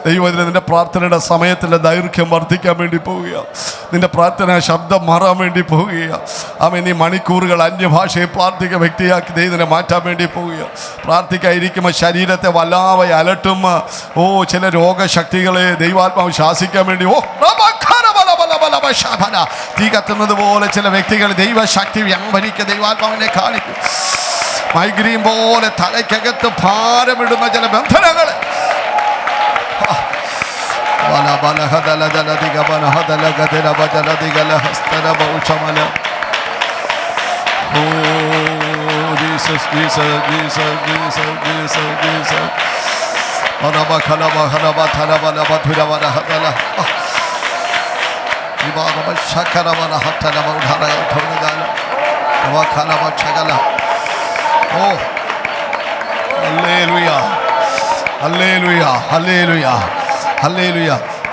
ദൈവത്തിന് നിൻ്റെ പ്രാർത്ഥനയുടെ സമയത്തിൻ്റെ ദൈർഘ്യം വർദ്ധിക്കാൻ വേണ്ടി പോവുകയാണ്. നിൻ്റെ പ്രാർത്ഥന ശബ്ദം മാറാൻ വേണ്ടി പോവുകയാണ്. ആമേൻ. നീ മണിക്കൂറുകൾ അന്യഭാഷയെ പ്രാർത്ഥിക്കുക വ്യക്തിയാക്കി ദൈവത്തിനെ മാറ്റാൻ വേണ്ടി പോവുകയാണ്. പ്രാർത്ഥിക്കാതിരിക്കുമ്പോൾ ശരീരത്തെ വല്ലാതെ അലട്ടും ചില രോഗശക്തികളെ ദൈവാത്മാവ് ശാസിക്കാൻ വേണ്ടി തീ കത്തുന്നത് പോലെ ചില വ്യക്തികൾ ദൈവശക്തി വ്യാപരിക്കുക ദൈവാത്മാവിനെ കാണിക്കും. മൈഗ്രീൻ പോലെ തലയ്ക്കകത്ത് ഭാരമിടുന്ന ചില ബന്ധനങ്ങളെ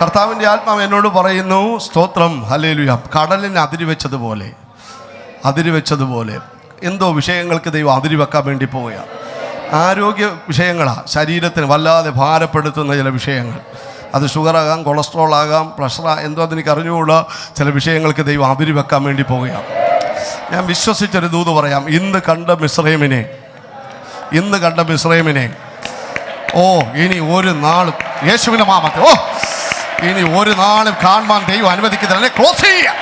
കർത്താവിൻ്റെ ആത്മാവ് എന്നോട് പറയുന്നു, സ്തോത്രം, ഹല്ലേലൂയ. കടലിന് അതിരുവെച്ചതുപോലെ എന്തോ വിഷയങ്ങൾക്ക് ദൈവം അതിരുവെക്കാൻ വേണ്ടി പോവുകയാണ്. ആരോഗ്യ വിഷയങ്ങളാണ്, ശരീരത്തിന് വല്ലാതെ ഭാരപ്പെടുത്തുന്ന ചില വിഷയങ്ങൾ. അത് ഷുഗറാകാം, കൊളസ്ട്രോൾ ആകാം, പ്രഷറാ, എന്തോ അതെനിക്ക് അറിഞ്ഞുകൂടാ. ചില വിഷയങ്ങൾക്ക് ദൈവം അതിരുവെക്കാൻ വേണ്ടി പോവുകയാണ്. ഞാൻ വിശ്വസിച്ചൊരു ദൂത് പറയാം. ഇന്ന് കണ്ട മിസ്രൈമിനെ ഇനി ഒരു നാളും യേശുവിൻ്റെ നാമത്തിൽ ഇനി ഒരു നാളും കാണുവാൻ ദൈവം അനുവദിക്കുന്നില്ല. ക്ലോസ് ചെയ്യാം.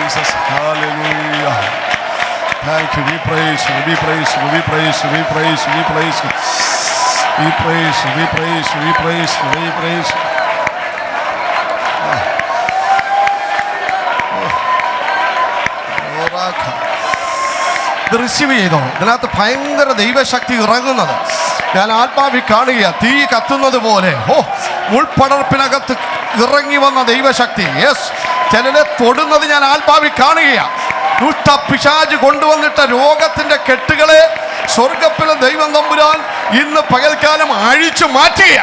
Jesus, hallelujah. Thank you. We praise you. We praise you. We praise you. We praise you. We praise you. We praise you. We praise you. We praise you. We praise you. ഇത് receive ചെയ്തോ. ഇതിനകത്ത് ഭയങ്കര ദൈവശക്തി ഇറങ്ങുന്നത് ഞാൻ ആത്മാവിൽ കാണുക. തീ കത്തുന്നത് പോലെ മുൾപ്പടർപ്പിനകത്ത് ഇറങ്ങി വന്ന ദൈവശക്തി. യെസ്, ചിലരെ തൊടുന്നത് ഞാൻ ആത്മാവിൽ കാണുകയാണ്. ദുഷ്ട പിശാച് കൊണ്ടുവന്നിട്ട രോഗത്തിന്റെ കെട്ടുകളെ സ്വർഗ്ഗത്തിലെ ദൈവം തമ്പുരാൻ ഇന്ന് പകൽക്കാലം അഴിച്ചു മാറ്റുക.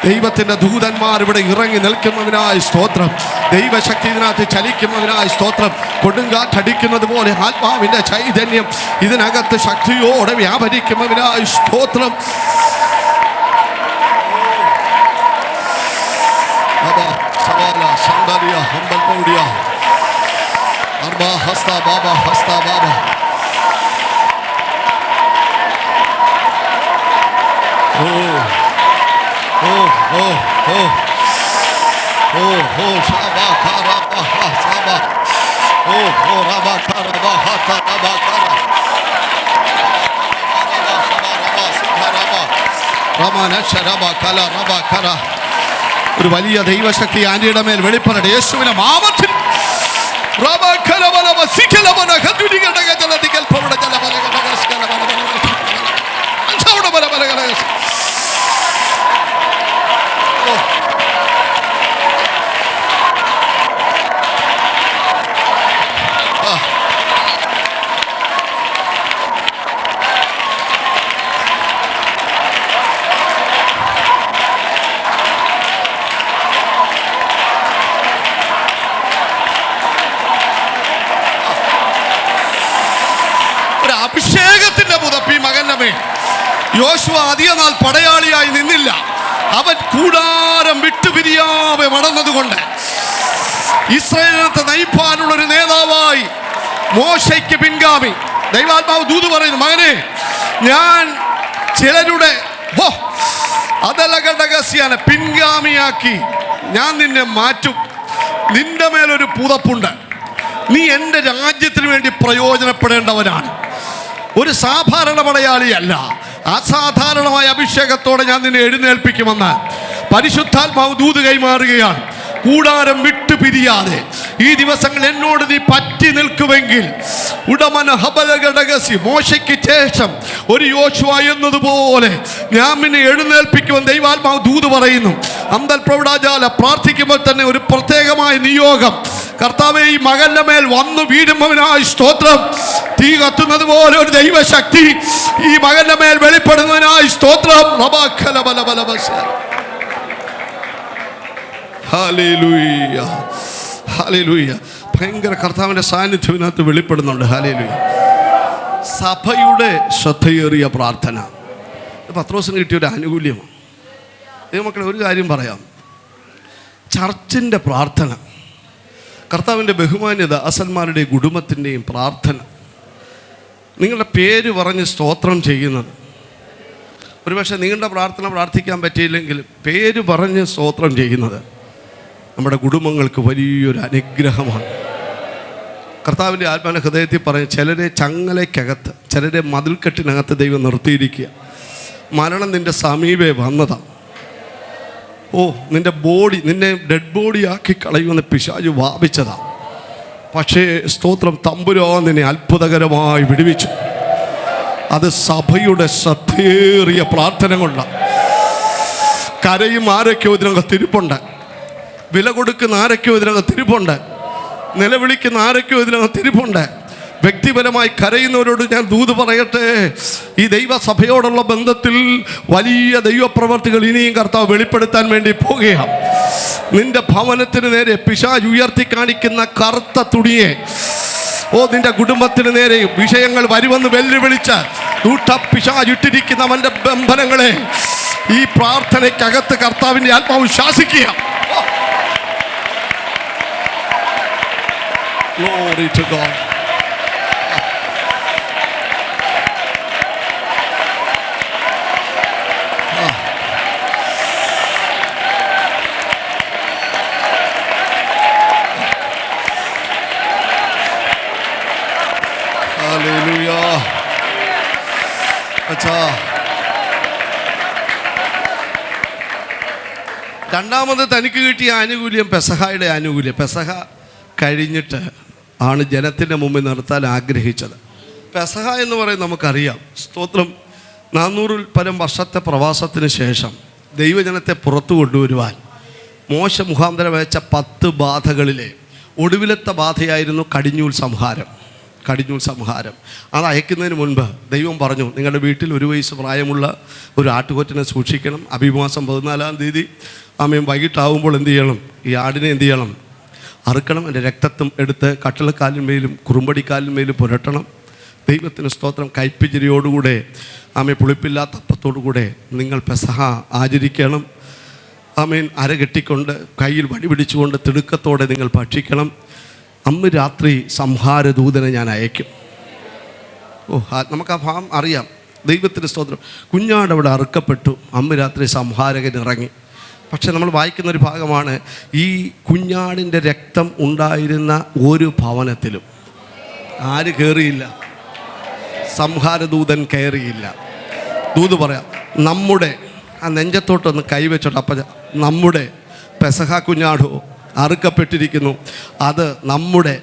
ദൈവത്തിന്റെ ദൂതന്മാർ ഇവിടെ ഇറങ്ങി നിൽക്കുന്നതിനായി സ്തോത്രം. ദൈവശക്തി ഇതിനകത്ത് ചലിക്കുന്നതിനായി സ്തോത്രം. കൊടുങ്കാറ്റടിക്കുന്നത് പോലെ ആത്മാവിന്റെ ചൈതന്യം ഇതിനകത്ത് ശക്തിയോടെ വ്യാപരിക്കുന്നതിനായി സ്തോത്രം. ഒരു വലിയ ദൈവശക്തി ആന്റിയുടെ മേൽ വെളിപ്പെടട്ടെ യേശുവിന്റെ നാമത്തിൽ. അഭിഷേകത്തിന്റെ പുതപ്പി മകന്റെ മേൽ. യോശുവ അധിക നാൾ പടയാളിയായി നിന്നില്ല. അവൻ കൂടാരം വിട്ടുപിരിയാതെ മടന്നതുകൊണ്ട് ഇസ്രായേലിനെ നയിപ്പാനുള്ള ഒരു നേതാവായി മോശയ്ക്ക് പിൻഗാമി. ദൈവാത്മാവ് ദൂത് പറയുന്നു, മകനെ ഞാൻ ചിലരുടെ അതലഘടകസ്യാനെ പിൻഗാമിയാക്കി ഞാൻ നിന്നെ മാറ്റും. നിന്റെ മേലൊരു പുതപ്പുണ്ട്. നീ എൻ്റെ രാജ്യത്തിന് വേണ്ടി പ്രയോജനപ്പെടേണ്ടവനാണ്. ഒരു സാധാരണ പടയാളിയല്ല, അസാധാരണമായ അഭിഷേകത്തോടെ ഞാൻ നിന്നെ എഴുന്നേൽപ്പിക്കുമെന്ന് പരിശുദ്ധാത്മാവ് ദൂത് കൈമാറുകയാണ്. കൂടാരം വിട്ടു പിരിയാതെ ഈ ദിവസങ്ങൾ എന്നോട് നീ പറ്റി നിൽക്കുമെങ്കിൽ ഉടമന ഹബലഘടകസി മോശയ്ക്ക് ശേഷം ഒരു യോശുവ എന്നതുപോലെ ഞാൻ നിന്നെ എഴുന്നേൽപ്പിക്കുമെന്ന് ദൈവാത്മാവ് ദൂത് പറയുന്നു. അന്തൽ പ്രൗഢാജാല പ്രാർത്ഥിക്കുമ്പോൾ തന്നെ ഒരു പ്രത്യേകമായ നിയോഗം കർത്താവേ, ഈ മകന്റെ മേൽ വന്നു വീഴുന്നവനായി സ്തോത്രം. തീ കത്തുന്നത് പോലെ ഒരു ദൈവശക്തി ഈ മകന്റെ മേൽ വെളിപ്പെടുന്നതിനായി സ്തോത്രം. Hallelujah, hallelujah. ഭയങ്കര കർത്താവിന്റെ സാന്നിധ്യം ഇതിനകത്ത് വെളിപ്പെടുന്നുണ്ട്. ഹല്ലേലൂയ. സഭയുടെ ശ്രദ്ധയേറിയ പ്രാർത്ഥന പത്രോസിന് കിട്ടിയൊരു ആനുകൂല്യമാണ്. ദൈവമക്കളെ, ഒരു കാര്യം പറയാം. ചർച്ചിൻ്റെ പ്രാർത്ഥന, കർത്താവിൻ്റെ ബഹുമാന്യ ദാസന്മാരുടെയും കുടുംബത്തിൻ്റെയും പ്രാർത്ഥന, നിങ്ങളുടെ പേര് പറഞ്ഞ് സ്തോത്രം ചെയ്യുന്നത്, ഒരുപക്ഷെ നിങ്ങളുടെ പ്രാർത്ഥന പ്രാർത്ഥിക്കാൻ പറ്റിയില്ലെങ്കിലും പേര് പറഞ്ഞ് സ്തോത്രം ചെയ്യുന്നത് നമ്മുടെ കുടുംബങ്ങൾക്ക് വലിയൊരു അനുഗ്രഹമാണ്. കർത്താവിൻ്റെ ആത്മാവിൻ്റെ ഹൃദയത്തിൽ പറയും, ചിലരെ ചങ്ങലയ്ക്കകത്ത്, ചിലരെ മതിൽക്കെട്ടിനകത്ത് ദൈവം നിർത്തിയിരിക്കുക. മരണം നിൻ്റെ സമീപേ വന്നതാണ്. നിൻ്റെ ബോഡി, നിന്നെ ഡെഡ് ബോഡി ആക്കി കളയുമെന്ന് പിശാച് വാപിച്ചതാണ്. പക്ഷേ സ്തോത്രം, തമ്പുരാൻ നിന്നെ അത്ഭുതകരമായി വിടുവിച്ചു. അത് സഭയുടെ ശ്രദ്ധേറിയ പ്രാർത്ഥന കൊണ്ടാണ്. കരയും ആരൊക്കെയോ ഇതിനകത്ത് തിരുപ്പുണ്ട്, വില കൊടുക്കുന്ന ആരൊക്കെയോ ഇതിനകത്ത് തിരുപ്പുണ്ട്, നിലവിളിക്കുന്ന ആരൊക്കെയോ ഇതിനകത്ത് തിരുപ്പുണ്ട്. വ്യക്തിപരമായി കരയുന്നവരോട് ഞാൻ ദൂത് പറയട്ടെ, ഈ ദൈവസഭയോടുള്ള ബന്ധത്തിൽ വലിയ ദൈവപ്രവർത്തികൾ ഇനിയും കർത്താവ് വെളിപ്പെടുത്താൻ വേണ്ടി പോകുകയാണ്. നിന്റെ ഭവനത്തിന് നേരെ പിശാച് ഉയർത്തി കാണിക്കുന്ന കറുത്ത തുണിയെ, നിന്റെ കുടുംബത്തിന് നേരെ വിഷയങ്ങൾ വരുമെന്ന് വെല്ലുവിളിച്ച് പിശാച് ഇട്ടിരിക്കുന്നവന്റെ ബന്ധനങ്ങളെ ഈ പ്രാർത്ഥനയ്ക്കകത്ത് കർത്താവിൻ്റെ ആത്മാവ് ശാസിക്കുക. Glory to God. Hallelujah. അച്ഛാ, രണ്ടാമത് തനിക്ക് കിട്ടിയ ആനുകൂല്യം പെസഹായുടെ ആനുകൂല്യം. പെസഹ കഴിഞ്ഞിട്ട് ആണ് ജനത്തിൻ്റെ മുമ്പിൽ നിർത്താൻ ആഗ്രഹിച്ചത്. പെസഹ എന്ന് പറയുന്നത് നമുക്കറിയാം. സ്തോത്രം, 400 പരം വർഷത്തെ പ്രവാസത്തിന് ശേഷം ദൈവജനത്തെ പുറത്തു കൊണ്ടുവരുവാൻ മോശ മുഖാന്തരം അയച്ച 10 ബാധകളിലെ ഒടുവിലത്തെ ബാധയായിരുന്നു കടിഞ്ഞൂൽ സംഹാരം. അത് അയക്കുന്നതിന് മുൻപ് ദൈവം പറഞ്ഞു, നിങ്ങളുടെ വീട്ടിൽ 1 വയസ്സ് പ്രായമുള്ള ഒരു ആട്ടുകൊറ്റനെ സൂക്ഷിക്കണം. അഭിമാസം 14-ാം തീയതി വൈകിട്ടാവുമ്പോൾ എന്ത് ചെയ്യണം? ഈ ആടിനെ എന്ത് ചെയ്യണം? അറുക്കണം. എൻ്റെ രക്തത്വം എടുത്ത് കട്ടിളക്കാലിന്മേലും കുറുമ്പടിക്കാലിന്മേലും പുരട്ടണം. ദൈവത്തിന് സ്തോത്രം. കൈപ്പിച്ചിരിയോടുകൂടെ പുളിപ്പില്ലാത്ത അപ്പത്തോടുകൂടെ നിങ്ങൾ പെസഹ ആചരിക്കണം. അരകെട്ടിക്കൊണ്ട് കയ്യിൽ വടി പിടിച്ചുകൊണ്ട് തിടുക്കത്തോടെ നിങ്ങൾ ഭക്ഷിക്കണം. അന്ന് രാത്രി സംഹാരദൂതനെ ഞാൻ അയക്കും. നമുക്ക് ആ ഭാവം അറിയാം. ദൈവത്തിന് സ്തോത്രം. കുഞ്ഞാടവിടെ അറുക്കപ്പെട്ടു. അന്ന് രാത്രി സംഹാരകൻ ഇറങ്ങി. പക്ഷെ നമ്മൾ വായിക്കുന്നൊരു ഭാഗമാണ്, ഈ കുഞ്ഞാടിൻ്റെ രക്തം ഉണ്ടായിരുന്ന ഒരു ഭവനത്തിലും ആര് കയറിയില്ല? സംഹാരദൂതൻ കയറിയില്ല. ദൂത് പറയാം, നമ്മുടെ ആ നെഞ്ചത്തോട്ടൊന്ന് കൈവച്ചോട്ടെ. അപ്പം നമ്മുടെ പെസഹ കുഞ്ഞാടോ അറുക്കപ്പെട്ടിരിക്കുന്നു. അത് നമ്മുടെ,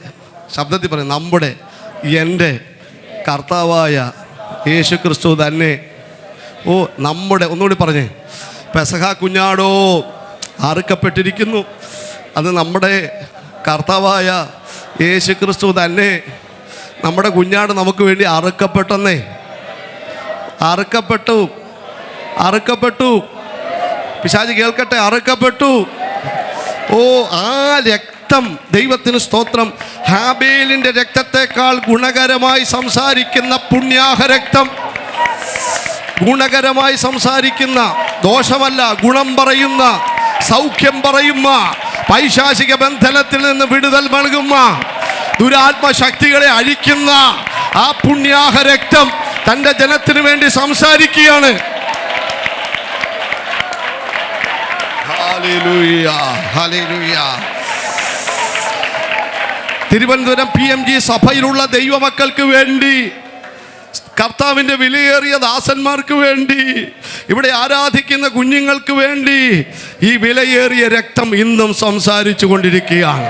ശബ്ദത്തിൽ പറയും, നമ്മുടെ, എൻ്റെ കർത്താവായ യേശു ക്രിസ്തു തന്നെ. നമ്മുടെ, ഒന്നുകൂടി പറഞ്ഞേ, പെസഹ കുഞ്ഞാടോ അറുക്കപ്പെട്ടിരിക്കുന്നു. അത് നമ്മുടെ കർത്താവായ യേശു ക്രിസ്തു തന്നെ. നമ്മുടെ കുഞ്ഞാട് നമുക്ക് വേണ്ടി അറുക്കപ്പെട്ടെന്നേ. അറുക്കപ്പെട്ടു. പിശാച് കേൾക്കട്ടെ, അറുക്കപ്പെട്ടു. ആ രക്തം, ദൈവത്തിന് സ്തോത്രം, ഹാബേലിൻ്റെ രക്തത്തെക്കാൾ ഗുണകരമായി സംസാരിക്കുന്ന പുണ്യാഹ രക്തം, ഗുണകരമായി സംസാരിക്കുന്ന, ദോഷമല്ല ഗുണം പറയുന്ന, സൗഖ്യം പറയുന്ന, പൈശാചിക ബന്ധനത്തിൽ നിന്ന് വിടുതൽ നൽകുന്ന, ദുരാത്മശക്തികളെ അഴിക്കുന്ന ആ പുണ്യാഹ രക്തം തൻ്റെ ജനത്തിന് വേണ്ടി സംസാരിക്കുകയാണ്. Hallelujah, hallelujah. തിരുവനന്തപുരം PMG സഭയിലുള്ള ദൈവമക്കൾക്ക് വേണ്ടി, കർത്താവിൻ്റെ വിലയേറിയ ദാസന്മാർക്ക് വേണ്ടി, ഇവിടെ ആരാധിക്കുന്ന കുഞ്ഞുങ്ങൾക്ക് വേണ്ടി ഈ വിലയേറിയ രക്തം ഇന്നും സംസാരിച്ചു കൊണ്ടിരിക്കുകയാണ്.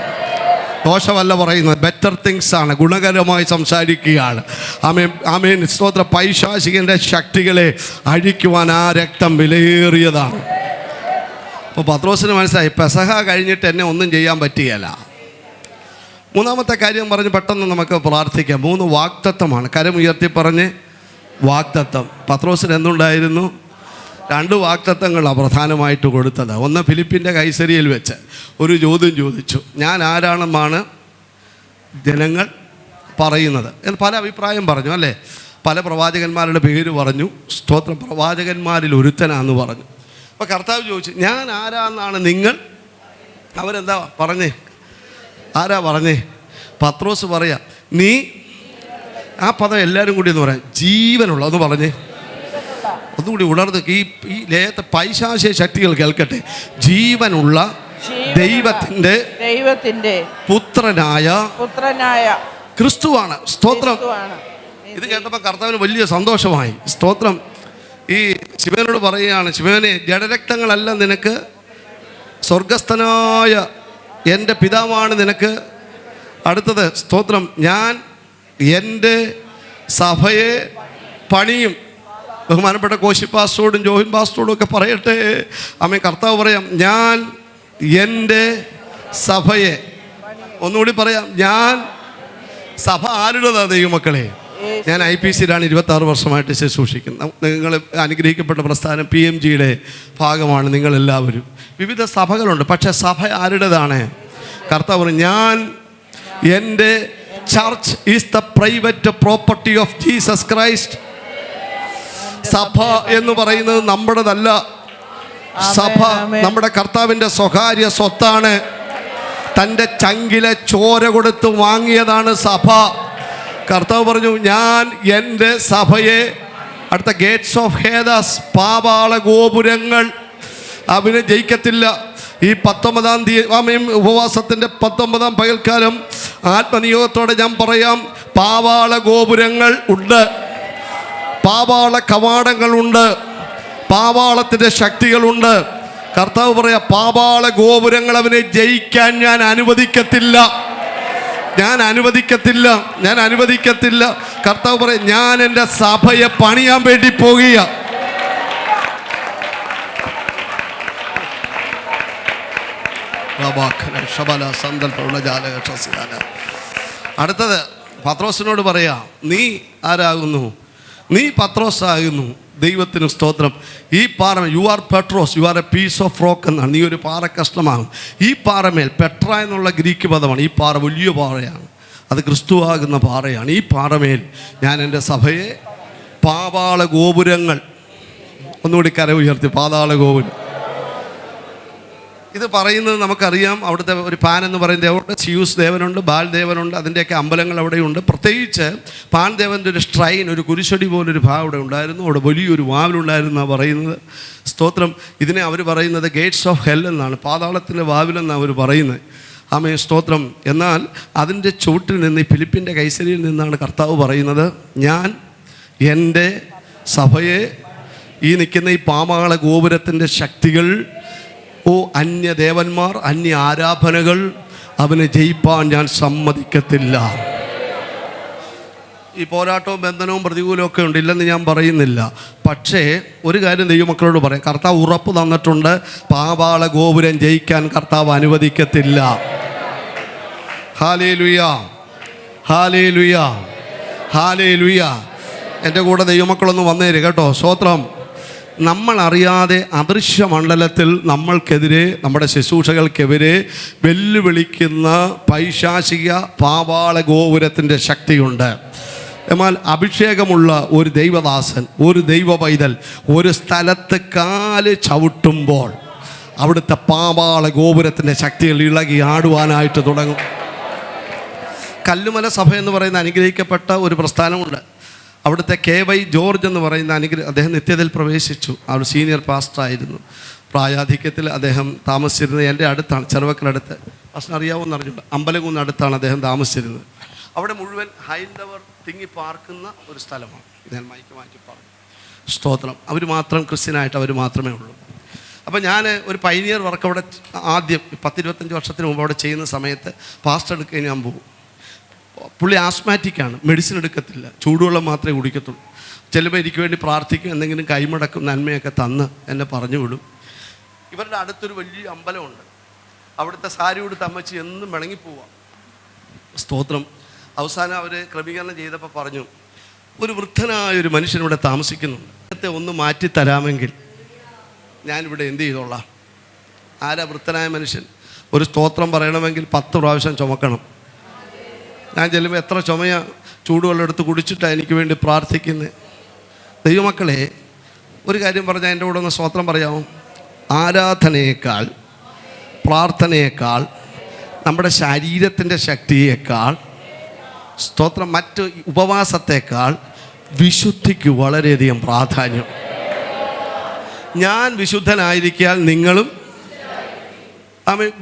ദോഷമല്ല പറയുന്നത്, ബെറ്റർ തിങ്സ് ആണ്, ഗുണകരമായി സംസാരിക്കുകയാണ്. ആമേൻ. സ്തോത്ര. പൈശാചികൻ്റെ ശക്തികളെ അഴിക്കുവാൻ ആ രക്തം വിലയേറിയതാണ്. അപ്പോൾ പത്രോസിന് മനസ്സിലായി, പെസഹ കഴിഞ്ഞിട്ട് എന്നെ ഒന്നും ചെയ്യാൻ പറ്റുകയില്ല. മൂന്നാമത്തെ കാര്യം പറഞ്ഞ് പെട്ടെന്ന് നമുക്ക് പ്രാർത്ഥിക്കാം. 3 വാഗ്ദത്തമാണ്. കരമുയർത്തി പറഞ്ഞ് വാഗ്ദത്തം. പത്രോസിന് എന്തുണ്ടായിരുന്നു? 2 വാഗ്ദത്തങ്ങളാണ് പ്രധാനമായിട്ട് കൊടുത്തത്. ഒന്ന് ഫിലിപ്പിൻ്റെ കൈസരിയിൽ വെച്ച് ഒരു ചോദ്യം ചോദിച്ചു, ഞാൻ ആരാണെന്നാണ് ജനങ്ങൾ പറയുന്നത് എന്ന് പല അഭിപ്രായം പറഞ്ഞു അല്ലേ. പല പ്രവാചകന്മാരുടെ പേര് പറഞ്ഞു. സ്തോത്രം. പ്രവാചകന്മാരിൽ ഒരുത്തനാന്ന് പറഞ്ഞു. അപ്പോൾ കർത്താവ് ചോദിച്ചു, ഞാൻ ആരാന്നാണ് നിങ്ങൾ? അവരെന്താ പറഞ്ഞേ? ആരാ പറഞ്ഞേ? പത്രോസ് പറയാ, നീ ആ പദം എല്ലാവരും കൂടി എന്ന് പറയാം, ജീവനുള്ള ഒന്ന് പറഞ്ഞേ, ഒന്നുകൂടി ഉണർന്ന് ഈ ലേയത്തെ പൈശാചിക ശക്തികൾ കേൾക്കട്ടെ. ജീവനുള്ള ദൈവത്തിൻ്റെ പുത്രനായ ക്രിസ്തുവാണ്. സ്തോത്രം. ഇത് കേട്ടപ്പോൾ കർത്താവിന് വലിയ സന്തോഷമായി. സ്തോത്രം. ഈ ശിവനോട് പറയുകയാണ്, ശിവനെ, ജഡരക്തങ്ങളല്ല നിനക്ക്, സ്വർഗസ്ഥനായ എൻ്റെ പിതാവാണ് നിനക്ക്. അടുത്തത് സ്തോത്രം, ഞാൻ എൻ്റെ സഭയെ പണിയും. ബഹുമാനപ്പെട്ട കോശി പാസ്റ്റോടും ജോഹിൻ പാസ്റ്റോടും ഒക്കെ പറയട്ടെ. അമ്മ കർത്താവ് പറയാം, ഞാൻ എൻ്റെ സഭയെ. ഒന്നുകൂടി പറയാം, ഞാൻ സഭ ആരുടേതാ ദൈവമക്കളെ? ഞാൻ IPCയിലാണ് 26 വർഷമായിട്ട് ശുശ്രൂഷിക്കുന്നത്. നിങ്ങൾ അനുഗ്രഹിക്കപ്പെട്ട പ്രസ്ഥാനം PMGയുടെ ഭാഗമാണ് നിങ്ങളെല്ലാവരും. വിവിധ സഭകളുണ്ട്, പക്ഷേ സഭ ആരുടേതാണ്? കർത്താവ് പറഞ്ഞു, ഞാൻ എൻ്റെ church is the private property of Jesus Christ. സഭ എന്ന് പറയുന്നത് നമ്മുടേതല്ല. സഭ നമ്മുടെ കർത്താവിൻ്റെ സ്വകാര്യ സ്വത്താണ്. തൻ്റെ ചങ്കിലെ ചോര കൊടുത്ത് വാങ്ങിയതാണ് സഭ. കർത്താവ് പറഞ്ഞു, ഞാൻ എൻ്റെ സഭയെ, അടുത്ത ഗേറ്റ്സ് ഓഫ് ഹേദാസ്, പാതാള ഗോപുരങ്ങൾ അവന് ജയിക്കത്തില്ല. ഈ 19-ാം തീയതി ഉപവാസത്തിൻ്റെ 19-ാം പകൽക്കാലം ആത്മനിയോഗത്തോടെ ഞാൻ പറയാം, പാതാള ഗോപുരങ്ങൾ ഉണ്ട്, പാതാള കവാടങ്ങളുണ്ട്, പാതാളത്തിൻ്റെ ശക്തികളുണ്ട്. കർത്താവ് പറയാ, പാതാള ഗോപുരങ്ങൾ അവനെ ജയിക്കാൻ ഞാൻ അനുവദിക്കത്തില്ല, ഞാൻ അനുവദിക്കത്തില്ല, ഞാൻ അനുവദിക്കത്തില്ല. കർത്താവ് പറയാം, ഞാൻ എൻ്റെ സഭയെ പണിയാൻ വേണ്ടി പോകുക. അടുത്തത് പത്രോസിനോട് പറയാ, നീ ആരാകുന്നു? നീ പത്രോസാകുന്നു. ദൈവത്തിന് സ്തോത്രം. ഈ പാറമേൽ, you are Petros, you are a piece of rock എന്നാണ്. നീ ഒരു പാറ കഷ്ണമാകും. ഈ പാറമേൽ, പെട്ര എന്നുള്ള ഗ്രീക്ക് പദമാണ്. ഈ പാറ വലിയ പാറയാണ്, അത് ക്രിസ്തുവാകുന്ന പാറയാണ്. ഈ പാറമേൽ ഞാൻ എൻ്റെ സഭയെ, പാതാള ഗോപുരങ്ങൾ, ഒന്നുകൂടി കര ഉയർത്തി, പാതാള ഗോപുരം. ഇത് പറയുന്നത് നമുക്കറിയാം. അവിടുത്തെ ഒരു പാൻ എന്ന് പറയുന്നത് അവിടെ സ്യൂസ് ദേവനുണ്ട്, ബാൽ ദേവനുണ്ട്, അതിൻ്റെയൊക്കെ അമ്പലങ്ങൾ അവിടെയുണ്ട്. പ്രത്യേകിച്ച് പാൻ ദേവൻ്റെ ഒരു സ്ട്രൈൻ, ഒരു കുരിശടി പോലൊരു ഭാഗം അവിടെ ഉണ്ടായിരുന്നു. അവിടെ വലിയൊരു വാവിലുണ്ടായിരുന്നാണ് പറയുന്നത്. സ്തോത്രം. ഇതിനെ അവർ പറയുന്നത് ഗേറ്റ്സ് ഓഫ് ഹെൽ എന്നാണ്, പാതാളത്തിൻ്റെ വാവിലെന്നാണ് അവർ പറയുന്നത്. ആമേ സ്തോത്രം. എന്നാൽ അതിൻ്റെ ചുവട്ടിൽ നിന്ന്, ഈ ഫിലിപ്പിൻ്റെ കൈസരിയിൽ നിന്നാണ് കർത്താവ് പറയുന്നത്, ഞാൻ എൻ്റെ സഭയെ, ഈ നിൽക്കുന്ന ഈ പാതാള ഗോപുരത്തിൻ്റെ ശക്തികൾ, അന്യദേവന്മാർ, അന്യ ആരാധനകൾ അവനെ ജയിപ്പാൻ ഞാൻ സമ്മതിക്കത്തില്ല. ഈ പോരാട്ടവും ബന്ധനവും പ്രതികൂലവും ഒക്കെ ഉണ്ട്, ഇല്ലെന്ന് ഞാൻ പറയുന്നില്ല. പക്ഷേ ഒരു കാര്യം ദൈവമക്കളോട് പറയാം, കർത്താവ് ഉറപ്പ് തന്നിട്ടുണ്ട്, പാതാള ഗോപുരം ജയിക്കാൻ കർത്താവ് അനുവദിക്കത്തില്ല. Hallelujah, hallelujah, hallelujah. എൻ്റെ കൂടെ ദൈവമക്കളൊന്ന് വന്നേര് കേട്ടോ. സ്തോത്രം. നമ്മൾ അറിയാതെ അദൃശ്യ മണ്ഡലത്തിൽ നമ്മൾക്കെതിരെ, നമ്മുടെ ശുശ്രൂഷകൾക്കെതിരെ വെല്ലുവിളിക്കുന്ന പൈശാചിക പാതാള ഗോപുരത്തിൻ്റെ ശക്തിയുണ്ട്. എന്നാൽ അഭിഷേകമുള്ള ഒരു ദൈവദാസൻ, ഒരു ദൈവ പൈതൽ ഒരു സ്ഥലത്ത് കാല് ചവിട്ടുമ്പോൾ അവിടുത്തെ പാതാള ഗോപുരത്തിൻ്റെ ശക്തികൾ ഇളകി ആടുവാനായിട്ട് തുടങ്ങും. കല്ലുമല സഭ എന്ന് പറയുന്ന അനുഗ്രഹിക്കപ്പെട്ട ഒരു പ്രസ്ഥാനമുണ്ട്. അവിടുത്തെ KY ജോർജ് എന്ന് പറയുന്ന അദ്ദേഹം നിത്യതയിൽ പ്രവേശിച്ചു. അവർ സീനിയർ പാസ്റ്ററായിരുന്നു. പ്രായാധിക്യത്തിൽ അദ്ദേഹം താമസിച്ചിരുന്നത് എൻ്റെ അടുത്താണ്, ചെറുവക്കലടുത്ത്. പാസ്റ്റർ അറിയാവുമെന്ന് അറിഞ്ഞില്ല, അമ്പലകുന്ന് അടുത്താണ് അദ്ദേഹം താമസിച്ചിരുന്നത്. അവിടെ മുഴുവൻ ഹൈന്ദവർ തിങ്ങി പാർക്കുന്ന ഒരു സ്ഥലമാണ്. ഞാൻ മൈക്ക് മാറ്റി പറഞ്ഞു. സ്തോത്രം. അവർ മാത്രം ക്രിസ്ത്യനായിട്ട് അവർ മാത്രമേ ഉള്ളൂ. അപ്പോൾ ഞാൻ ഒരു പൈനിയർ വർക്ക് അവിടെ ആദ്യം 10-25 വർഷത്തിന് മുമ്പ് അവിടെ ചെയ്യുന്ന സമയത്ത് പാസ്റ്റർ എടുക്കാൻ ഞാൻ പോകും. പുള്ളി ആസ്മാറ്റിക്കാണ്, മെഡിസിൻ എടുക്കത്തില്ല, ചൂടുവെള്ളം മാത്രമേ കുടിക്കത്തുള്ളൂ. ചിലപ്പോൾ എനിക്ക് വേണ്ടി പ്രാർത്ഥിക്കും, എന്തെങ്കിലും കൈമടക്കും നന്മയൊക്കെ തന്ന് എന്നെ പറഞ്ഞു വിടും. ഇവരുടെ അടുത്തൊരു വലിയ അമ്പലമുണ്ട്. അവിടുത്തെ സാരി ഉടുത്ത് അമ്മച്ചി എന്നും വിളങ്ങിപ്പോവാം. സ്തോത്രം. അവസാനം അവർ ക്രമീകരണം ചെയ്തപ്പോൾ പറഞ്ഞു, ഒരു വൃദ്ധനായൊരു മനുഷ്യനിവിടെ താമസിക്കുന്നുണ്ട്, അദ്ദേഹത്തെ ഒന്ന് മാറ്റിത്തരാമെങ്കിൽ ഞാനിവിടെ എന്ത് ചെയ്തോളാം. ആരാ വൃദ്ധനായ മനുഷ്യൻ? ഒരു സ്തോത്രം പറയണമെങ്കിൽ 10 പ്രാവശ്യം ചുമക്കണം. ഞാൻ ചെല്ലുമ്പോൾ എത്ര ചുമയാ ചൂടുവെള്ളം എടുത്ത് കുടിച്ചിട്ടാണ് എനിക്ക് വേണ്ടി പ്രാർത്ഥിക്കുന്നത്. ദൈവമക്കളെ, ഒരു കാര്യം പറഞ്ഞാൽ എൻ്റെ കൂടെ ഒന്ന് സ്തോത്രം പറയാമോ? ആരാധനയേക്കാൾ, പ്രാർത്ഥനയേക്കാൾ, നമ്മുടെ ശരീരത്തിൻ്റെ ശക്തിയേക്കാൾ, സ്തോത്രം, മറ്റ് ഉപവാസത്തേക്കാൾ വിശുദ്ധിക്ക് വളരെയധികം പ്രാധാന്യം. ഞാൻ വിശുദ്ധനായിരിക്കാൻ നിങ്ങളും.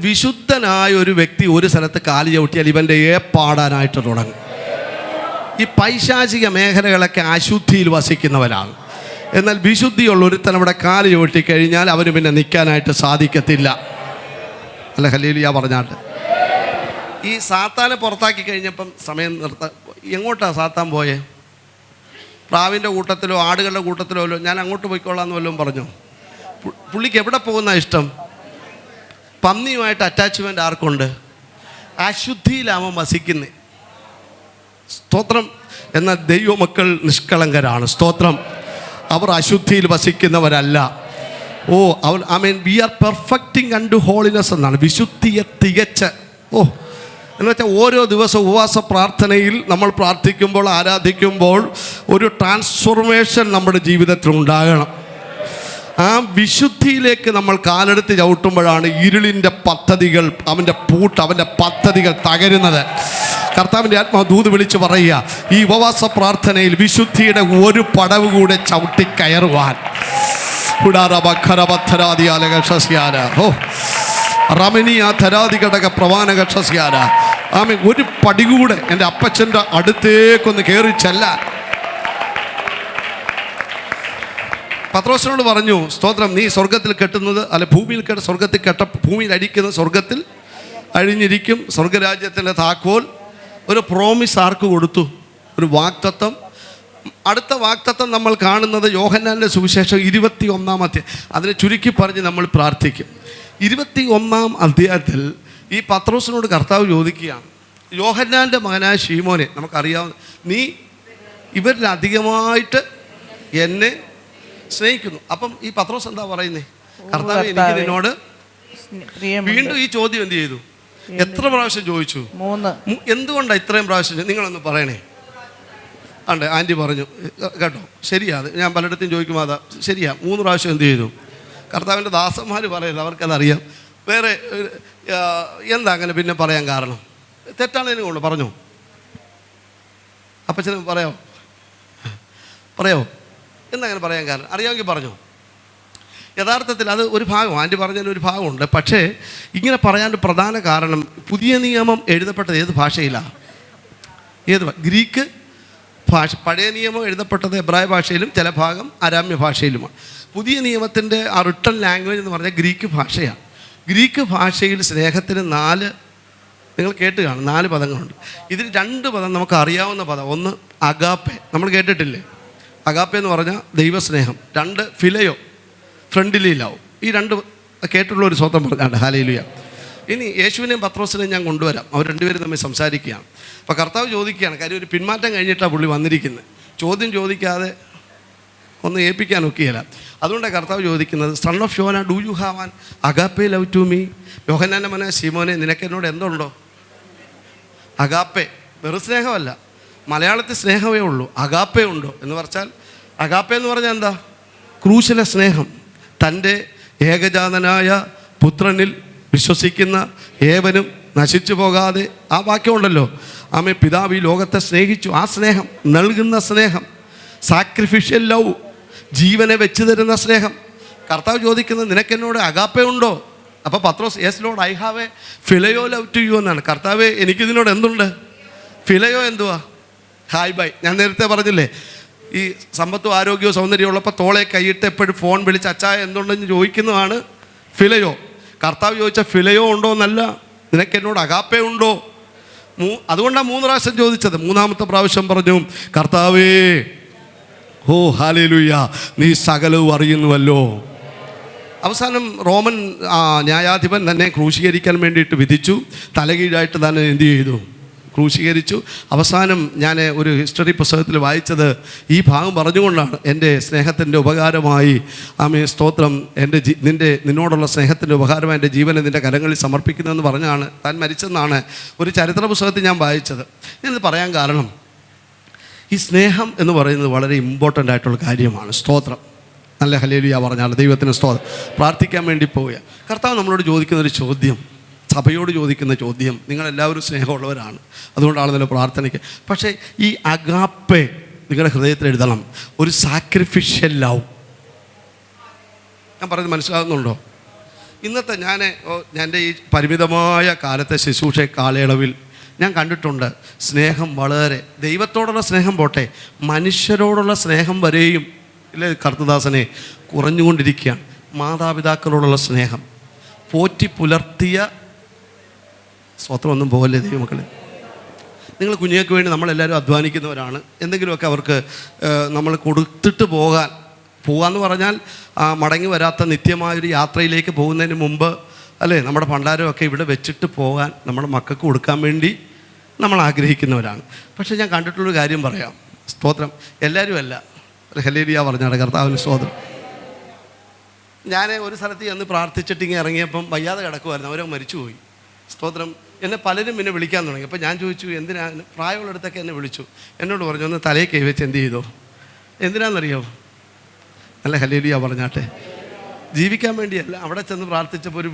വിശുദ്ധനായ ഒരു വ്യക്തി ഒരു സ്ഥലത്ത് കാല് ചവിട്ടിയാൽ ഇവൻ്റെ പാടാനായിട്ട് തുടങ്ങും. ഈ പൈശാചിക മേഖലകളൊക്കെ അശുദ്ധിയിൽ വസിക്കുന്നവരാണ്. എന്നാൽ വിശുദ്ധിയുള്ള ഒരുത്തൻ അവിടെ കാല് ചവിട്ടിക്കഴിഞ്ഞാൽ അവന് പിന്നെ നിൽക്കാനായിട്ട് സാധിക്കത്തില്ല. അല്ല, ഹല്ലേലൂയ പറഞ്ഞാട്ട്. ഈ സാത്താനെ പുറത്താക്കി കഴിഞ്ഞപ്പം സമയം നിർത്താൻ എങ്ങോട്ടാണ് സാത്താൻ പോയേ? പ്രാവിൻ്റെ കൂട്ടത്തിലോ ആടുകളുടെ കൂട്ടത്തിലോ ഞാൻ അങ്ങോട്ട് പോയിക്കോളാമെന്ന് വല്ലതും പറഞ്ഞു. പുള്ളിക്ക് എവിടെ പോകുന്ന ഇഷ്ടം? പന്നിയുമായിട്ട് അറ്റാച്ച്മെൻ്റ് ആർക്കുണ്ട്? അശുദ്ധിയിലാവാൻ വസിക്കുന്നേ. സ്തോത്രം. എന്നാൽ ദൈവമക്കൾ നിഷ്കളങ്കരാണ്. സ്തോത്രം. അവർ അശുദ്ധിയിൽ വസിക്കുന്നവരല്ല. അവർ we are perfecting unto holiness എന്നാണ്, വിശുദ്ധിയെ തികച്ച്. എന്ന് വെച്ചാൽ ഓരോ ദിവസവും ഉപവാസ പ്രാർത്ഥനയിൽ നമ്മൾ പ്രാർത്ഥിക്കുമ്പോൾ, ആരാധിക്കുമ്പോൾ ഒരു ട്രാൻസ്ഫോർമേഷൻ നമ്മുടെ ജീവിതത്തിൽ ഉണ്ടാകണം. ആ വിശുദ്ധിയിലേക്ക് നമ്മൾ കാലെടുത്ത് ചവിട്ടുമ്പോഴാണ് ഇരുളിൻ്റെ പദ്ധതികൾ, അവൻ്റെ പദ്ധതികൾ തകരുന്നത്. കർത്താവിൻ്റെ ആത്മാവ് ദൂത് വിളിച്ച് പറയുക, ഈ ഉപവാസ പ്രാർത്ഥനയിൽ വിശുദ്ധിയുടെ ഒരു പടവ് കൂടെ ചവിട്ടി കയറുവാൻ. ഒരു പടി കൂടെ എൻ്റെ അപ്പച്ചൻ്റെ അടുത്തേക്കൊന്ന് കയറി ചെല്ലാൻ. പത്രോസിനോട് പറഞ്ഞു, സ്തോത്രം, നീ സ്വർഗത്തിൽ കെട്ടുന്നത് അല്ല ഭൂമിയിൽ സ്വർഗത്തിൽ ഭൂമിയിൽ അടിക്കുന്നത് സ്വർഗത്തിൽ അഴിഞ്ഞിരിക്കും. സ്വർഗരാജ്യത്തിൻ്റെ താക്കോൽ. ഒരു പ്രോമിസ് ആർക്ക് കൊടുത്തു? ഒരു വാഗ്ദത്തം. അടുത്ത വാഗ്ദത്തം നമ്മൾ കാണുന്നത് യോഹന്നാൻ്റെ സുവിശേഷം 21-ാം അധ്യായം. അതിനെ ചുരുക്കി പറഞ്ഞ് നമ്മൾ പ്രാർത്ഥിക്കും. 21-ാം അധ്യായത്തിൽ ഈ പത്രോസിനോട് കർത്താവ് ചോദിക്കുകയാണ്, യോഹന്നാൻ്റെ മകനായ ശീമോനെ, നമുക്കറിയാവുന്ന, നീ ഇവരിലധികമായിട്ട് എന്നെ സ്നേഹിക്കുന്നു. അപ്പം ഈ പത്രോസ് എന്താ പറയുന്നേ? കർത്താവ്, എനിക്ക് നിന്നോട്. വീണ്ടും ഈ ചോദ്യം എന്ത് ചെയ്തു? എത്ര പ്രാവശ്യം ചോദിച്ചു? 3. എന്തുകൊണ്ടാണ് ഇത്രയും പ്രാവശ്യം? നിങ്ങളൊന്ന് പറയണേ. ഉണ്ട്, ആൻറ്റി പറഞ്ഞു കേട്ടോ, ശരിയാ. അത് ഞാൻ പലയിടത്തും ചോദിക്കുമ്പോൾ അതാ ശരിയാ. 3 പ്രാവശ്യം എന്ത് ചെയ്തു? കർത്താവിൻ്റെ ദാസന്മാർ പറയില്ല, അവർക്കതറിയാം. വേറെ എന്താ അങ്ങനെ പിന്നെ പറയാൻ കാരണം? തെറ്റാണതിനെ കൊണ്ട് പറഞ്ഞു. അപ്പച്ചന് പറയാമോ? എന്താ അങ്ങനെ പറയാൻ കാരണം? അറിയാമെങ്കിൽ പറഞ്ഞു. യഥാർത്ഥത്തിൽ അത് ഒരു ഭാഗം, ആൻറ്റി പറഞ്ഞതിന് ഒരു ഭാഗമുണ്ട്. പക്ഷേ ഇങ്ങനെ പറയാൻ പ്രധാന കാരണം, പുതിയ നിയമം എഴുതപ്പെട്ടത് ഏത് ഭാഷയിലാണ്? ഗ്രീക്ക് ഭാഷ. പഴയ നിയമം എഴുതപ്പെട്ടത് എബ്രായ ഭാഷയിലും ചില ഭാഗം അരാമ്യ ഭാഷയിലുമാണ്. പുതിയ നിയമത്തിൻ്റെ ആ റിട്ടൺ ലാംഗ്വേജ് എന്ന് പറഞ്ഞാൽ ഗ്രീക്ക് ഭാഷയാണ്. ഗ്രീക്ക് ഭാഷയിൽ സ്നേഹത്തിന് 4, നിങ്ങൾ കേട്ട് കാണും, 4 പദങ്ങളുണ്ട്. ഇതിൽ 2 പദം നമുക്ക് അറിയാവുന്ന പദം. ഒന്ന് അഗാപ്പെ, നമ്മൾ കേട്ടിട്ടില്ലേ? അഗാപ്പെ എന്ന് പറഞ്ഞാൽ ദൈവസ്നേഹം. 2 ഫിലയോ, ഫ്രണ്ട്ലി ലവ്. ഈ 2 കേട്ടുള്ള ഒരു സ്വന്തം പറഞ്ഞാണ്ട്. ഹല്ലേലൂയ. ഇനി യേശുവിനെയും പത്രോസിനെയും ഞാൻ കൊണ്ടുവരാം. അവർ 2 പേരും തമ്മിൽ സംസാരിക്കുകയാണ്. അപ്പോൾ കർത്താവ് ചോദിക്കുകയാണ്, കാര്യം ഒരു പിന്മാറ്റം കഴിഞ്ഞിട്ടാണ് പുള്ളി വന്നിരിക്കുന്നത്. ചോദ്യം ചോദിക്കാതെ ഒന്ന് ഏൽപ്പിക്കാൻ ഒക്കെയല്ല. അതുകൊണ്ടാണ് കർത്താവ് ചോദിക്കുന്നത്, son of Jona, do you have an agape love to me? യോഹന്നാൻ്റെ മകനായ ശീമോനെ, നിനക്ക് എന്നോട് എന്തുണ്ടോ? അഗാപ്പെ, വെറു സ്നേഹമല്ല. മലയാളത്തിൽ സ്നേഹമേ ഉള്ളൂ. അഗാപ്പെ ഉണ്ടോ എന്ന് പറഞ്ഞാൽ, അഗാപ്പെ എന്ന് പറഞ്ഞാൽ എന്താ? ക്രൂശിലെ സ്നേഹം. തൻ്റെ ഏകജാതനായ പുത്രനിൽ വിശ്വസിക്കുന്ന ഏവനും നശിച്ചു പോകാതെ, ആ വാക്യമുണ്ടല്ലോ, ആമേ, പിതാവ് ഈ ലോകത്തെ സ്നേഹിച്ചു. ആ സ്നേഹം, നൽകുന്ന സ്നേഹം, സാക്രിഫിഷ്യൽ ലവ്, ജീവനെ വെച്ച് തരുന്ന സ്നേഹം. കർത്താവ് ചോദിക്കുന്നത്, നിനക്കെന്നോട് അഗാപ്പെ ഉണ്ടോ? അപ്പോൾ പത്രോസ്, yes Lord, I have a phileo love to you എന്നാണ്. കർത്താവെ, എനിക്കിതിനോട് എന്തുണ്ട്? ഫിലയോ എന്തുവാ? Hi bye. ഞാൻ നേരത്തെ പറഞ്ഞില്ലേ, ഈ സമ്പത്തും ആരോഗ്യവും സൗന്ദര്യവും ഉള്ളപ്പോൾ തോളെ കൈയിട്ട് എപ്പോഴും ഫോൺ വിളിച്ച് അച്ചായ എന്തുണ്ടെന്ന് ചോദിക്കുന്നതാണ് ഫിലയോ. കർത്താവ് ചോദിച്ച ഫിലയോ ഉണ്ടോ എന്നല്ല, നിനക്കെന്നോട് അഗാപ്പെ ഉണ്ടോ? അതുകൊണ്ടാണ് 3 പ്രാവശ്യം ചോദിച്ചത്. 3ാമത്തെ പ്രാവശ്യം പറഞ്ഞു, കർത്താവേ, ഓ ഹല്ലേലൂയ, നീ സകലവും അറിയുന്നുവല്ലോ. അവസാനം റോമൻ ന്യായാധിപൻ തന്നെ ക്രൂശീകരിക്കാൻ വേണ്ടിയിട്ട് വിധിച്ചു. തലകീഴായിട്ട് തന്നെ എന്ത് ചെയ്തു? ക്രൂശീകരിച്ചു. അവസാനം ഞാൻ ഒരു ഹിസ്റ്ററി പുസ്തകത്തിൽ വായിച്ചത് ഈ ഭാഗം പറഞ്ഞുകൊണ്ടാണ്. എൻ്റെ സ്നേഹത്തിൻ്റെ ഉപകാരമായി ആമേ സ്തോത്രം, നിന്നോടുള്ള സ്നേഹത്തിൻ്റെ ഉപകാരമായി എൻ്റെ ജീവനെ നിൻ്റെ കരങ്ങളിൽ സമർപ്പിക്കുന്നതെന്ന് പറഞ്ഞാണ് താൻ മരിച്ചെന്നാണ് ഒരു ചരിത്ര പുസ്തകത്തിൽ ഞാൻ വായിച്ചത്. ഞാനിത് പറയാൻ കാരണം, ഈ സ്നേഹം എന്ന് പറയുന്നത് വളരെ ഇമ്പോർട്ടൻ്റ് ആയിട്ടുള്ള കാര്യമാണ്. സ്തോത്രം. നല്ല ഹല്ലേലൂയ പറഞ്ഞാൽ ദൈവത്തിന് സ്തോത്രം. പ്രാർത്ഥിക്കാൻ വേണ്ടി പോവുക. കർത്താവ് നമ്മളോട് ചോദിക്കുന്നൊരു ചോദ്യം, സഭയോട് ചോദിക്കുന്ന ചോദ്യം, നിങ്ങളെല്ലാവരും സ്നേഹമുള്ളവരാണ്, അതുകൊണ്ടാണെന്നല്ലോ പ്രാർത്ഥനയ്ക്ക്. പക്ഷേ ഈ അഗാപ്പെ നിങ്ങളുടെ ഹൃദയത്തിൽ എഴുതണം. ഒരു സാക്രിഫിഷ്യൽ ലവ്. ഞാൻ പറയുന്നത് മനസ്സിലാകുന്നുണ്ടോ? ഇന്നത്തെ എൻ്റെ ഈ പരിമിതമായ കാലത്തെ ശുശ്രൂഷ കാലയളവിൽ ഞാൻ കണ്ടിട്ടുണ്ട് സ്നേഹം വളരെ, ദൈവത്തോടുള്ള സ്നേഹം പോട്ടെ, മനുഷ്യരോടുള്ള സ്നേഹം വരെയും ഇല്ലേ കർത്തദാസനെ കുറഞ്ഞുകൊണ്ടിരിക്കുകയാണ്. മാതാപിതാക്കളോടുള്ള സ്നേഹം, പോറ്റി പുലർത്തിയ സ്വത്രമൊന്നും പോകല്ലേ ദൈവമക്കളെ. നിങ്ങൾ കുഞ്ഞുങ്ങൾക്ക് വേണ്ടി നമ്മളെല്ലാവരും അധ്വാനിക്കുന്നവരാണ്. എന്തെങ്കിലുമൊക്കെ അവർക്ക് നമ്മൾ കൊടുത്തിട്ട് പോകാമെന്ന് പറഞ്ഞാൽ മടങ്ങി വരാത്ത നിത്യമായൊരു യാത്രയിലേക്ക് പോകുന്നതിന് മുമ്പ് അല്ലേ നമ്മുടെ ഭണ്ഡാരമൊക്കെ ഇവിടെ വെച്ചിട്ട് പോകാൻ നമ്മുടെ മക്കൾക്ക് കൊടുക്കാൻ വേണ്ടി നമ്മൾ ആഗ്രഹിക്കുന്നവരാണ്. പക്ഷേ ഞാൻ കണ്ടിട്ടുള്ളൊരു കാര്യം പറയാം. സ്തോത്രം. എല്ലാവരും അല്ല. ഹല്ലേലൂയ പറഞ്ഞാണ് കർത്താവിന് സ്തോത്രം. ഞാൻ ഒരു സ്ഥലത്ത് ചെന്ന് പ്രാർത്ഥിച്ചിട്ട് ഇങ്ങനെ ഇറങ്ങിയപ്പം വയ്യാതെ കിടക്കുമായിരുന്നു. അവരോ മരിച്ചുപോയി. സ്തോത്രം. എന്നെ പലരും പിന്നെ വിളിക്കാൻ തുടങ്ങി. അപ്പോൾ ഞാൻ ചോദിച്ചു എന്തിനാണ്, പ്രായമുള്ളിടത്തൊക്കെ എന്നെ വിളിച്ചു. എന്നോട് പറഞ്ഞു ഒന്ന് തലയിൽ കൈ വെച്ച് എന്ത് ചെയ്തോ. എന്തിനാണെന്നറിയോ? നല്ല ഹല്ലേലൂയ പറഞ്ഞാട്ടെ. ജീവിക്കാൻ വേണ്ടിയല്ല. അവിടെ ചെന്ന് പ്രാർത്ഥിച്ചപ്പോൾ ഒരു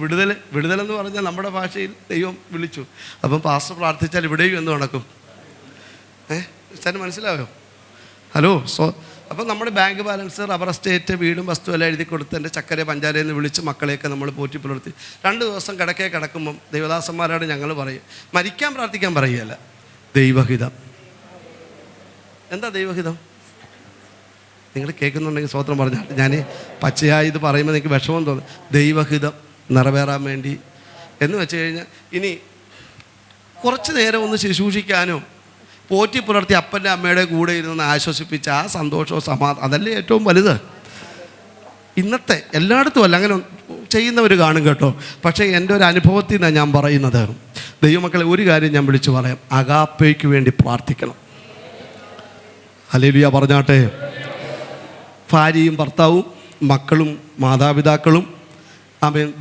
വിടുതലെന്ന് പറഞ്ഞാൽ നമ്മുടെ ഭാഷയിൽ ദൈവം വിളിച്ചു. അപ്പം പാസ്റ്റർ പ്രാർത്ഥിച്ചാൽ ഇവിടെയും എന്ത് നടക്കും? ചേട്ടൻ മനസ്സിലായോ? ഹലോ. അപ്പം നമ്മുടെ ബാങ്ക് ബാലൻസ്, റബ്ബർ എസ്റ്റേറ്റ്, വീടും വസ്തു എല്ലാം എഴുതി കൊടുത്ത് എൻ്റെ ചക്കര പഞ്ചാരയിൽ നിന്ന് വിളിച്ച് മക്കളെയൊക്കെ നമ്മൾ പോറ്റി പുലർത്തി 2 ദിവസം കിടക്കുമ്പം ദൈവദാസന്മാരോട് ഞങ്ങൾ പറയും, മരിക്കാൻ പ്രാർത്ഥിക്കാൻ പറയുകയല്ല, ദൈവഹിതം. എന്താ ദൈവഹിതം? നിങ്ങൾ കേൾക്കുന്നുണ്ടെങ്കിൽ സ്തോത്രം പറഞ്ഞാൽ, ഞാൻ പച്ചയായി ഇത് പറയുമ്പോൾ നിങ്ങൾക്ക് വിഷമം തോന്നും. ദൈവഹിതം നിറവേറാൻ വേണ്ടി എന്ന് വെച്ച് കഴിഞ്ഞാൽ ഇനി കുറച്ച് നേരം ഒന്ന് ശുശ്രൂഷിക്കാനോ പോറ്റി പുലർത്തി അപ്പൻ്റെ അമ്മയുടെ കൂടെ ഇരുന്ന് ആശ്വസിപ്പിച്ച് ആ സന്തോഷവും സമാധാനം, അതല്ലേ ഏറ്റവും വലുത്. ഇന്നത്തെ എല്ലായിടത്തും അല്ല, അങ്ങനെ ചെയ്യുന്നവർ കാണും കേട്ടോ. പക്ഷേ എൻ്റെ ഒരു അനുഭവത്തിൽ നിന്നാണ് ഞാൻ പറയുന്നത്. ദൈവമക്കളെ ഒരു കാര്യം ഞാൻ വിളിച്ചു പറയാം, അഗാപ്പയ്ക്ക് വേണ്ടി പ്രാർത്ഥിക്കണം. ഹല്ലേലൂയ പറഞ്ഞാട്ടെ. ഭാര്യയും ഭർത്താവും മക്കളും മാതാപിതാക്കളും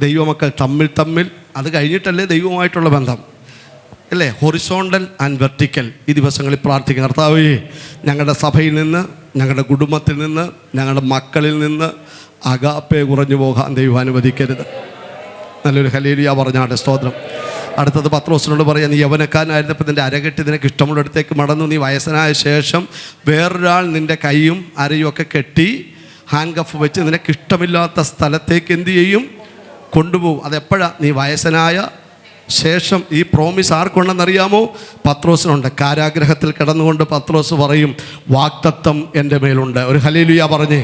ദൈവമക്കൾ തമ്മിൽ അത് കഴിഞ്ഞിട്ടല്ലേ ദൈവവുമായിട്ടുള്ള ബന്ധം അല്ലേ? Horizontal and vertical. ഈ ദിവസങ്ങളിൽ പ്രാർത്ഥിക്കുക, കർത്താവേ ഞങ്ങളുടെ സഭയിൽ നിന്ന്, ഞങ്ങളുടെ കുടുംബത്തിൽ നിന്ന്, ഞങ്ങളുടെ മക്കളിൽ നിന്ന് അഗാപ്പെ കുറഞ്ഞു പോകാൻ ദൈവം അനുവദിക്കരുത്. നല്ലൊരു ഹല്ലേലൂയ പറഞ്ഞാട്ടെ. സ്തോത്രം. അടുത്തത് പത്രോസിനോട് പറയാം, നീ യൗവനക്കാരനായിരുന്നപ്പോൾ നിൻ്റെ അരകെട്ടി നിനക്ക് ഇഷ്ടമുള്ളിടത്തേക്ക് മടന്നു. നീ വയസ്സനായ ശേഷം വേറൊരാൾ നിൻ്റെ കൈയും അരയും ഒക്കെ കെട്ടി ഹാൻഡ് കഫ് വെച്ച് നിനക്ക് ഇഷ്ടമില്ലാത്ത സ്ഥലത്തേക്ക് എന്തു ചെയ്യും? കൊണ്ടുപോകും. അതെപ്പോഴാണ്? നീ വയസ്സനായ ശേഷം. ഈ പ്രോമിസ് ആർക്കുണ്ടെന്നറിയാമോ? പത്രോസിനുണ്ട്. കാരാഗ്രഹത്തിൽ കിടന്നുകൊണ്ട് പത്രോസ് പറയും, വാഗ്ദത്തം എൻ്റെ മേലുണ്ട്. ഒരു ഹല്ലേലൂയ പറഞ്ഞേ.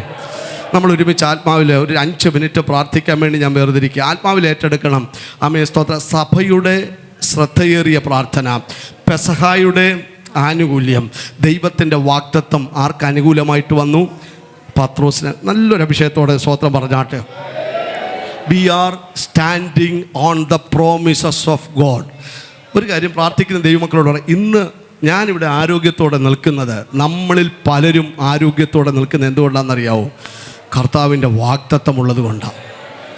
നമ്മൾ ഒരുമിച്ച് ആത്മാവിൽ ഒരു 5 മിനിറ്റ് പ്രാർത്ഥിക്കാൻ വേണ്ടി ഞാൻ വേർതിരിക്കുക. ആത്മാവിൽ ഏറ്റെടുക്കണം. ആമേൻ സ്തോത്ര. സഭയുടെ ശ്രദ്ധയേറിയ പ്രാർത്ഥന, പെസഹായുടെ ആനുകൂല്യം, ദൈവത്തിൻ്റെ വാഗ്ദത്തം ആർക്ക് അനുകൂലമായിട്ട് വന്നു? പത്രോസിന്. നല്ലൊരു അഭിഷേകത്തോടെ സ്തോത്രം പറഞ്ഞാട്ടെ. We are standing on the promises of God. ഒരു കാര്യം പ്രാർത്ഥിക്കുന്ന ദൈവമക്കളോട് പറയാം, ഇന്ന് ഞാനിവിടെ ആരോഗ്യത്തോടെ നിൽക്കുന്നത്, നമ്മളിൽ പലരും ആരോഗ്യത്തോടെ നിൽക്കുന്നത് എന്തുകൊണ്ടാണെന്നറിയാവോ? കർത്താവിൻ്റെ വാഗ്ദത്തമുള്ളത് കൊണ്ടാണ്.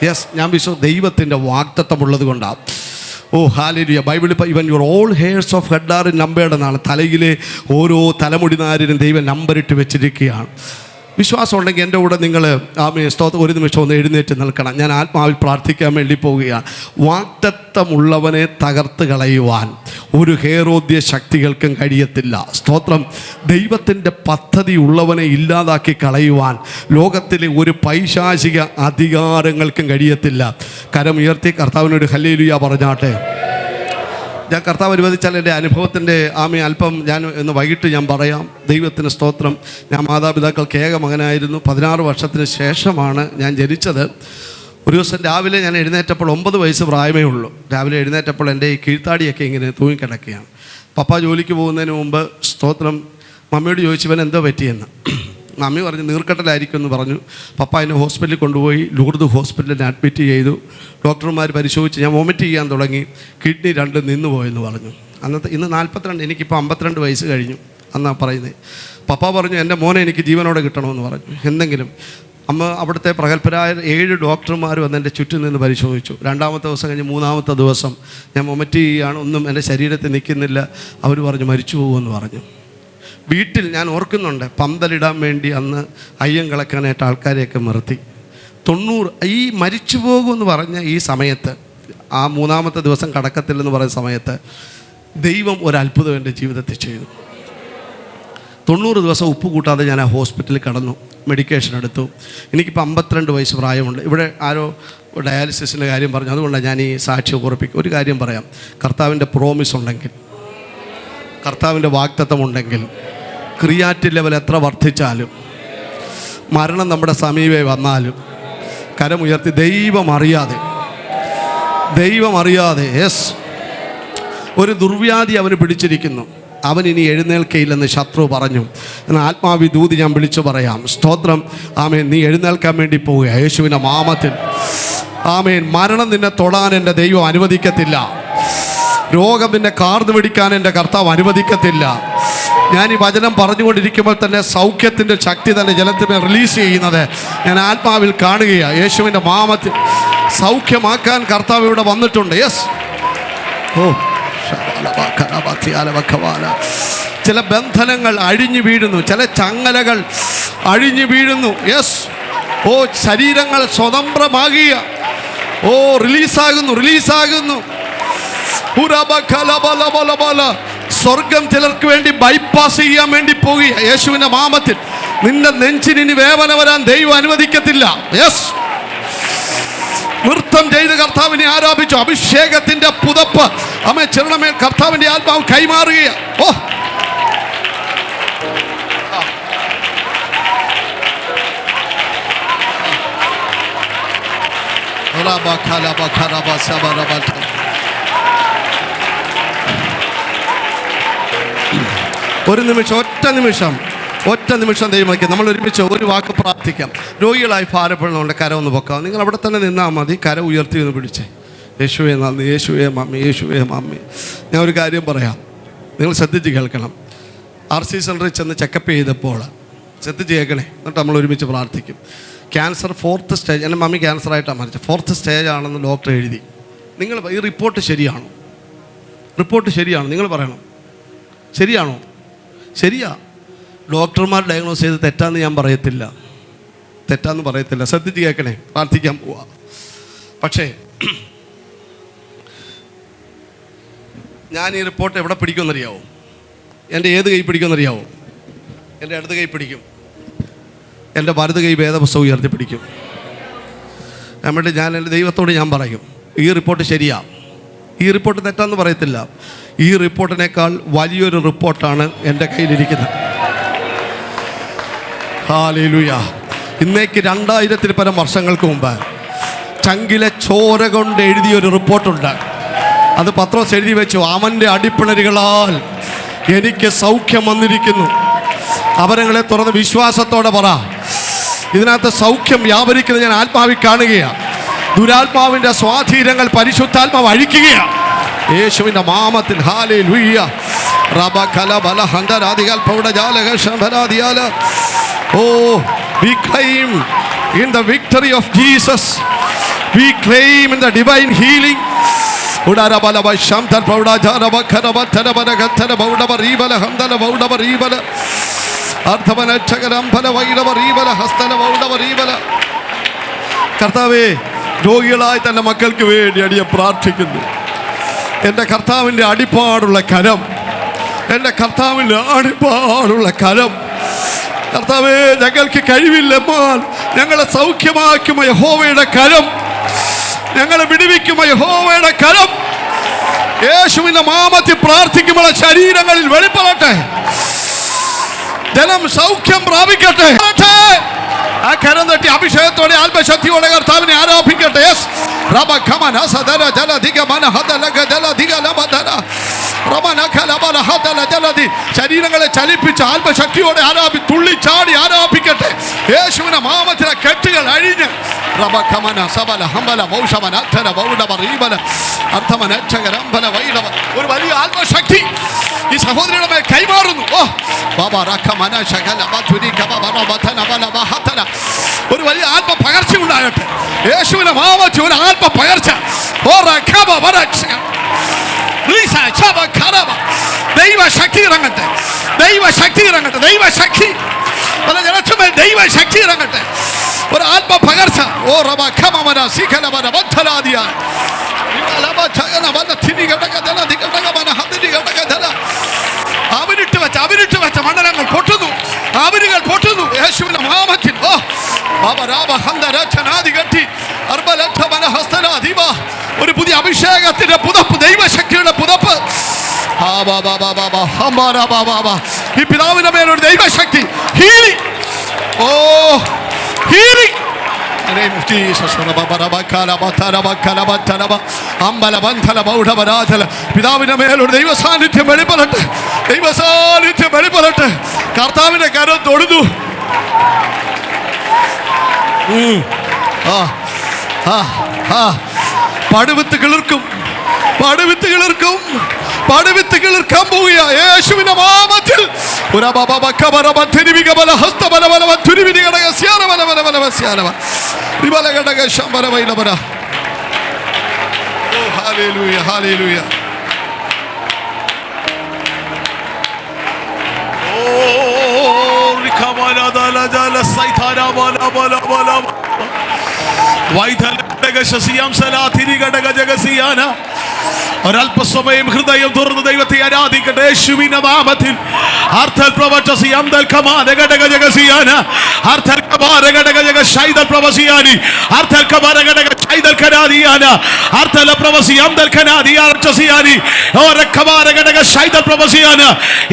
യെസ്, ഞാൻ ദൈവത്തിൻ്റെ വാഗ്ദത്തമുള്ളത് കൊണ്ടാണ്. Oh hallelujah. ബൈബിളിൽ even your all hairs of head are numbered എന്നാണ്. തലയിലെ ഓരോ തലമുടി നാരിനും ദൈവം നമ്പറിട്ട് വെച്ചിരിക്കുകയാണ്. വിശ്വാസം ഉണ്ടെങ്കിൽ എൻ്റെ കൂടെ നിങ്ങൾ ആമേൻ സ്തോത്രം ഒരു നിമിഷം ഒന്ന് എഴുന്നേറ്റ് നിൽക്കണം. ഞാൻ ആത്മാവിൽ പ്രാർത്ഥിക്കാൻ വേണ്ടി പോവുകയാണ്. വാഗ്ദത്തമുള്ളവനെ തകർത്ത് കളയുവാൻ ഒരു ഹേരോദ്യ ശക്തികൾക്കും കഴിയത്തില്ല. സ്തോത്രം. ദൈവത്തിൻ്റെ പദ്ധതി ഉള്ളവനെ ഇല്ലാതാക്കി കളയുവാൻ ലോകത്തിലെ ഒരു പൈശാചിക അധികാരങ്ങൾക്കും കഴിയത്തില്ല. കരം ഉയർത്തി കർത്താവിനൊരു ഹല്ലേലൂയ പറഞ്ഞാട്ടെ. ഞാൻ കർത്താവ് അനുവദിച്ചാൽ എൻ്റെ അനുഭവത്തിൻ്റെ അല്പം ഞാൻ ഇന്ന് വൈകിട്ട് ഞാൻ പറയാം. ദൈവത്തിന് സ്തോത്രം. ഞാൻ മാതാപിതാക്കൾക്ക് ഏക മകനായിരുന്നു. 16 വർഷത്തിന് ശേഷമാണ് ഞാൻ ജനിച്ചത്. ഒരു ദിവസം രാവിലെ ഞാൻ എഴുന്നേറ്റപ്പോൾ 9 വയസ്സ് പ്രായമേ ഉള്ളൂ. രാവിലെ എഴുന്നേറ്റപ്പോൾ എൻ്റെ ഈ കീഴ്ത്താടിയൊക്കെ ഇങ്ങനെ തൂങ്ങിക്കിടക്കുകയാണ്. പപ്പ ജോലിക്ക് പോകുന്നതിന് മുമ്പ് സ്തോത്രം മമ്മിയോട് ചോദിച്ചവൻ എന്തോ പറ്റിയെന്ന്. മമ്മി പറഞ്ഞു നീർക്കെട്ടലായിരിക്കും എന്ന് പറഞ്ഞു. പപ്പ എന്നെ ഹോസ്പിറ്റലിൽ കൊണ്ടുപോയി ലൂർദ് ഹോസ്പിറ്റലിൽ അഡ്മിറ്റ് ചെയ്തു. ഡോക്ടർമാർ പരിശോധിച്ച് ഞാൻ വോമിറ്റ് ചെയ്യാൻ തുടങ്ങി. കിഡ്നി 2 നിന്നു പോയെന്ന് പറഞ്ഞു. ഇന്ന് 42, എനിക്കിപ്പോൾ 52 വയസ്സ് കഴിഞ്ഞു എന്നാ പറയുന്നത്. പപ്പ പറഞ്ഞു എൻ്റെ മോനെ എനിക്ക് ജീവനോടെ കിട്ടണമെന്ന് പറഞ്ഞു. എന്തെങ്കിലും അമ്മ അവിടുത്തെ പ്രഗത്ഭരായ 7 ഡോക്ടർമാർ വന്ന് എൻ്റെ ചുറ്റും നിന്ന് പരിശോധിച്ചു. 2-ാമത്തെ ദിവസം കഴിഞ്ഞ് 3-ാമത്തെ ദിവസം ഞാൻ വൊമിറ്റ് ചെയ്യുകയാണ്, ഒന്നും എൻ്റെ ശരീരത്തിൽ നിൽക്കുന്നില്ല. അവർ പറഞ്ഞു മരിച്ചു പോകുമെന്ന് പറഞ്ഞു. വീട്ടിൽ ഞാൻ ഓർക്കുന്നുണ്ട്, പന്തലിടാൻ വേണ്ടി അന്ന് അയ്യം കളക്കാനായിട്ട് ആൾക്കാരെയൊക്കെ നിർത്തി. 90 ഈ മരിച്ചു പോകുമെന്ന് പറഞ്ഞ ഈ സമയത്ത്, ആ 3-ാമത്തെ ദിവസം കടക്കത്തില്ലെന്ന് പറയുന്ന സമയത്ത് ദൈവം ഒരു അത്ഭുതം എൻ്റെ ജീവിതത്തിൽ ചെയ്തു. 90 ദിവസം ഉപ്പ് കൂട്ടാതെ ഞാൻ ആ ഹോസ്പിറ്റലിൽ കടന്നു, മെഡിക്കേഷൻ എടുത്തു. എനിക്കിപ്പോൾ 52 വയസ്സ് പ്രായമുണ്ട്. ഇവിടെ ആരോ ഡയാലിസിസിൻ്റെ കാര്യം പറഞ്ഞു, അതുകൊണ്ടാണ് ഞാൻ ഈ സാക്ഷ്യം ഉറപ്പിക്കും. ഒരു കാര്യം പറയാം, കർത്താവിൻ്റെ പ്രോമിസ് ഉണ്ടെങ്കിൽ, കർത്താവിൻ്റെ വാഗ്ദത്തമുണ്ടെങ്കിൽ, ക്രിയാറ്റിൻ ലെവൽ എത്ര വർദ്ധിച്ചാലും, മരണം നമ്മുടെ സമീപേ വന്നാലും, കരമുയർത്തി ദൈവം അറിയാതെ യെസ്, ഒരു ദുർവ്യാധി അവന് പിടിച്ചിരിക്കുന്നു, അവൻ ഇനി എഴുന്നേൽക്കയില്ലെന്ന് ശത്രു പറഞ്ഞു. എന്നാൽ ആത്മാവി ദൂതി ഞാൻ വിളിച്ചു പറയാം, സ്തോത്രം, ആമേൻ, നീ എഴുന്നേൽക്കാൻ വേണ്ടി പോവുക യേശുവിൻ്റെ നാമത്തിൽ. ആമേൻ. മരണം നിന്നെ തൊടാൻ എൻ്റെ ദൈവം അനുവദിക്കത്തില്ല. രോഗം നിന്നെ കാർന്നു പിടിക്കാൻ എൻ്റെ കർത്താവ് അനുവദിക്കത്തില്ല. ഞാൻ ഈ വചനം പറഞ്ഞുകൊണ്ടിരിക്കുമ്പോൾ തന്നെ സൗഖ്യത്തിൻ്റെ ശക്തി തന്നെ ജലത്തിനെ റിലീസ് ചെയ്യുന്നത് ഞാൻ ആത്മാവിൽ കാണുകയാണ്. യേശുവിൻ്റെ നാമത്തിൽ സൗഖ്യമാക്കാൻ കർത്താവ് ഇവിടെ വന്നിട്ടുണ്ട്. യെസ്. ഓ, ചില ബന്ധനങ്ങൾ അഴിഞ്ഞു വീഴുന്നു, ചില ചങ്ങലകൾ അഴിഞ്ഞു വീഴുന്നു. യെസ്. ഓ, ശരീരങ്ങൾ സ്വതന്ത്രമാകിയ, ഓ, റിലീസാകുന്നു. സ്വർഗം ചിലർക്ക് വേണ്ടി ബൈപ്പാസ് ചെയ്യാൻ വേണ്ടി പോകുക യേശുവിൻ്റെ നാമത്തിൽ. നിന്റെ നെഞ്ചിനി വേദന വരാൻ ദൈവം അനുവദിക്കത്തില്ല. യെസ്. നൃത്തം ചെയ്ത് കർത്താവിനെ ആരാധിച്ചു. അഭിഷേകത്തിന്റെ പുതപ്പ് അമ്മ ചെറുമേൽ കർത്താവിന്റെ ആത്മാവ് കൈമാറുകയാണ്. ഓ, ഒരു നിമിഷം, ഒറ്റ നിമിഷം ദൈവമേ, നമ്മൾ ഒരുമിച്ച് ഒരു വാക്ക് പ്രാർത്ഥിക്കാം. രോഗികളായി ഭാരപ്പെടുന്നതുകൊണ്ട് കര ഒന്ന് പൊക്കാം. നിങ്ങൾ അവിടെ തന്നെ നിന്നാൽ മതി. കര ഉയർത്തി ഒന്ന് പിടിച്ചേ. യേശുവേ നന്ദി, യേശുവേ മമ്മി. ഞാൻ ഒരു കാര്യം പറയാം, നിങ്ങൾ ശ്രദ്ധിച്ച് കേൾക്കണം. RC സെൻ്ററിൽ ചെന്ന് ചെക്കപ്പ് ചെയ്തപ്പോൾ ശ്രദ്ധിച്ച് കേൾക്കണേ, എന്നിട്ട് നമ്മൾ ഒരുമിച്ച് പ്രാർത്ഥിക്കും. ക്യാൻസർ 4th സ്റ്റേജ്, എൻ്റെ മമ്മി ക്യാൻസറായിട്ടാണ് മരിച്ചത്. 4th സ്റ്റേജ് ആണെന്ന് ഡോക്ടർ എഴുതി. നിങ്ങൾ ഈ റിപ്പോർട്ട് ശരിയാണോ? നിങ്ങൾ പറയണം, ശരിയാണോ? ശരിയാ. ഡോക്ടർമാർ ഡയഗ്നോസ് ചെയ്ത് തെറ്റാന്ന് ഞാൻ പറയത്തില്ല. ശ്രദ്ധിച്ച് കേൾക്കണേ, പ്രാർത്ഥിക്കാൻ പോവാ. പക്ഷേ ഞാൻ ഈ റിപ്പോർട്ട് എവിടെ പിടിക്കുമെന്നറിയാവോ? എൻ്റെ ഏത് കൈ പിടിക്കുമെന്നറിയാവോ? എൻ്റെ ഇടത് കൈ പിടിക്കും, എൻ്റെ വലത് കൈ വേദപുസ്തകം ഉയർത്തി പിടിക്കും. എന്നിട്ട് ഞാൻ എൻ്റെ ദൈവത്തോട് ഞാൻ പറയും, ഈ റിപ്പോർട്ട് ശരിയാ, ഈ റിപ്പോർട്ട് തെറ്റാന്ന് പറയത്തില്ല. ഈ റിപ്പോർട്ടിനേക്കാൾ വലിയൊരു റിപ്പോർട്ടാണ് എൻ്റെ കയ്യിലിരിക്കുന്നത്. ഹല്ലേലൂയ. ഇന്നേക്ക് 2000-ൽ പരം വർഷങ്ങൾക്ക് മുമ്പ് ചങ്കിലെ ചോര കൊണ്ട് എഴുതിയൊരു റിപ്പോർട്ടുണ്ട്. അത് പത്രോസ് എഴുതി വെച്ചു, അവൻ്റെ അടിപ്പിണരുകളാൽ എനിക്ക് സൗഖ്യം വന്നിരിക്കുന്നു. അവരങ്ങളെ തുറന്ന് വിശ്വാസത്തോടെ പറ, ഇതിനകത്ത് സൗഖ്യം വ്യാപരിക്കുന്നത് ഞാൻ ആത്മാവിൽ കാണുകയാണ്. ദുരാത്മാവിൻ്റെ സ്വാധീനങ്ങൾ പരിശുദ്ധാത്മാവ് അഴിക്കുകയാണ് യേശുവിൻ്റെ നാമത്തിൽ. Hallelujah. Oh, we claim in the victory of Jesus. We claim in the divine healing. Udarabala shamtal pauda jaraba karaba tarabara gattara pauda baribala handala pauda baribala arthavana chagaram phala vaila baribala hastana pauda baribala. കർത്താവേ, രോഗികളായി തൻ്റെ മക്കൾക്ക് വേണ്ടി അടിയെ പ്രാർത്ഥിക്കുന്നു. എൻ്റെ കർത്താവിൻ്റെ അടിപ്പാടുള്ള കരം, കർത്താവേ, ഞങ്ങൾക്ക് കഴിവില്ലപ്പോൾ ഞങ്ങളെ സൗഖ്യമാക്കുമ യഹോവയുടെ കരം, ഞങ്ങളെ വിടുവിക്കുമ യഹോവയുടെ കരം. യേശുവിന്റെ നാമത്തിൽ പ്രാർത്ഥിക്കുമ്പോൾ ശരീരങ്ങളിൽ വെളിപ്പെടട്ടെ, ജനം സൗഖ്യം പ്രാപിക്കട്ടെ. ആ കരം തട്ടി അഭിഷേകത്തോടെ ആത്മശക്തിയോടെ കർത്താവിനെ ആരാധിക്കട്ടെ. യെസ് റബഖമന സദര ജലധികമന ഹദലക ജലധിക ലബദന റമന ഖലബല ഹദല ജലധി. ശരീരങ്ങളെ ചലിപ്പിച്ച് ആത്മശക്തിയോടെ തുള്ളിച്ചാടി ആരാധിക്കട്ടെ. യേശുവിന്റെ നാമത്തിലെ കെട്ടുകൾ അഴിഞ്ഞ് റബഖമന സബല ഹംബല മൗഷമന അധര ബൗഡബ റീബല അർത്ഥമന ചകരംബല വൈഡവ. ഒരു വലിയ ആത്മശക്തി ഈ സഹോദരിയുടെ മേൽ കൈമാറുന്നു. ഓ ബാബാ റഖമന ശകല ബതുരി കബബ റബതന ബല ബഹതന. ഒരു വലിയ ആത്മ പകർച്ച ഉണ്ടാകട്ടെ. യേശുവിന്റെ നാമത്തിൽ ഒരു ആത്മ പകർച്ച. ഓ റഖബ വരക്ഷ ദൈവശക്തി ഇറങ്ങട്ടെ. ദൈവശക്തി ഇറങ്ങട്ടെ. ദൈവശക്തി പല ജനത്തുമേൽ ദൈവശക്തി ഇറങ്ങട്ടെ. ഒരു ആത്മ പകർച്ച. ഓ റബ ഖമമന സിഖലമന വദ്ധലാദിയ ലബ ചഗന വല തിനി ഗടക ദല ദിഗടകമന ഹദിനി ഗടക ദല. അവിരിട്ട് വെച്ച മണ്ഡലങ്ങൾ പൊട്ടുന്നു. അവരുകൾ പൊട്ടുന്നു യേശുവിന്റെ നാമത്തിൽ. ഓ ബാബ രാബ ഹന്ദ രചനാദി ഗട്ടി അർബലക്ഷമന ഹസ്തനാദിവ. ഒരു പുതിയ അഭിഷേകത്തിന്റെ പുതപ്പ്, ദൈവശക്തിയുടെ പുതപ്പ്. ഈ പിതാവിന്റെ മേലൊരു ദൈവശക്തി. ഹീലിംഗ്. ഓ ഹീലിംഗ്. പിതാവിന്റെ മേലൊരു ദൈവ സാന്നിധ്യം വെളിപ്പെടട്ടെ. ദൈവ സാന്നിധ്യം വെളിപ്പെടട്ടെ. കർത്താവിന്റെ കരം തൊടുന്നു. പടുവിത്ത് കിളിർക്കും. പടുവിത്ത് കിളിർക്കും. പടുവിത്ത് കിളിർക്കാൻ പോവുക യേശുവിന്റെ നാമത്തിൽ. ഒരല്പസമയം ഹൃദയം തുറന്ന് ദൈവത്തെ ആരാധിക്കട്ടെ. യേശുവിന്റെ നാമത്തിൽ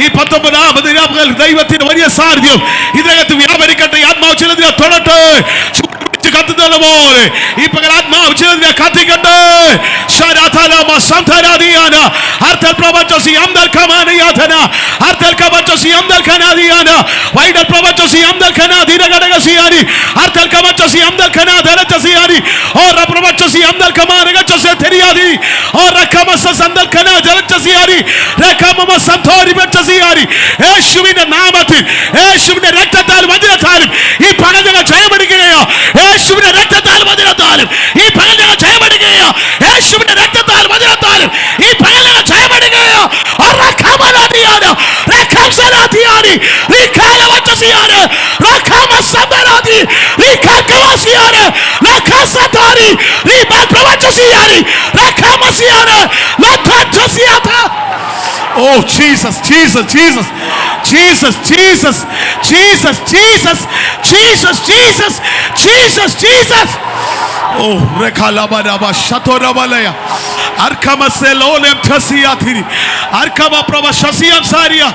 ഈ 19 ദൈവത്തിന്റെ വലിയ സാന്നിധ്യം ഇതിനകത്ത് വ്യാപരിക്കട്ടെ. ആത്മാവ് ചിലതിനെ തൊടട്ടെ. കത്തുന്നത് പോലെ ഈ പകൽ ആത്മാവ് ചിലതിനെ കത്തിക്കട്ടെ. യേശുവിന്റെ നാമത്തിൽ, യേശുവിന്റെ രക്തത്താലും വചനത്താലും ഈ പകൽ ഞങ്ങൾ ജയമെടുക്കുകയോ. യേശുവിന്റെ രക്തത്താലും വചനത്താലും ഈ പകൽ ഞങ്ങൾ ജയമെടുക്കുകയോ. യേശുവിന്റെ രക്തത്താലും വചനത്താലും ഈ പകൽ ഞങ്ങൾ ജയമെടുക്കുകയോ. Oh Jesus, Jesus, Jesus, Jesus, Jesus, Jesus, Jesus, Jesus, Jesus, Jesus, Jesus. Oh, rekalabaraba shatorabalaya. Arkama selolem thasiathiri. Arkama pravashasiam saria.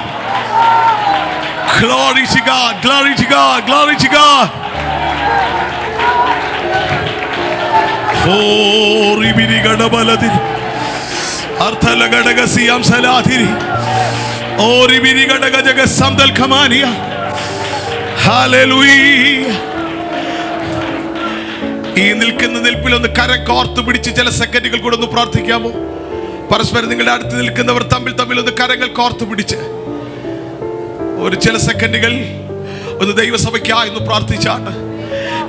Glory to God, glory to God, glory to God. Oh, ribiri gadabaladiri. Arthala gadaga siam salathiri. Oh, ribiri gadaga jaga samdal khamaniya. Hallelujah. ഈ നിൽക്കുന്ന നിൽപ്പിൽ ഒന്ന് കരം കോർത്തു പിടിച്ച് ചില സെക്കൻഡുകൾ കൂടെ ഒന്ന് പ്രാർത്ഥിക്കാമോ? പരസ്പരം നിങ്ങളുടെ അടുത്ത് നിൽക്കുന്നവർ തമ്മിൽ ഒന്ന് കരങ്ങൾ കോർത്തു പിടിച്ച് ഒരു ചില സെക്കൻഡുകൾ ഒന്ന് ദൈവസഭയ്ക്കായി ഒന്ന് പ്രാർത്ഥിച്ചാട്ട്.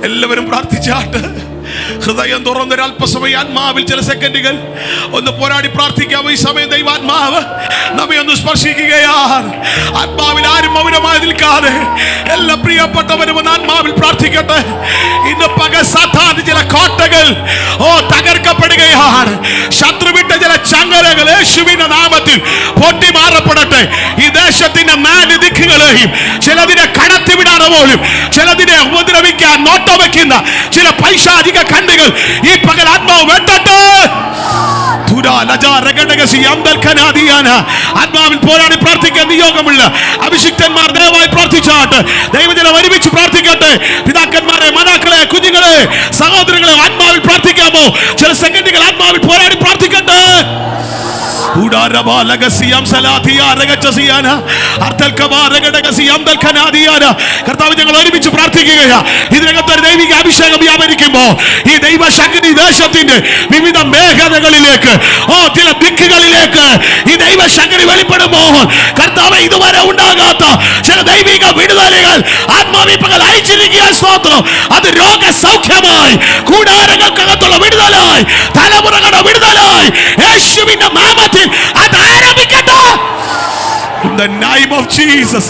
എല്ലാവരും പ്രാർത്ഥിച്ചാട്ട്. ഹൃദയം തുറന്നൊരു അല്പസമയം ആത്മാവിൽ ചില സെക്കൻഡുകൾ ഒന്ന് പോരാടി പ്രാർത്ഥിക്കാമോ? ഈ സമയം ദൈവാത്മാവ് നമ്മെ ഒന്ന് സ്പർശിക്കുകയാണ്. ആത്മാവിൽ ആരും മൗനമായി നിൽക്കാതെ എല്ലാ പ്രിയപ്പെട്ടവരും ഒന്ന് ആത്മാവിൽ പ്രാർത്ഥിക്കട്ടെ. ഇന്ന് പകൽ സാത്താന്റെ ചില കോട്ടകൾ തകർക്കപ്പെടുകയാണ്. ശത്രുവിട്ട ചില ചങ്ങലകൾ യേശുവിന്റെ നാമത്തിൽ പൊട്ടി മാറപ്പെടട്ടെ. ഈ ദേശത്തിന്റെ നാല് ദിക്കുകളെയും ചിലതിനെ കടത്തിവിടാതെ പോലും ചിലതിനെ ഉപദ്രവിക്കാൻ നോട്ടം വയ്ക്കുന്ന ചില പൈശാചിക കണ്ണുകൾ ഈ പകൽ ആത്മാവ് വെട്ടട്ടെ. ആത്മാവിൽ പോരാടി പ്രാർത്ഥിക്കാൻ നിയോഗമുള്ള അഭിഷിക്തന്മാർ ദയവായി പ്രാർത്ഥിച്ചാട്ട്. ദൈവജനം ഒരുമിച്ച് പ്രാർത്ഥിക്കട്ടെ. പിതാക്കന്മാരെ കുഞ്ഞുങ്ങളെ, സഹോദരങ്ങളെ, ആത്മാവിൽ പ്രാർത്ഥിക്കാമോ? ചില സെക്കൻഡുകൾ ആത്മാവിൽ പോരാടി പ്രാർത്ഥിക്കട്ടെ. കർത്താവ്, ഞങ്ങൾ ഒരുമിച്ച് പ്രാർത്ഥിക്കുകയാ. ഇതിനകത്ത് ഒരു ദൈവിക അഭിഷേകം വ്യാപരിക്കുമ്പോ ഈ ദൈവശക്തി ദേശത്തിന്റെ വിവിധ മേഖലകളിലേക്ക്, ചില ദിക്കുകളിലേക്ക് ഈ ദൈവശക്തി വെളിപ്പെടുമ്പോ കർത്താവ്, ഇതുവരെ ഉണ്ടാകാത്ത ചില ദൈവിക വിടുതലുകൾ ആത്മാവിപ്പകൾ അയച്ചിരിക്കുക. സ്തോത്രം. അത് രോഗസൗഖ്യമായി, കൂടാരങ്ങൾക്കകത്തുള്ള വിടുതലായി, തലമുറകളുടെ വിടുതലായി യേശുവിന്റെ നാമത്തിൽ അത് ആരംഭിക്കട്ടെ. In the name of Jesus,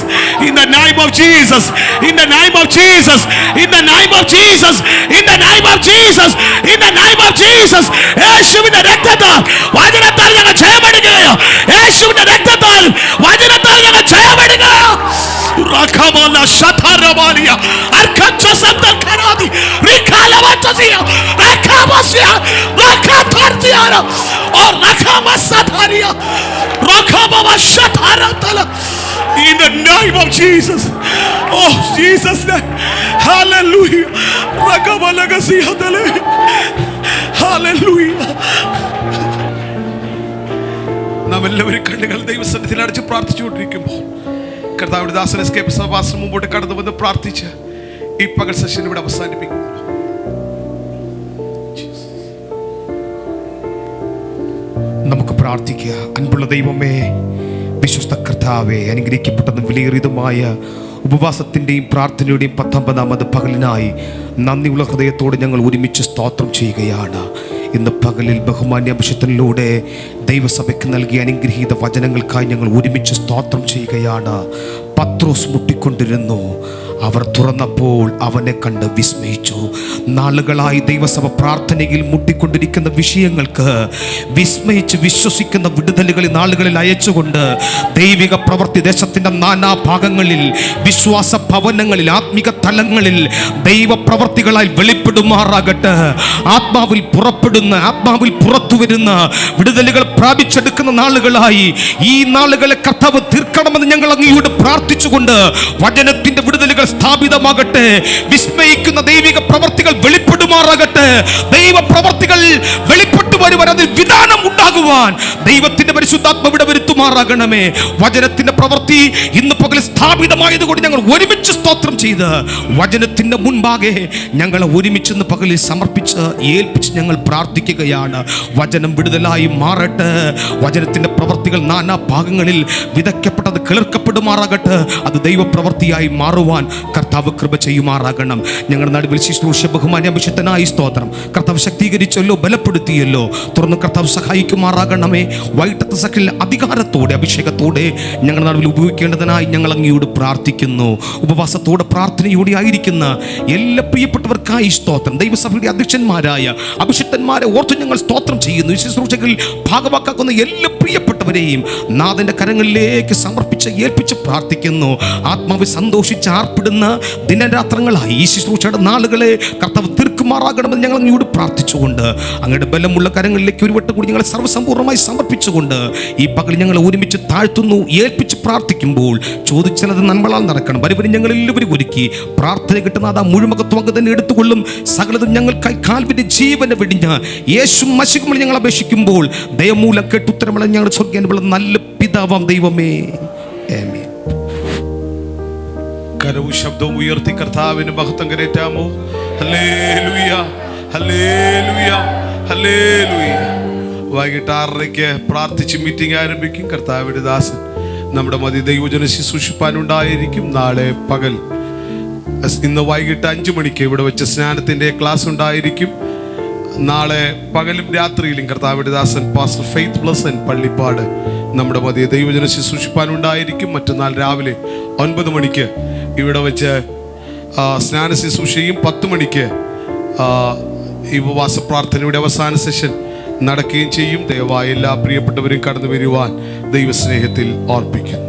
in the name of Jesus, in the name of Jesus, in the name of Jesus, in the name of Jesus, in the name of Jesus. യേശുവിന്റെ രക്തത്താൽ വചനത്താൽ ഞങ്ങൾ ജയമെടുക്കുകയോ, യേശുവിന്റെ രക്തത്താൽ വചനത്താൽ ഞങ്ങൾ ജയമെടുക്കുകയോ. റഖബല ശതറബാലിയ അർക്കച്ച സന്തഖനാദി റിഖാലവച്ചസിയ റഖബസിയ റഖാതർതിയാന ഓർ റഖമസതറിയ റഖബവശതറതല. In the name of Jesus, oh Jesus name, hallelujah. റഖബലഗസിയതല, hallelujah. നാം എല്ലാവരും കണ്ണുകൾ ദൈവസന്നിധിയിൽ അടച്ച് പ്രാർത്ഥിച്ചുകൊണ്ടിരിക്കുമ്പോൾ കർത്താവിന്റെ ദാസൻ എസ്കേപ്പ് സഭാസിന് മുമ്പോട്ട് കടന്നു വന്ന് പ്രാർത്ഥിച്ച് ഈ പകൽ സെഷൻ ഇവിടെ അവസാനിപ്പിക്കും. നമുക്ക് പ്രാർത്ഥിക്കുക. അൻപുള്ള ദൈവമേ, വിശ്വസ്ത കർത്താവേ, അനുഗ്രഹിക്കപ്പെട്ടതും വിലയേറിയതുമായ ഉപവാസത്തിന്റെയും പ്രാർത്ഥനയുടെയും 19ാമത് പകലിനായി നന്ദിയുള്ള ഹൃദയത്തോടെ ഞങ്ങൾ ഒരുമിച്ച് സ്തോത്രം ചെയ്യുകയാണ്. ഇന്ന് പകലിൽ ബഹുമാന്യ അഭിഷേകത്തിലൂടെ ദൈവസഭയ്ക്ക് നൽകിയ അനുഗ്രഹീത വചനങ്ങൾക്കായി ഞങ്ങൾ ഒരുമിച്ച് സ്തോത്രം ചെയ്യുകയാണ്. പത്രോസ് മുട്ടിക്കൊണ്ടിരുന്നു. അവർ തുറന്നപ്പോൾ അവനെ കണ്ട് വിസ്മയിച്ചു. നാളുകളായി ദൈവസഭ പ്രാർത്ഥനയിൽ മുട്ടിക്കൊണ്ടിരിക്കുന്ന വിഷയങ്ങൾക്ക് വിസ്മയിച്ച് വിശ്വസിക്കുന്ന വിടുതലുകളിൽ നാളുകളിൽ അയച്ചുകൊണ്ട് ദൈവിക പ്രവൃത്തി ദേശത്തിൻ്റെ നാനാഭാഗങ്ങളിൽ, വിശ്വാസ ഭവനങ്ങളിൽ, ആത്മിക തലങ്ങളിൽ ദൈവപ്രവർത്തികളായി വെളിപ്പെടുമാറാകട്ടെ. ആത്മാവിൽ പുറപ്പെടുന്ന, ആത്മാവിൽ പുറത്തു വരുന്ന വിടുതലുകൾ പ്രാപിച്ചെടുക്കുന്ന നാളുകളായി ഈ നാളുകളെ കർത്താവ് തീർക്കണമെന്ന് ഞങ്ങൾ അങ്ങയോട് പ്രാർത്ഥിച്ചുകൊണ്ട് വചനത്തിന്റെ വിടുതലുകൾ സ്ഥാപിതമാകട്ടെ. വിസ്മയിക്കുന്ന ദൈവിക പ്രവർത്തികൾ വെളിപ്പെടുമാറാകട്ടെ. ദൈവ പ്രവർത്തികൾ വെളിപ്പെട്ടു വരുവാൻ അതിൽ വിധാനം ഉണ്ടാകുവാൻ ദൈവത്തിന്റെ പരിശുദ്ധാത്മ ഇവിടെ വരുത്തുമാറാകണമേ. വചനത്തിന്റെ പ്രവൃത്തി ഇന്ന് പകൽ സ്ഥാപിതമായതുകൊണ്ട് ഞങ്ങൾ ഒരുമിച്ച് സ്തോത്രം ചെയ്ത് വചനത്തിന്റെ മുൻപാകെ ഞങ്ങളെ ഒരുമിച്ച് ഇന്ന് പകലിൽ സമർപ്പിച്ച് ഏൽപ്പിച്ച് ഞങ്ങൾ പ്രാർത്ഥിക്കുകയാണ്. വചനം വിടുതലായി മാറട്ടെ. വചനത്തിന്റെ പ്രവൃത്തികൾ നാനാ ഭാഗങ്ങളിൽ വിതയ്ക്കപ്പെട്ടത് കിളിർക്കപ്പെടുമാറാകട്ടെ. അത് ദൈവപ്രവൃത്തിയായി മാറുവാൻ കർത്താവ് കൃപ ചെയ്യുമാറാകണം. ഞങ്ങളുടെ നടുവിൽ ശുശ്രൂഷ ബഹുമാന്യ അഭിഷിക്തനായി സ്തോത്രം. കർത്താവ് ശക്തീകരിച്ചല്ലോ, ബലപ്പെടുത്തിയല്ലോ. തുടർന്ന് കർത്താവ് സഹായിക്കുമാറാകണമേ. വൈകിട്ടത്തെ സകല അധികാരത്തോടെ അഭിഷേകത്തോടെ ഞങ്ങളുടെ നടുവിൽ ഉപയോഗിക്കേണ്ടതിനായി ഞങ്ങൾ അങ്ങയോട് പ്രാർത്ഥിക്കുന്നു. ഉപവാസത്തോടെ പ്രാർത്ഥനയോടെ ആയിരിക്കുന്ന എല്ലാ പ്രിയപ്പെട്ടവർക്കായി സ്തോത്രം. ദൈവസഭയുടെ അധ്യക്ഷന്മാരായ അഭിഷിക്തന്മാരെ ഓർത്ത് ഞങ്ങൾ സ്തോത്രം ചെയ്യുന്നു. ശുശ്രൂഷകളിൽ ഭാഗവാക്കാക്കുന്ന എല്ലാ പ്രിയപ്പെട്ടവരെയും നാഥന്റെ കരങ്ങളിലേക്ക് സമർപ്പിച്ച് ഏൽപ്പിച്ച് പ്രാർത്ഥിക്കുന്നു. ആത്മാവ് സന്തോഷിച്ച് ആർപ്പിടുന്ന ദിനരാത്രങ്ങളായി ഈ ശുശ്രൂഷയുടെ നാളുകളെ കർത്താവ് തീർക്കുമാറാകണമെന്ന് ഞങ്ങൾ അങ്ങയോട് പ്രാർത്ഥിച്ചുകൊണ്ട് അങ്ങയുടെ ബലമുള്ള കരങ്ങളിലേക്ക് ഒരു വട്ടം കൂടി ഞങ്ങളെ സർവ്വസമ്പൂർണ്ണമായി സമർപ്പിച്ചുകൊണ്ട് ഈ പകൽ ഞങ്ങൾ ഒരുമിച്ച് താഴ്ത്തുന്നു, ഏൽപ്പിച്ച് പ്രാർത്ഥിക്കുമ്പോൾ ചോദിച്ചത് നന്മളാൽ നടക്കണം. വരുവരും ഞങ്ങളെല്ലാവരും ഒരുക്കി പ്രാർത്ഥന കിട്ടുന്ന അത് മുഴുമകത്വം അങ്ങ് തന്നെ എടുത്തുകൊള്ളും. സകലതും ഞങ്ങൾക്കായി കാൽവിന്റെ ജീവനെ വെടിഞ്ഞ് യേശു മശികുമ്പോൾ ഞങ്ങൾ അപേക്ഷിക്കുമ്പോൾ ദയമൂലം കേട്ടുത്തരമുള്ള ഞങ്ങളുടെ സ്വർഗ്ഗീയ നല്ല പിതാവാം ദൈവമേ, ആമേൻ. കരവും ശബ്ദവും ഉയർത്തി കർത്താവിന് മഹത്വം കരേറ്റാമോ? Hallelujah, hallelujah, hallelujah. വൈകിട്ട് 6:30 പ്രാർത്ഥിച്ച് മീറ്റിംഗ് ആരംഭിക്കും. കർത്താവിന്റെ ദാസൻ നമ്മുടെ മതി ദൈവജന ശുശ്രൂഷിപ്പാനുണ്ടായിരിക്കും. നാളെ പകൽ ഇന്ന് വൈകിട്ട് 5 മണിക്ക് ഇവിടെ വെച്ച് സ്നാനത്തിന്റെ ക്ലാസ് ഉണ്ടായിരിക്കും. നാളെ പകലും രാത്രിയിലും കർത്താവിന്റെ ദാസൻ പാസ്റ്റർ ഫെയ്ത്ത് പ്ലസൻ പള്ളിപ്പാട് നമ്മുടെ മതി ദൈവജന ശുശ്രൂഷിപ്പാനുണ്ടായിരിക്കും. മറ്റന്നാൾ രാവിലെ 9 മണിക്ക് ഇവിടെ വെച്ച് സ്നാന ശുശ്രൂഷയും 10 മണിക്ക് ഈ ഉപവാസ പ്രാർത്ഥനയുടെ അവസാന സെഷൻ നടക്കുകയും ചെയ്യും. ദയവായി എല്ലാ പ്രിയപ്പെട്ടവരും കടന്നു വരുവാൻ ദൈവസ്നേഹത്തിൽ ഓർപ്പിക്കുന്നു.